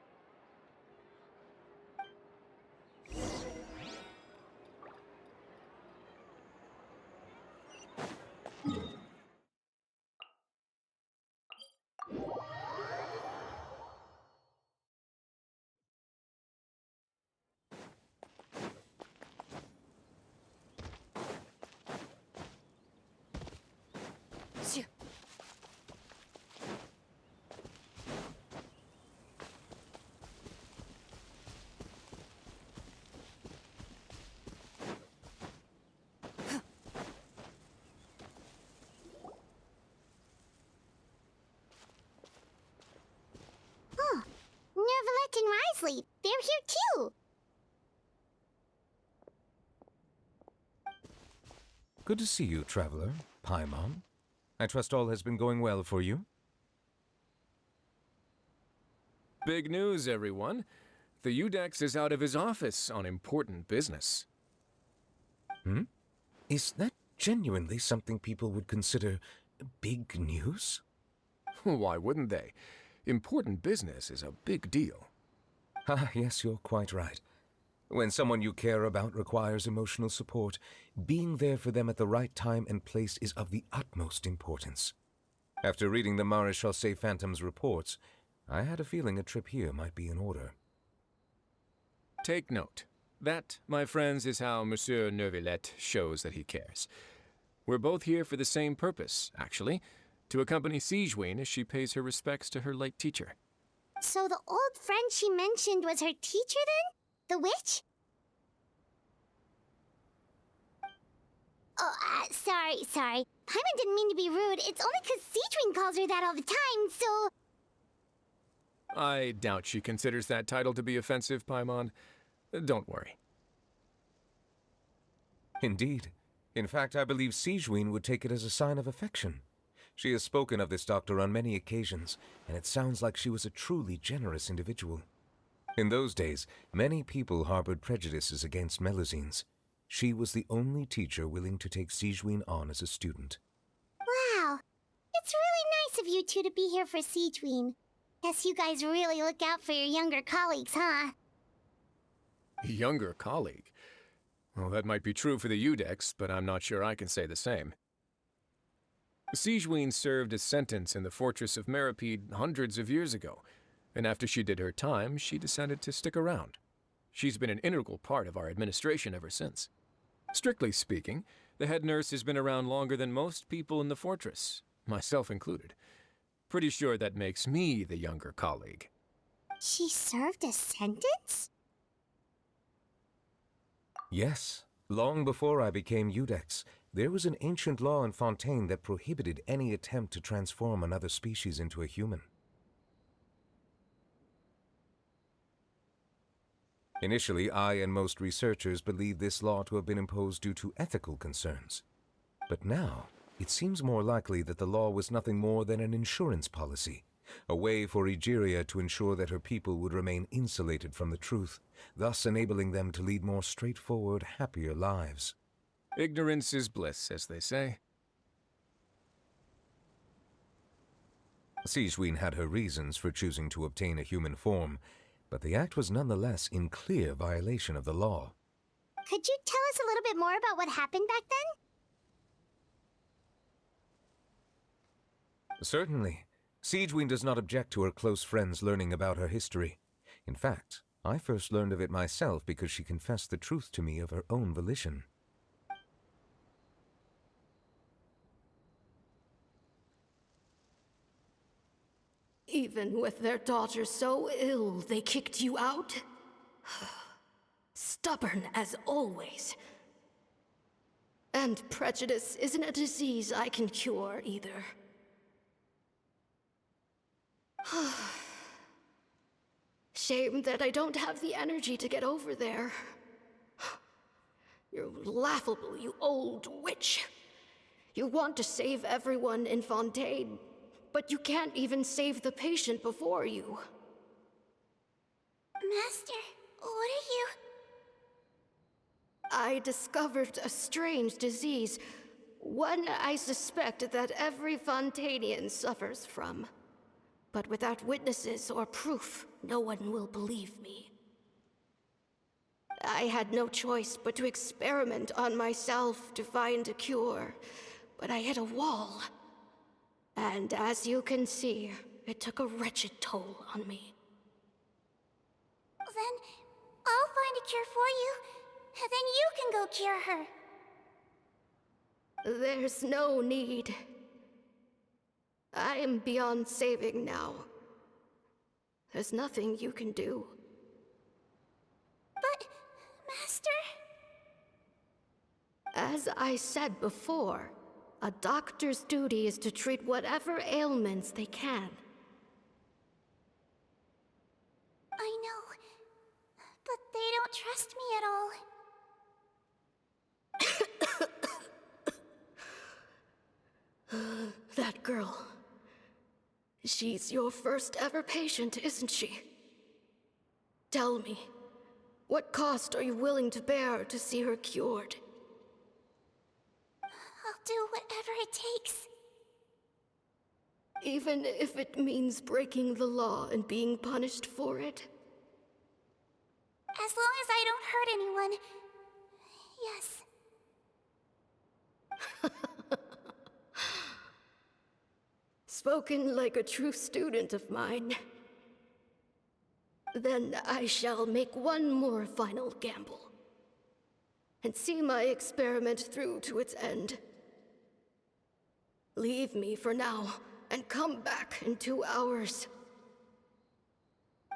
translate. They're here too. Good to see you, traveler. Paimon. I trust all has been going well for you? Big news, everyone. The Udex is out of his office on important business. Hmm? Is that genuinely something people would consider big news? Why wouldn't they? Important business is a big deal. Ah, yes, you're quite right. When someone you care about requires emotional support, being there for them at the right time and place is of the utmost importance. After reading the Maréchal Phantom's reports, I had a feeling a trip here might be in order. Take note. That, my friends, is how Monsieur Neuvillette shows that he cares. We're both here for the same purpose, actually, to accompany Sigewinne as she pays her respects to her late teacher. So the old friend she mentioned was her teacher then? The witch? Oh, sorry. Paimon didn't mean to be rude. It's only 'cause Sigewinne calls her that all the time, so... I doubt she considers that title to be offensive, Paimon. Don't worry. Indeed. In fact, I believe Sigewinne would take it as a sign of affection. She has spoken of this doctor on many occasions, and it sounds like she was a truly generous individual. In those days, many people harbored prejudices against Melusines. She was the only teacher willing to take Sigewinne on as a student. Wow. It's really nice of you two to be here for Sigewinne. Guess you guys really look out for your younger colleagues, huh? Younger colleague? Well, that might be true for the Udex, but I'm not sure I can say the same. Sigewinne served a sentence in the fortress of Meripede hundreds of years ago, and after she did her time, she decided to stick around. She's been an integral part of our administration ever since. Strictly speaking, the head nurse has been around longer than most people in the fortress, myself included. Pretty sure that makes me the younger colleague. She served a sentence? Yes. Long before I became Udex, there was an ancient law in Fontaine that prohibited any attempt to transform another species into a human. Initially, I and most researchers believed this law to have been imposed due to ethical concerns. But now, it seems more likely that the law was nothing more than an insurance policy, a way for Egeria to ensure that her people would remain insulated from the truth, thus enabling them to lead more straightforward, happier lives. Ignorance is bliss, as they say. Sigewinne had her reasons for choosing to obtain a human form, but the act was nonetheless in clear violation of the law. Could you tell us a little bit more about what happened back then? Certainly. Sigewinne does not object to her close friends learning about her history. In fact, I first learned of it myself because she confessed the truth to me of her own volition. Even with their daughter so ill, they kicked you out? Stubborn as always. And prejudice isn't a disease I can cure either. Shame that I don't have the energy to get over there. You're laughable, you old witch. You want to save everyone in Fontaine, but you can't even save the patient before you. Master, what are you... I discovered a strange disease, one I suspect that every Fontainian suffers from. But without witnesses or proof, no one will believe me. I had no choice but to experiment on myself to find a cure, but I hit a wall. And as you can see, it took a wretched toll on me. Then I'll find a cure for you, and then you can go cure her. There's no need. I am beyond saving now. There's nothing you can do. But, Master... As I said before, a doctor's duty is to treat whatever ailments they can. I know. But they don't trust me at all. That girl. She's your first ever patient, isn't she? Tell me, what cost are you willing to bear to see her cured? I'll do whatever it takes. Even if it means breaking the law and being punished for it? As long as I don't hurt anyone. Yes. Spoken like a true student of mine. Then I shall make one more final gamble. And see my experiment through to its end. Leave me for now, and come back in 2 hours.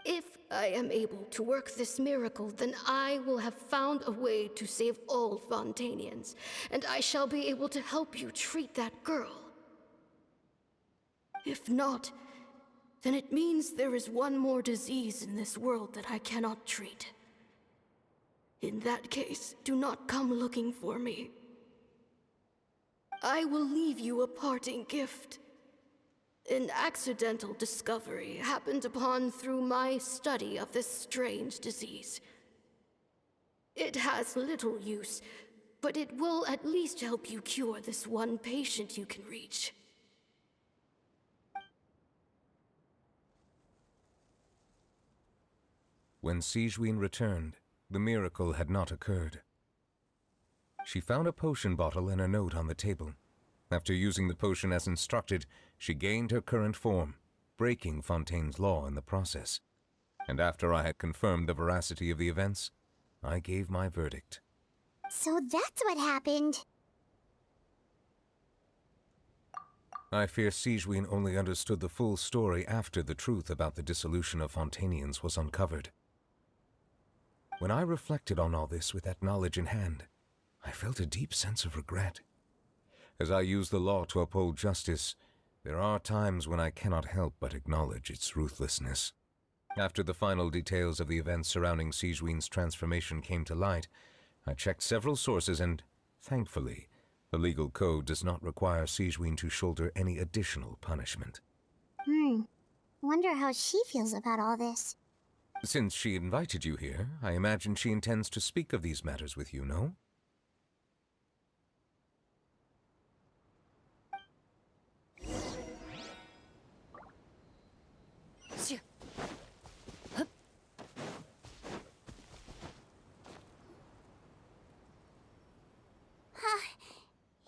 If I am able to work this miracle, then I will have found a way to save all Fontanians, and I shall be able to help you treat that girl. If not, then it means there is one more disease in this world that I cannot treat. In that case, do not come looking for me. I will leave you a parting gift. An accidental discovery happened upon through my study of this strange disease. It has little use, but it will at least help you cure this one patient you can reach. When Sigewinne returned, the miracle had not occurred. She found a potion bottle and a note on the table. After using the potion as instructed, she gained her current form, breaking Fontaine's law in the process. And after I had confirmed the veracity of the events, I gave my verdict. So that's what happened. I fear Sigewinne only understood the full story after the truth about the dissolution of Fontanians was uncovered. When I reflected on all this with that knowledge in hand, I felt a deep sense of regret. As I use the law to uphold justice, there are times when I cannot help but acknowledge its ruthlessness. After the final details of the events surrounding Sigewinne's transformation came to light, I checked several sources and, thankfully, the legal code does not require Sigewinne to shoulder any additional punishment. Wonder how she feels about all this. Since she invited you here, I imagine she intends to speak of these matters with you, no?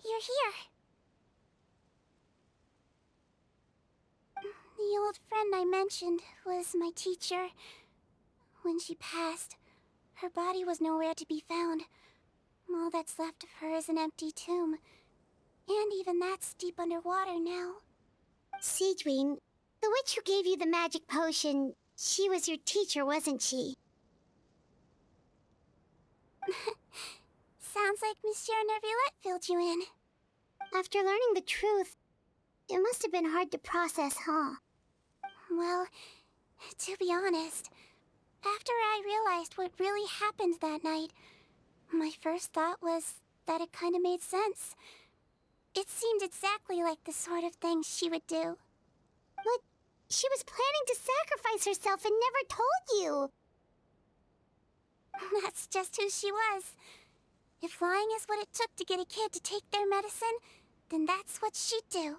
You're here. The old friend I mentioned was my teacher. When she passed, her body was nowhere to be found. All that's left of her is an empty tomb. And even that's deep underwater now. Sigewinne, the witch who gave you the magic potion, she was your teacher, wasn't she? Sounds like Monsieur Neuvillette filled you in. After learning the truth, it must have been hard to process, huh? Well, to be honest, after I realized what really happened that night, my first thought was that it kind of made sense. It seemed exactly like the sort of thing she would do. But she was planning to sacrifice herself and never told you. That's just who she was. If lying is what it took to get a kid to take their medicine, then that's what she'd do.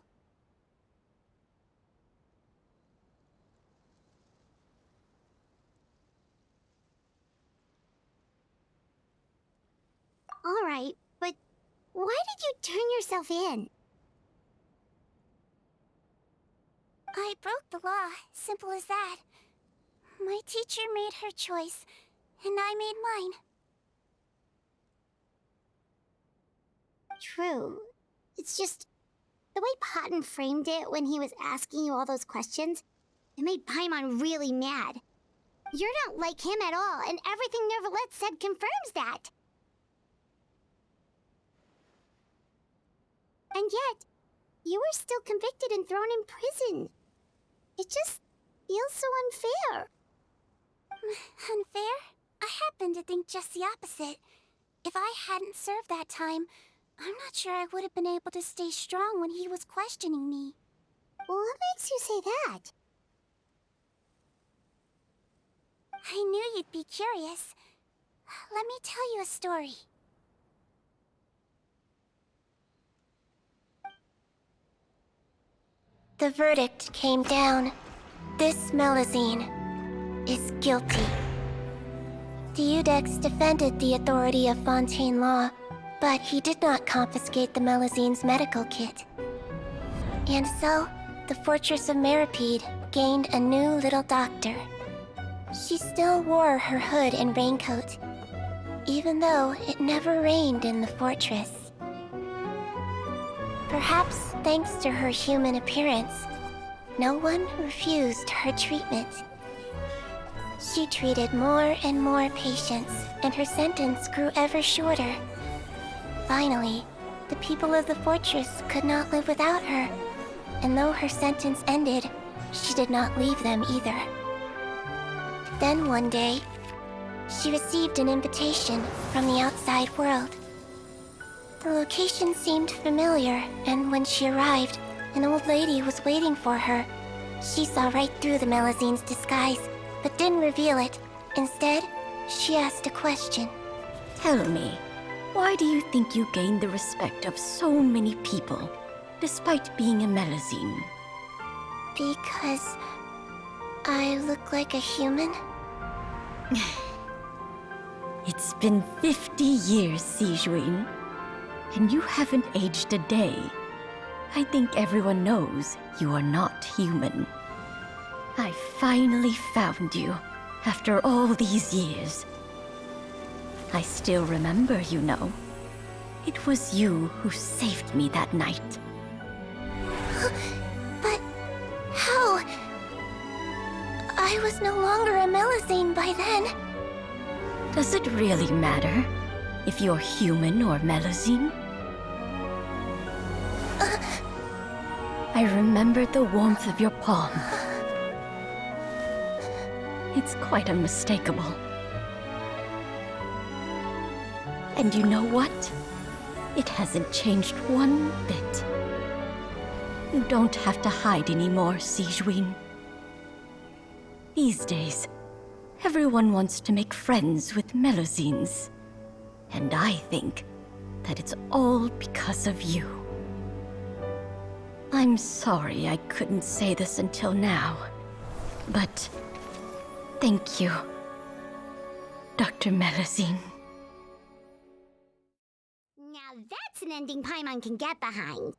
All right, but why did you turn yourself in? I broke the law, simple as that. My teacher made her choice, and I made mine. True. It's just the way Patton framed it when he was asking you all those questions, it made Paimon really mad. You're not like him at all, and everything Neuvillette said confirms that. And yet, you were still convicted and thrown in prison. It just feels so unfair. Unfair? I happen to think just the opposite. If I hadn't served that time, I'm not sure I would have been able to stay strong when he was questioning me. What makes you say that? I knew you'd be curious. Let me tell you a story. The verdict came down. This Melazine is guilty. Deudex defended the authority of Fontaine law, but he did not confiscate the Melazine's medical kit. And so, the Fortress of Meripede gained a new little doctor. She still wore her hood and raincoat, even though it never rained in the fortress. Perhaps thanks to her human appearance, no one refused her treatment. She treated more and more patients, and her sentence grew ever shorter. Finally, the people of the fortress could not live without her, and though her sentence ended, she did not leave them either. Then one day, she received an invitation from the outside world. The location seemed familiar, and when she arrived, an old lady was waiting for her. She saw right through the Melazine's disguise, but didn't reveal it. Instead, she asked a question. Tell me, why do you think you gained the respect of so many people, despite being a Melazine? Because I look like a human? It's been 50 years, Sigewinne, and you haven't aged a day. I think everyone knows you are not human. I finally found you, after all these years. I still remember, you know. It was you who saved me that night. But how? I was no longer a Melazine by then. Does it really matter if you're human or Melazine? I remember the warmth of your palm. It's quite unmistakable. And you know what? It hasn't changed one bit. You don't have to hide anymore, Sigewinne. These days, everyone wants to make friends with Melazines. And I think that it's all because of you. I'm sorry I couldn't say this until now, but thank you, Dr. Melazine. Now that's an ending Paimon can get behind.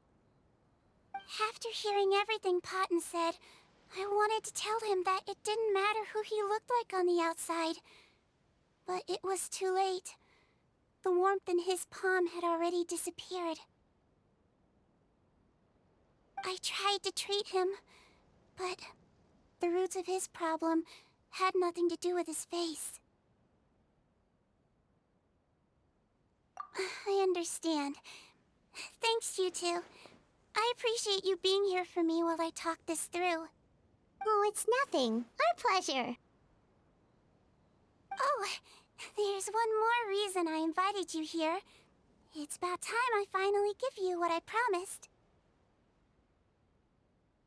After hearing everything Potton said, I wanted to tell him that it didn't matter who he looked like on the outside. But it was too late. The warmth in his palm had already disappeared. I tried to treat him, but the roots of his problem had nothing to do with his face. I understand. Thanks, you two. I appreciate you being here for me while I talk this through. Oh, it's nothing. Our pleasure. Oh, there's one more reason I invited you here. It's about time I finally give you what I promised.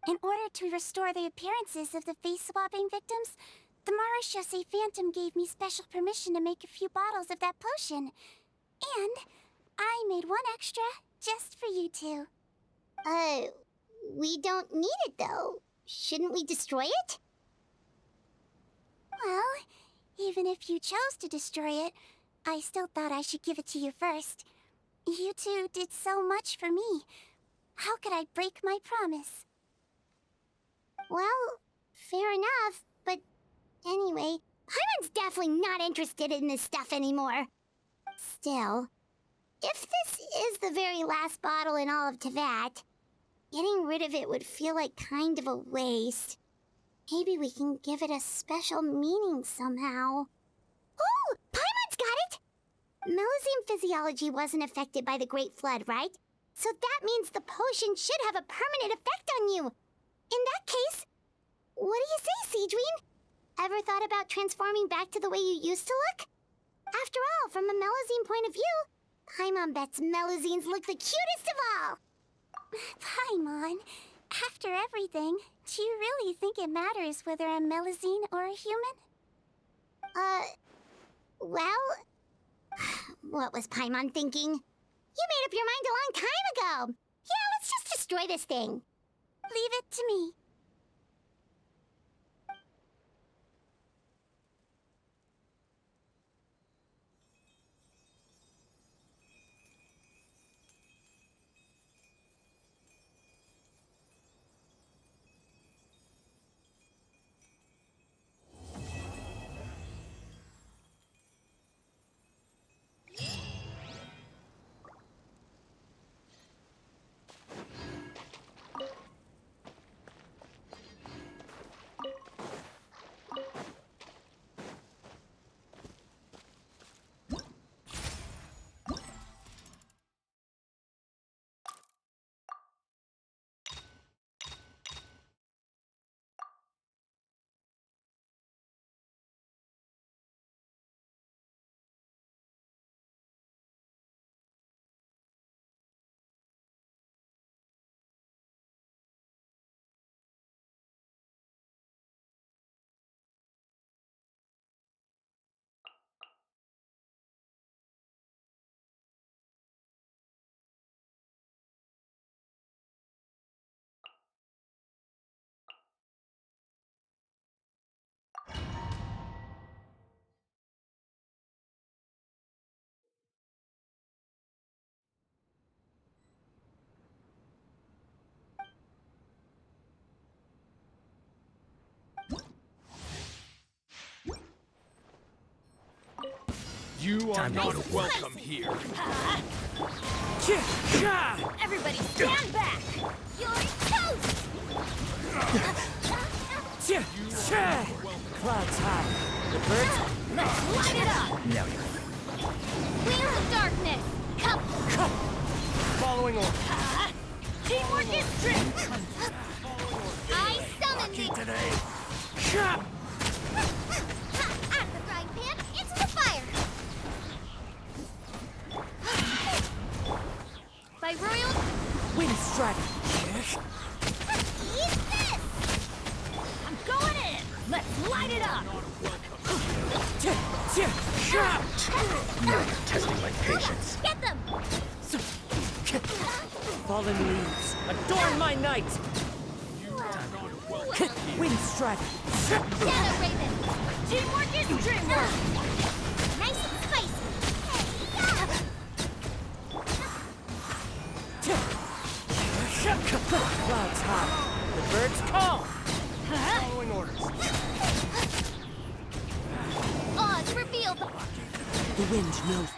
In order to restore the appearances of the face-swapping victims, the Marechaussee Phantom gave me special permission to make a few bottles of that potion. And I made one extra just for you two. We don't need it though. Shouldn't we destroy it? Well, even if you chose to destroy it, I still thought I should give it to you first. You two did so much for me. How could I break my promise? Well, fair enough, but anyway, Paimon's definitely not interested in this stuff anymore. Still, if this is the very last bottle in all of Teyvat, getting rid of it would feel like kind of a waste. Maybe we can give it a special meaning somehow. Oh, Paimon's got it! Melazine physiology wasn't affected by the Great Flood, right? So that means the potion should have a permanent effect on you. In that case, what do you say, Sigewinne? Ever thought about transforming back to the way you used to look? After all, from a Melazine point of view, Paimon bets Melazines look the cutest of all! Paimon, after everything, do you really think it matters whether I'm Melazine or a human? Well... What was Paimon thinking? You made up your mind a long time ago! Yeah, let's just destroy this thing. Leave it to me. You are not welcome here. Everybody stand back! You're toast! Clouds high. The birds... Let's light it up! Now you're... Wheels of darkness! Come! Following order. Teamwork is strength! I summon thee! Today. Out of the frying pan, into the fire! By royal... Wind strike. Eat this! I'm going in! Let's light it up! Now you're testing my patience. Get them! Fallen leaves. Adorn my night! Wind strike. Shadow Raven! Teamwork is dreamwork! Nice and spicy! Clouds high. The birds call. Following orders. Odds reveal the... The wind knows.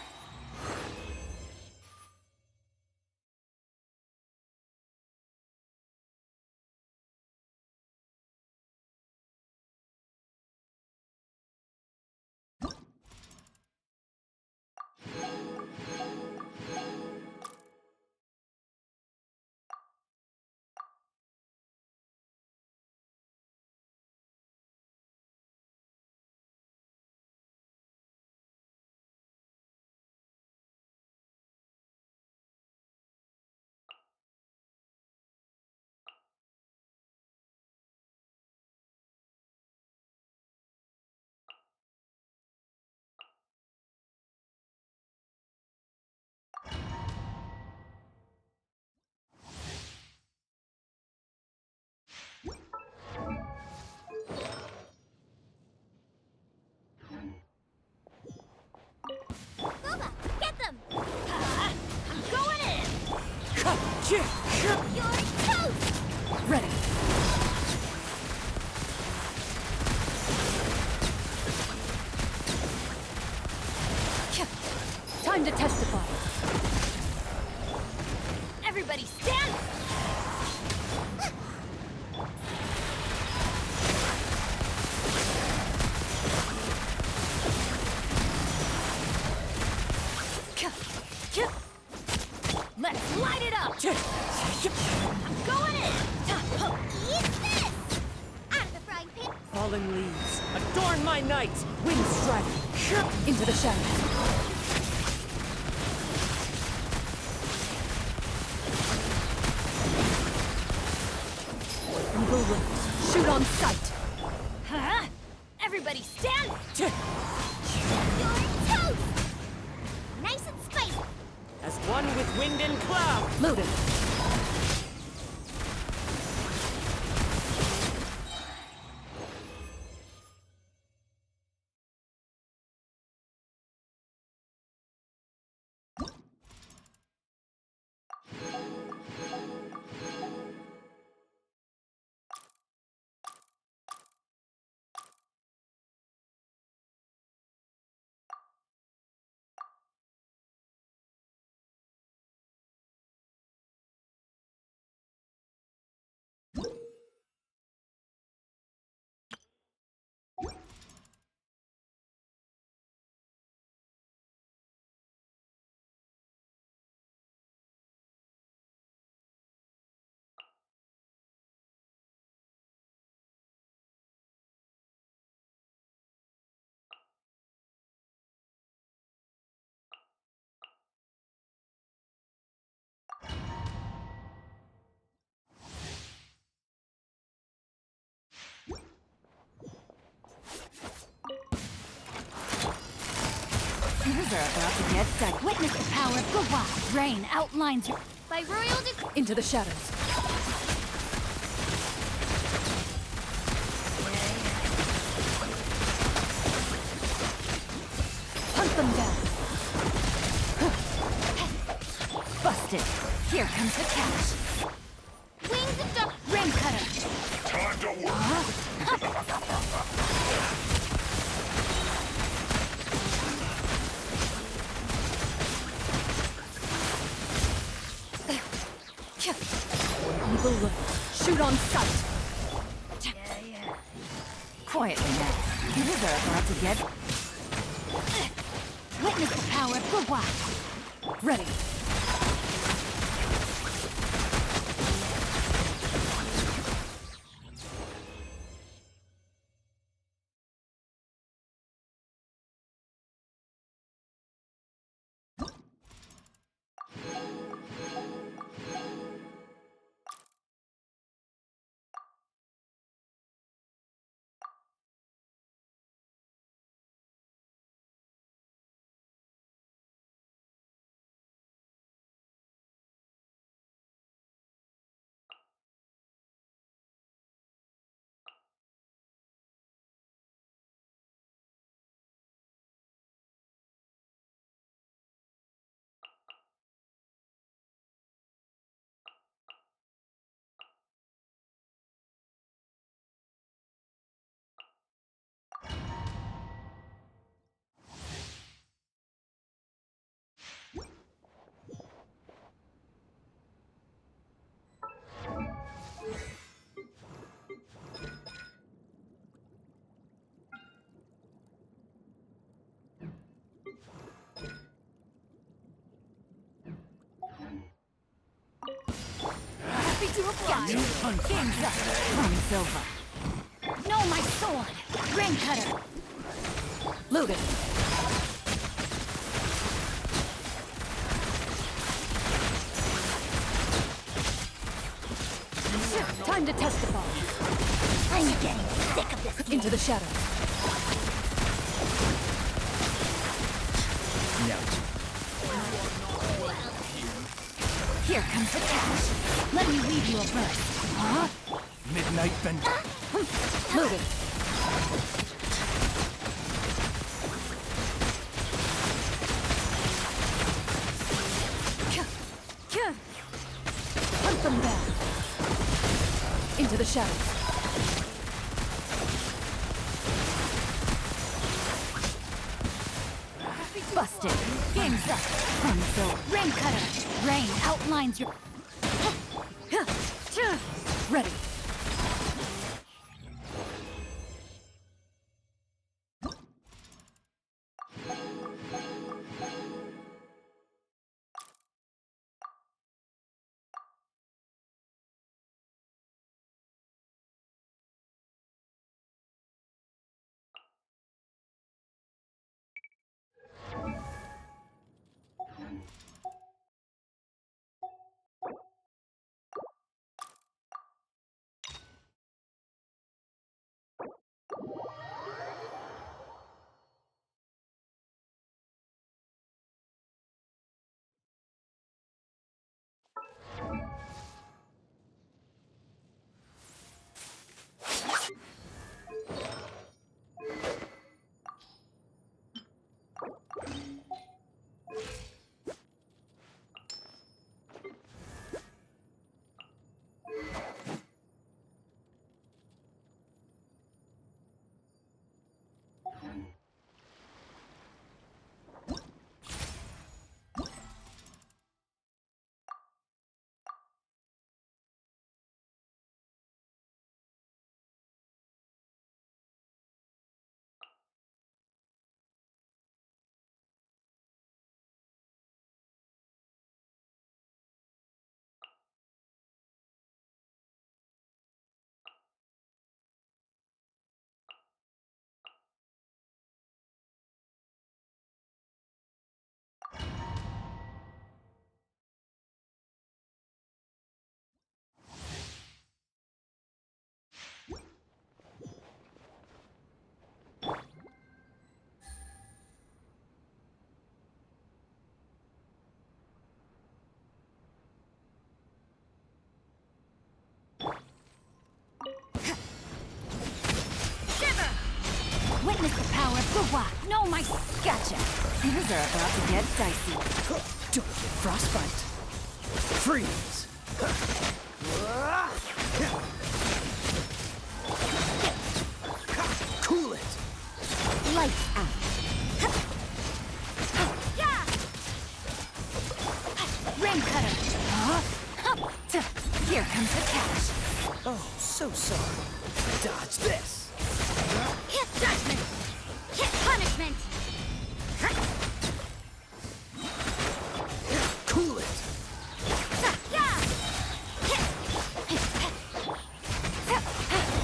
Boba, get them! I'm going in! You're toast! Ready. Time to testify. Everybody stand! Let's light it up! I'm going in! Eat this! Out of the frying pan! Fallen leaves. Adorn my night! Wind strike! Into the shadows. Eagle wings. Shoot on sight. Huh? Everybody stand! You're toast! Nice and spicy! As one with wind and cloud! Loaded. You're about to get set. Witness the power of Gwa. Rain outlines your... By royal decree... Into the shadows. Hunt them down. Busted. Here comes the catch. Wings of dark... Rain cutter. Time to work. Evil look. Shoot on sight. Quietly now. You're about to get... Witness the power of Gwa. Ready. Happy to apply. Game's up. Promise over. No, my sword. Rain cutter. Loaded. Time to testify. I'm getting sick of this. Into the shadows. No. Here comes the catch. Let me weave you a verse. Huh? Midnight Bender. Loaded. Hunt them down. Into the shadows. Busted. Game's up. Promise over. Rain cutter. Rain outlines your... Ready. No, my... Gotcha. Things are about to get dicey. Don't get frostbite. Freeze. Cool it. Lights out. Rain cutter. Here comes the catch. Oh, so sorry. Dodge this. Hit judgment! Hit punishment! Cool it.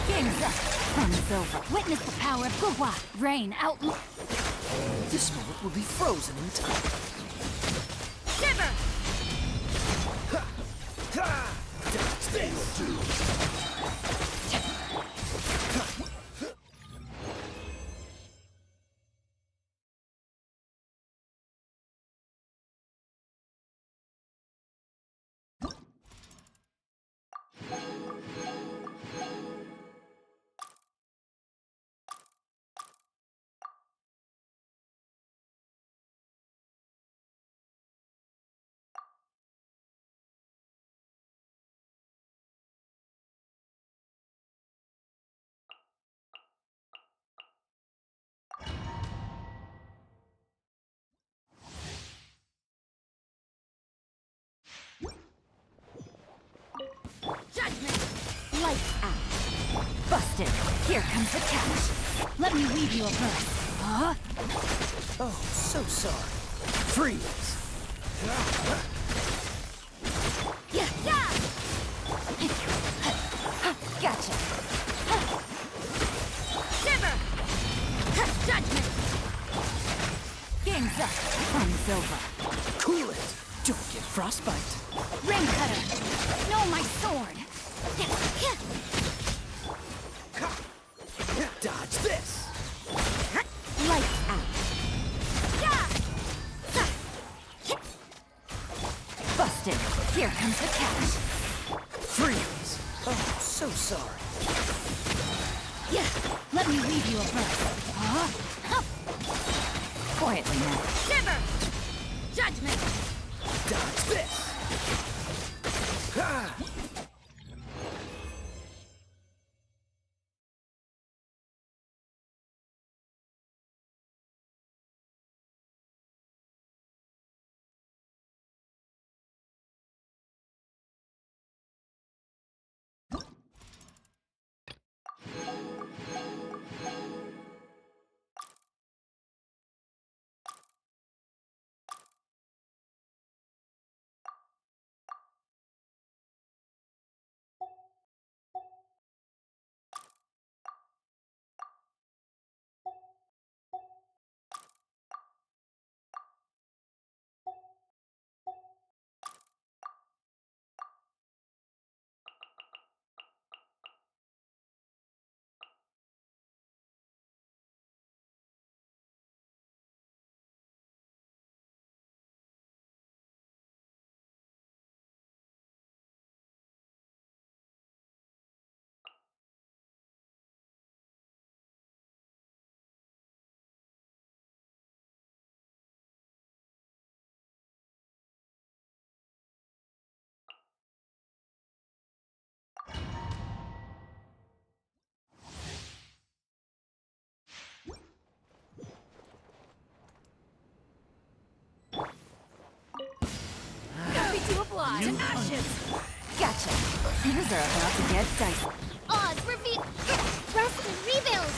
Game's up. Fun's over. Witness the power of Gugwa. Rain out. This moment will be frozen in time. Shiver! Dodge this. Judgment! Lights out. Busted. Here comes the catch. Let me weave you a verse. Huh? Oh, so sorry. Freeze. Gotcha. Shiver! Judgment! Game's up. Fun's over. Cool it. Don't get frostbite. Rain cutter. No, my sword. Dodge this. Lights out. Busted. Here comes the catch. Freeze. Oh, so sorry. Let me weave you a verse. Huh? Quietly now. Shiver! Judgment! Dodge this. Ah. To apply. To ashes! Gotcha. Things are about to get dicey. Odds reveal. Rusty rebuild.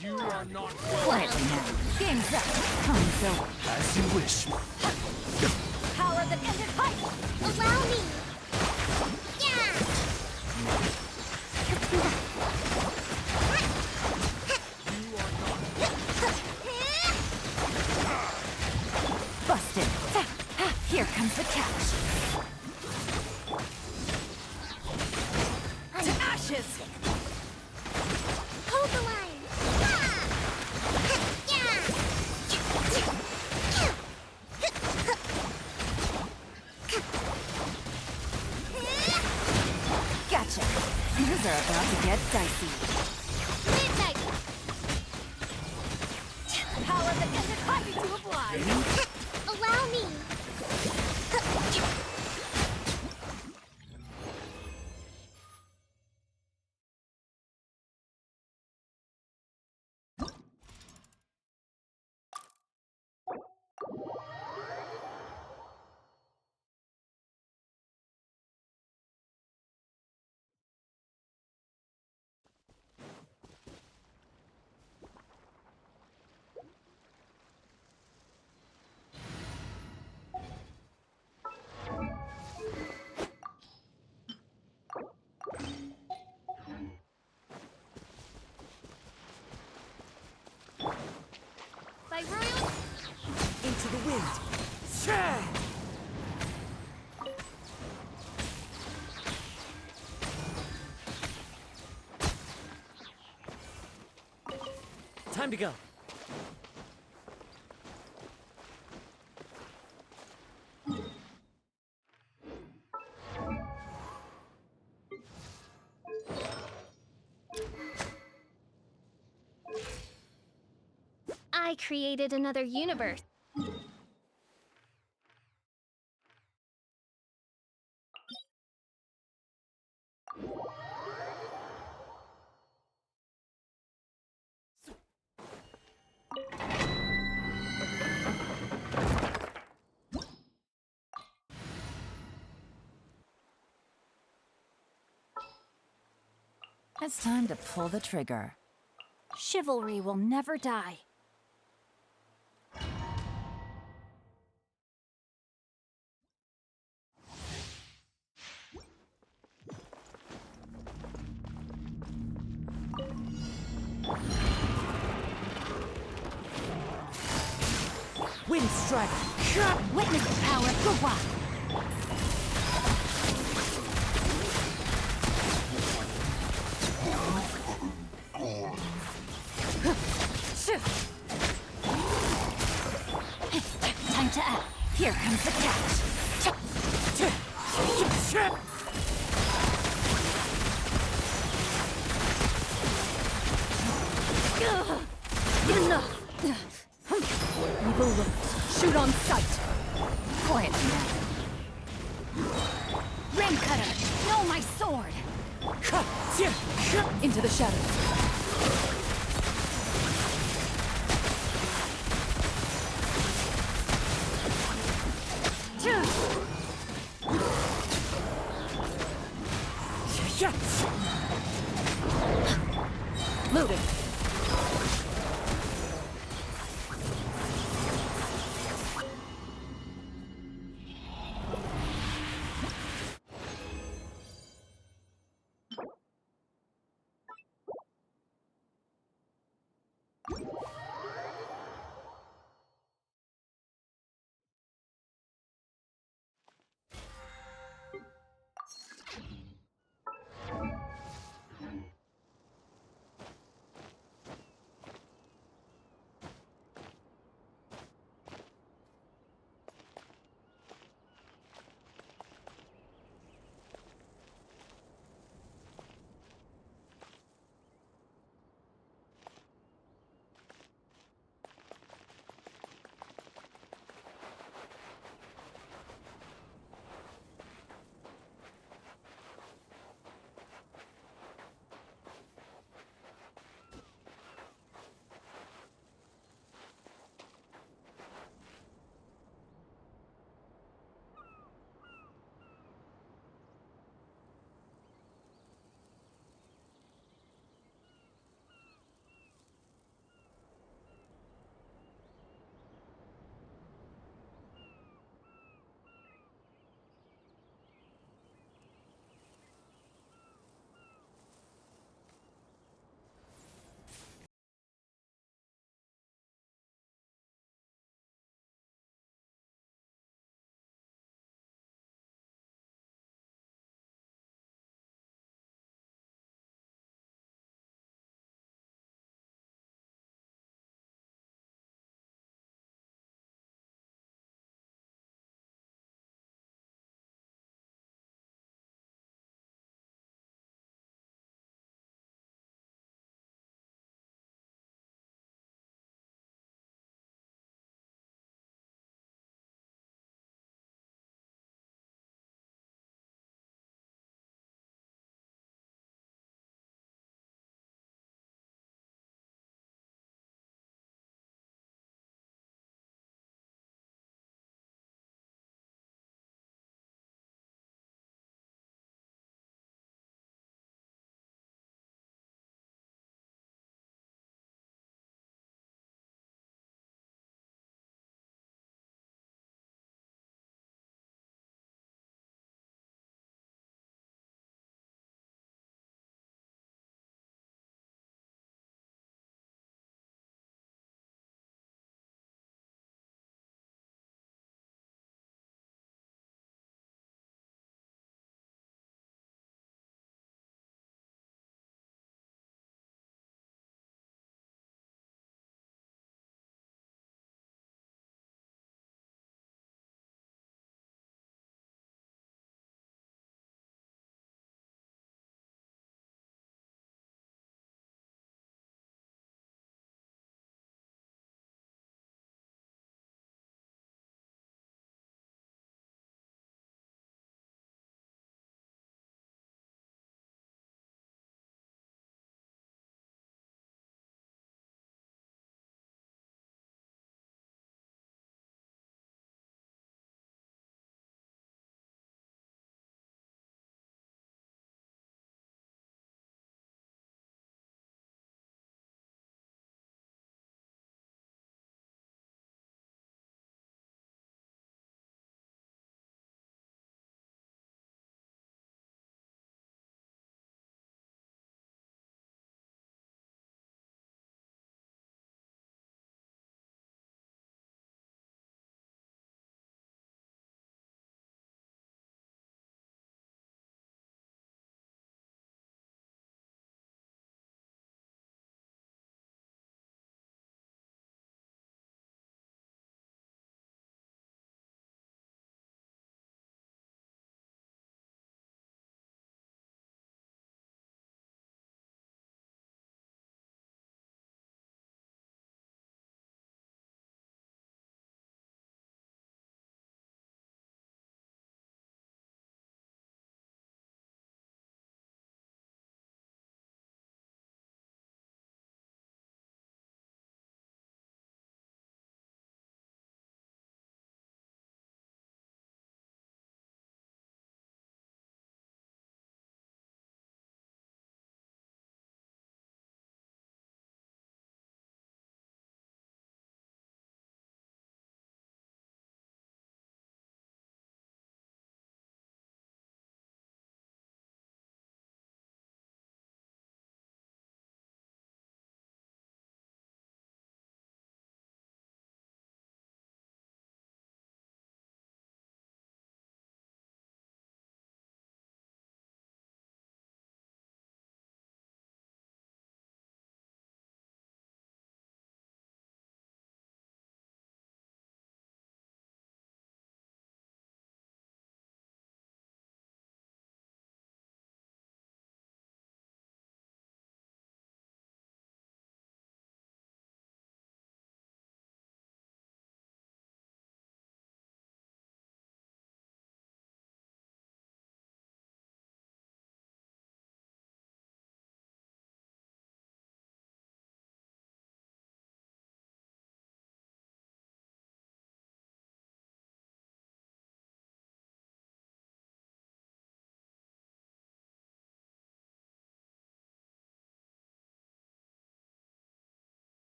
You are not Quietly now. Game's up. Fun's over. as you wish. Power that ended fight. Allow me. Busted. Here comes the catch. To ashes. Hold the line. Things are about to get dicey. Midnight! Power of the Ended to oblige. Allow me! Into the wind. Time to go. I created another universe. It's time to pull the trigger. Chivalry will never die. Wind strike. Witness the power of Gugwa. Time to act. Here comes the catch. Enough! Evil looks. Shoot on sight! Quiet now. Ram cutter! No, my sword! Into the shadows.